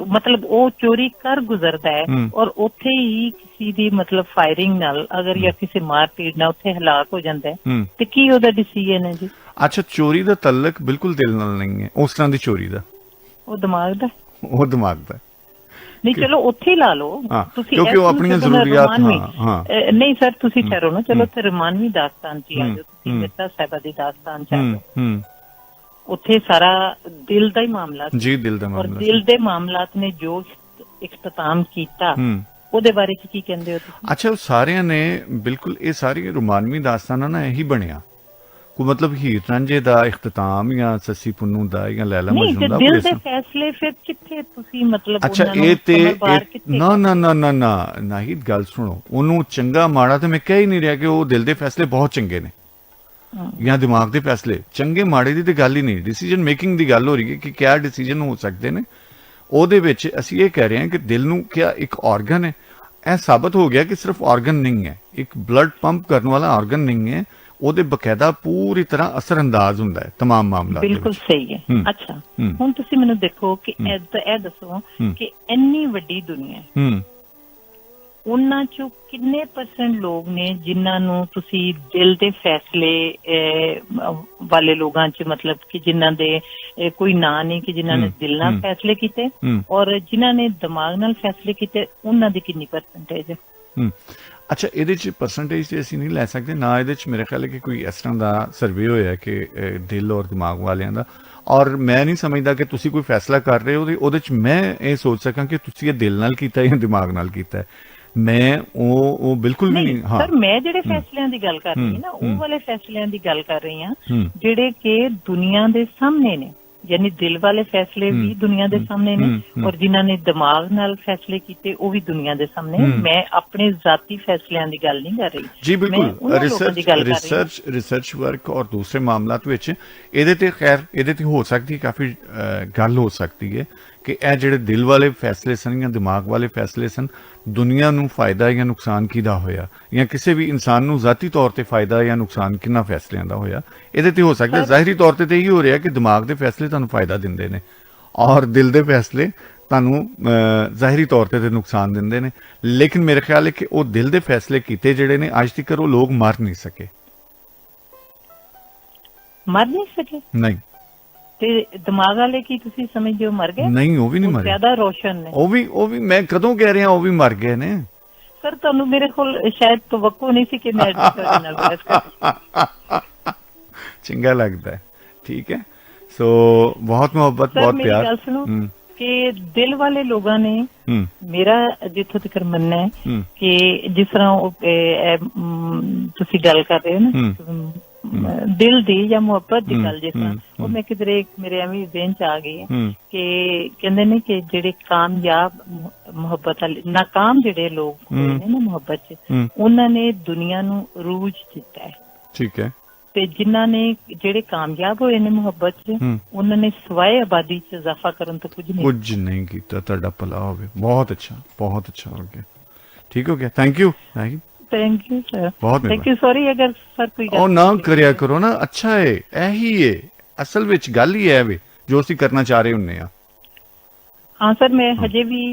ਮਤਲਬ ਉਹ ਚੋਰੀ ਕਰ ਗੁਜ਼ਰਦਾ ਹੈ ਔਰ ਉੱਥੇ ਹੀ ਕਿਸੇ ਦੀ ਮਤਲਬ ਫਾਇਰਿੰਗ ਨਾਲ ਅਗਰ ਜਾਂ ਕਿਸੇ ਮਾਰ ਪੀਟ ਨਾਲ ਉੱਥੇ ਹਲਾਕ ਹੋ ਜਾਂਦਾ ਹੈ ਤੇ ਕੀ ਉਹਦਾ ਡਿਸੀਜਨ ਹੈ ਜੀ? ਅੱਛਾ, ਚੋਰੀ ਦਾ ਤਲਕ ਬਿਲਕੁਲ ਦਿਲ ਨਾਲ ਨਹੀਂ ਹੈ, ਉਸ ਤਰ੍ਹਾਂ ਦੀ ਚੋਰੀ ਦਾ ਉਹ ਦਿਮਾਗ ਦਾ ਨਹੀਂ। ਚਲੋ ਉੱਥੇ ਲਾ ਲਓ ਤੁਸੀਂ, ਕਿਉਂਕਿ ਉਹ ਆਪਣੀਆਂ ਜ਼ਰੂਰੀਅਤ। ਨਹੀਂ ਸਰ, ਤੁਸੀਂ ਠਹਿਰੋ ਨਾ, ਚਲੋ ਤੇ ਰੁਮਾਨਵੀ ਦਾਸਤਾਨ ਚ ਆ ਜਾਓ, ਤੁਸੀਂ ਮਿਰਜ਼ਾ ਸਾਹਿਬਾ ਦੀ ਦਾਸਤਾਨ ਚ ਆ ਜਾਓ। ਉੱਥੇ ਸਾਰਾ ਦਿਲ ਦਾ ਹੀ ਮਾਮਲਾ ਜੀ, ਦਿਲ ਦਾ ਮਾਮਲਾ। ਔਰ ਦਿਲ ਦੇ ਮਾਮਲਾਤ ਨੇ ਜੋ ਇਖਤਤਾਮ ਕੀਤਾ ਉਹਦੇ ਬਾਰੇ ਚ ਕੀ ਕਹਿੰਦੇ ਹੋ ਤੁਸੀਂ? ਅੱਛਾ, ਉਹ ਸਾਰਿਆਂ ਨੇ ਬਿਲਕੁਲ ਇਹ ਸਾਰੀ ਰੁਮਾਨਵੀ ਦਾਸਤਾਨਾਂ ਨਾਲ ਇਹੀ ਬਣਿਆ। ਕੋਈ ਮਤਲਬ ਹੀਰ ਰਾਂਝੇ ਦਾ ਇਖਤਤਾਮ ਜਾਂ ਸੱਸੀ ਪੁੰਨੂ ਦਾ ਜਾਂ ਲੈਲਾ ਮਜਨੂ ਦਾ ਦਿਲ ਦੇ ਫੈਸਲੇ ਫਿਰ ਕਿੱਥੇ ਤੁਸੀਂ ਮਤਲਬ? ਅੱਛਾ, ਇਹ ਤੇ ਨਾ ਹੀ ਗੱਲ ਸੁਣੋ, ਉਹਨੂੰ ਚੰਗਾ ਮਾੜਾ ਤੇ ਮੈਂ ਕਹਿ ਹੀ ਨਹੀਂ ਰਿਹਾ ਕਿ ਉਹ ਦਿਲ ਦੇ ਫੈਸਲੇ ਬਹੁਤ ਚੰਗੇ ਨੇ ਜਾਂ ਦਿਮਾਗ ਦੇ ਫੈਸਲੇ ਚੰਗੇ ਮਾੜੇ ਦੀ ਤੇ ਗੱਲ ਹੀ ਨਹੀਂ। ਡਿਸੀਜਨ ਮੇਕਿੰਗ ਦੀ ਗੱਲ ਹੋ ਰਹੀ ਹੈ ਕਿ ਕਿਆ ਡਿਸੀਜਨ ਹੋ ਸਕਦੇ ਨੇ। ਉਹਦੇ ਵਿੱਚ ਅਸੀਂ ਇਹ ਕਹਿ ਰਹੇ ਹਾਂ ਕਿ ਦਿਲ ਨੂੰ ਕਿਆ ਇੱਕ ਆਰਗਨ ਹੈ। ਇਹ ਸਾਬਤ ਹੋ ਗਿਆ ਕਿ ਸਿਰਫ ਆਰਗਨ ਨਹੀਂ ਹੈ, ਇੱਕ ਬਲੱਡ ਪੰਪ ਕਰਨ ਵਾਲਾ ਆਰਗਨ ਨਹੀਂ ਹੈ, ਉਹਦੇ ਬਕਾਇਦਾ ਪੂਰੀ ਤਰ੍ਹਾਂ ਅਸਰ ਅੰਦਾਜ਼ ਹੁੰਦਾ ਹੈ ਤਮਾਮ ਮਾਮਲਾ। ਬਿਲਕੁਲ ਸਹੀ ਹੈ। ਅੱਛਾ, ਹੁਣ ਤੁਸੀਂ ਮੈਨੂੰ ਦੇਖੋ ਕਿ ਇਹ ਦੱਸੋ ਕਿ ਇੰਨੀ ਵੱਡੀ ਦੁਨੀਆ ਉਹਨਾਂ ਚੋਂ ਕਿੰਨੇ % ਲੋਕ ਨੇ ਜਿਨ੍ਹਾਂ ਨੂੰ ਤੁਸੀਂ ਦਿਲ ਦੇ ਫੈਸਲੇ ਵਾਲੇ ਲੋਕਾਂ ਚ ਮਤਲਬ ਕਿ ਜਿਨ੍ਹਾਂ ਦੇ ਕੋਈ ਨਾਂ ਨਹੀਂ ਕਿ ਜਿਨ੍ਹਾਂ ਨੇ ਦਿਲ ਨਾਲ ਫੈਸਲੇ ਕੀਤੇ ਔਰ ਜਿਨ੍ਹਾਂ ਨੇ ਦਿਮਾਗ ਨਾਲ ਫੈਸਲੇ ਕੀਤੇ, ਉਹਨਾਂ ਦੀ ਕਿੰਨੀ % ਹੈ? ਅੱਛਾ, ਇਹਦੇ 'ਚ ਪਰਸੈਂਟੇਜ ਤੇ ਅਸੀਂ ਨਹੀਂ ਲੈ ਸਕਦੇ ਨਾ, ਇਹਦੇ 'ਚ ਮੇਰੇ ਖਿਆਲ ਹੈ ਕਿ ਕੋਈ ਇਸ ਤਰ੍ਹਾਂ ਦਾ ਸਰਵੇ ਹੋਇਆ ਕਿ ਦਿਲ ਔਰ ਦਿਮਾਗ ਵਾਲਿਆਂ ਦਾ, ਔਰ ਮੈਂ ਨਹੀਂ ਸਮਝਦਾ ਕਿ ਤੁਸੀਂ ਕੋਈ ਫੈਸਲਾ ਕਰ ਰਹੇ ਹੋ ਉਹਦੇ 'ਚ ਮੈਂ ਇਹ ਸੋਚ ਸਕਾਂ ਕਿ ਤੁਸੀਂ ਇਹ ਦਿਲ ਨਾਲ ਕੀਤਾ ਜਾਂ ਦਿਮਾਗ ਨਾਲ ਕੀਤਾ। ਮੈਂ ਉਹ ਬਿਲਕੁਲ ਵੀ ਨਹੀਂ। ਸਰ ਮੈਂ ਜਿਹੜੇ ਫੈਸਲਿਆਂ ਦੀ ਗੱਲ ਕਰ ਰਹੀ ਹਾਂ ਨਾ, ਉਹ ਵਾਲੇ ਫੈਸਲਿਆਂ ਦੀ ਗੱਲ ਕਰ ਰਹੀ ਹਾਂ ਜਿਹੜੇ ਕਿ ਦੁਨੀਆ ਦੇ ਸਾਹਮਣੇ ਨੇ, ਯਾਨੀ ਦਿਲ ਵਾਲੇ ਫੈਸਲੇ ਵੀ ਦੁਨੀਆ ਦੇ ਸਾਹਮਣੇ ਨੇ ਔਰ ਜਿਨ੍ਹਾਂ ਨੇ ਦਿਮਾਗ ਨਾਲ ਫੈਸਲੇ ਕੀਤੇ ਉਹ ਵੀ ਦੁਨੀਆ ਦੇ ਸਾਹਮਣੇ। ਮੈਂ ਆਪਣੇ ਜ਼ਾਤੀ ਫੈਸਲਿਆਂ ਦੀ ਗੱਲ ਨਹੀਂ ਕਰ ਰਹੀ ਜੀ, ਬਿਲਕੁਲ। ਰਿਸਰਚ ਵਰਕ ਔਰ ਦੂਸਰੇ ਮਾਮਲਾਤ ਵਿੱਚ ਇਹਦੇ ਤੇ ਹੋ ਸਕਦੀ ਹੈ ਕਾਫੀ ਗੱਲ ਹੋ ਸਕਦੀ ਹੈ ਕਿ ਇਹ ਜਿਹੜੇ ਦਿਲ ਵਾਲੇ ਫੈਸਲੇ ਸਨ ਜਾਂ ਦਿਮਾਗ ਵਾਲੇ ਫੈਸਲੇ ਸਨ, ਦੁਨੀਆ ਨੂੰ ਫਾਇਦਾ ਜਾਂ ਨੁਕਸਾਨ ਕਿਹਦਾ ਹੋਇਆ, ਜਾਂ ਕਿਸੇ ਵੀ ਇਨਸਾਨ ਨੂੰ ਜ਼ਾਤੀ ਤੌਰ ਤੇ ਫਾਇਦਾ ਜਾਂ ਨੁਕਸਾਨ ਕਿੰਨਾ ਫੈਸਲਿਆਂ ਦਾ ਹੋਇਆ। ਇਹਦੇ ਤੇ ਹੋ ਸਕਦਾ ਜ਼ਾਹਿਰੀ ਤੌਰ ਤੇ ਇਹੀ ਹੋ ਰਿਹਾ ਕਿ ਦਿਮਾਗ ਦੇ ਫੈਸਲੇ ਤੁਹਾਨੂੰ ਫਾਇਦਾ ਦਿੰਦੇ ਨੇ ਔਰ ਦਿਲ ਦੇ ਫੈਸਲੇ ਤੁਹਾਨੂੰ ਜ਼ਾਹਿਰੀ ਤੌਰ ਤੇ ਨੁਕਸਾਨ ਦਿੰਦੇ ਨੇ। ਲੇਕਿਨ ਮੇਰੇ ਖਿਆਲ ਹੈ ਕਿ ਉਹ ਦਿਲ ਦੇ ਫੈਸਲੇ ਕੀਤੇ ਜਿਹੜੇ ਨੇ ਅੱਜ ਤੱਕ ਉਹ ਲੋਕ ਮਰ ਨਹੀਂ ਸਕੇ। ਨਹੀਂ। ਤੇ ਦਿਮਾਗ ਵਾਲੇ ਕੀ ਤੁਸੀਂ ਸਮਝਦੇ ਹੋ ਮਰ ਗਏ? ਨਹੀਂ, ਉਹ ਵੀ ਨਹੀਂ ਮਰੇ, ਜ਼ਿਆਦਾ ਰੋਸ਼ਨ ਨੇ। ਉਹ ਵੀ ਮੈਂ ਕਦੋਂ ਕਹਿ ਰਿਹਾ ਉਹ ਵੀ ਮਰ ਗਏ ਨੇ। ਸਰ ਤੁਹਾਨੂੰ ਮੇਰੇ ਕੋਲ ਸ਼ਾਇਦ ਤਵੱਕੂ ਨਹੀਂ ਸੀ ਕਿ ਮੈਂ ਤੁਹਾਡੇ ਨਾਲ ਬਹਿਸ ਕਰਾਂ। ਚੰਗਾ ਲੱਗਦਾ ਹੈ, ਠੀਕ ਹੈ। ਸੋ ਬਹੁਤ ਮੁਹੱਬਤ, ਬਹੁਤ ਪਿਆਰ। ਗੱਲ ਸੁਣੋ ਕਿ ਦਿਲ ਵਾਲੇ ਲੋਕਾਂ ਨੇ ਮੇਰਾ ਜਿੱਥੋਂ ਤੱਕ ਮੰਨਣਾ ਹੈ ਕਿ ਜਿਸ ਤਰ੍ਹਾਂ ਤੁਸੀਂ ਗੱਲ ਕਰ ਰਹੇ ਹੋ ਨਾ ਦਿਲ ਦੀ ਜਾਂ ਮੁਹੱਬਤ ਦੀ ਗੱਲ, ਜਿਸ ਤਰ੍ਹਾਂ ਉਹ ਮੈਂ ਕਿਧਰੇ ਮੇਰੇ ਐਵੇਂ ਜ਼ਿਹਨ ਚ ਆ ਗਈ ਹੈ ਕਿ ਕਹਿੰਦੇ ਨੇ ਕਿ ਜਿਹੜੇ ਕਾਮਯਾਬ ਮੁਹੱਬਤ ਵਾਲੇ, ਨਾਕਾਮ ਜਿਹੜੇ ਲੋਕ ਹੋਏ ਨੇ ਨਾ ਮੁਹੱਬਤ ਚ, ਉਹਨਾਂ ਨੇ ਦੁਨੀਆ ਨੂੰ ਅਰੂਜ ਦਿੱਤਾ ਹੈ। ਠੀਕ ਹੈ। ਤੇ ਜਿਨ੍ਹਾਂ ਨੇ ਜਿਹੜੇ ਕਾਮਯਾਬ ਹੋਏ ਨੇ ਮੁਹੱਬਤ ਚ, ਉਹਨਾਂ ਨੇ ਸਵਾਏ ਆਬਾਦੀ ਚ ਇਜ਼ਾਫਾ ਕਰਨ ਤੋਂ ਕੁਝ ਨਹੀਂ ਕੀਤਾ। ਤੁਹਾਡਾ ਭਲਾ ਹੋਵੇ। ਬਹੁਤ ਅੱਛਾ, ਬਹੁਤ ਅੱਛਾ ਹੋ ਗਿਆ, ਠੀਕ ਹੋ ਗਿਆ। Thank you sir. ਬਹੁਤ ਥੈਂਕ ਯੂ। ਸੌਰੀ ਅਗਰ ਸਰ ਕੋਈ ਉਹ ਨਾ ਕਰਿਆ ਕਰੋ ਨਾ, ਅੱਛਾ ਹੈ, ਇਹੀ ਹੈ ਅਸਲ ਵਿੱਚ ਗੱਲ ਹੀ ਹੈ ਵੇ ਜੋ ਅਸੀਂ ਕਰਨਾ ਚਾਹ ਰਹੇ ਹੁੰਨੇ ਆ। ਹਾਂ ਸਰ, ਮੈਂ ਹਜੇ ਵੀ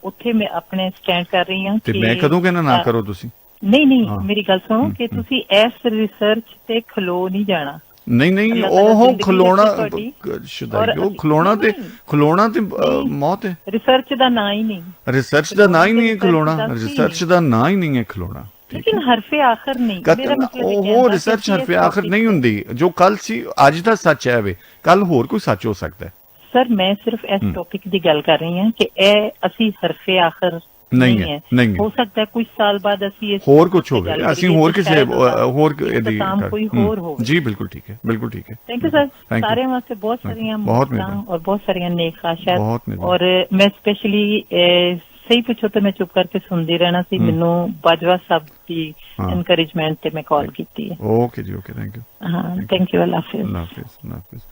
ਉੱਥੇ ਮੈਂ ਆਪਣੇ ਸਟੈਂਡ ਕਰ ਰਹੀ ਹਾਂ। ਤੇ ਮੈਂ ਕਦੋਂ ਕਹਿਣਾ ਨਾ ਕਰੋ ਤੁਸੀਂ? ਨਹੀਂ, ਮੇਰੀ ਗੱਲ ਸੁਣੋ ਕਿ ਤੁਸੀਂ ਇਸ ਰਿਸਰਚ ਤੇ ਖਲੋ ਨਹੀਂ ਜਾਣਾ। ਨਹੀਂ, ਉਹ ਖਲੋਣਾ ਤੇ ਮੌਤ ਹੈ। ਰਿਸਰਚ ਦਾ ਨਾਂ ਹੀ ਨਹੀਂ, ਰਿਸਰਚ ਦਾ ਨਾਂ ਹੀ ਨਹੀਂ ਹੈ ਖਲੋਣਾ, ਰਿਸਰਚ ਦਾ ਨਾਂ ਹੀ ਨਹੀਂ ਹੈ ਖਲੋਣਾ। ਲੇਕਿਨ ਹਰਫੇ ਆਖਰ ਨਹੀਂ, ਉਹ ਰਿਸਰਚ ਹਰਫੇ ਆਖਰ ਨਹੀਂ ਹੁੰਦੀ। ਜੋ ਕੱਲ ਸੀ ਅੱਜ ਦਾ ਸੱਚ ਹੈ ਵੇ, ਕੱਲ ਹੋਰ ਕੋਈ ਸੱਚ ਹੋ ਸਕਦਾ ਹੈ। ਸਰ ਮੈਂ ਸਿਰਫ ਇਸ ਟੌਪਿਕ ਦੀ ਗੱਲ ਕਰ ਰਹੀ ਹਾਂ ਕਿ ਇਹ ਅਸੀਂ ਹਰਫੇ ਆਖਰ ਨਹੀਂ ਹੈ। ਹੋ ਸਕਦਾ ਹੈ ਕੁਝ ਸਾਲ ਬਾਅਦ ਅਸੀਂ ਹੋਰ ਕੁਝ ਹੋਵੇ, ਅਸੀਂ ਹੋਰ ਕਿਸੇ ਹੋਰ ਕੋਈ ਹੋਰ ਹੋਵੇ। ਜੀ ਬਿਲਕੁਲ ਠੀਕ ਹੈ, ਬਿਲਕੁਲ ਠੀਕ ਹੈ। Thank you sir. ਸਾਰਿਆਂ ਵਾਸਤੇ ਬਹੁਤ ਸਾਰੀਆਂ ਮੁਬਾਰਕਾਂ ਔਰ ਬਹੁਤ ਸਾਰੀਆਂ ਨੇਕ ਖ਼ਾਹਿਸ਼ਾਤ। ਔਰ ਮੈਂ ਸਪੈਸ਼ਲੀ ਸਹੀ ਪੁੱਛੋ ਤਾਂ ਮੈਂ ਚੁੱਪ ਕਰਕੇ ਸੁਣਦੀ ਰਹਿਣਾ ਸੀ। ਮੈਨੂੰ ਬਾਜਵਾ ਸਾਹਿਬ ਦੀ ਐਨਕਰੇਜਮੈਂਟ ਤੇ ਮੈਂ ਕਾਲ ਕੀਤੀ ਹੈ। ਓਕੇ ਜੀ, ਓਕੇ, ਥੈਂਕ ਯੂ। ਹਾਂ, ਥੈਂਕ ਯੂ। ਅੱਲਾਹ ਹਾਫਿਜ਼। ਅੱਲਾਹ ਹਾਫਿਜ਼।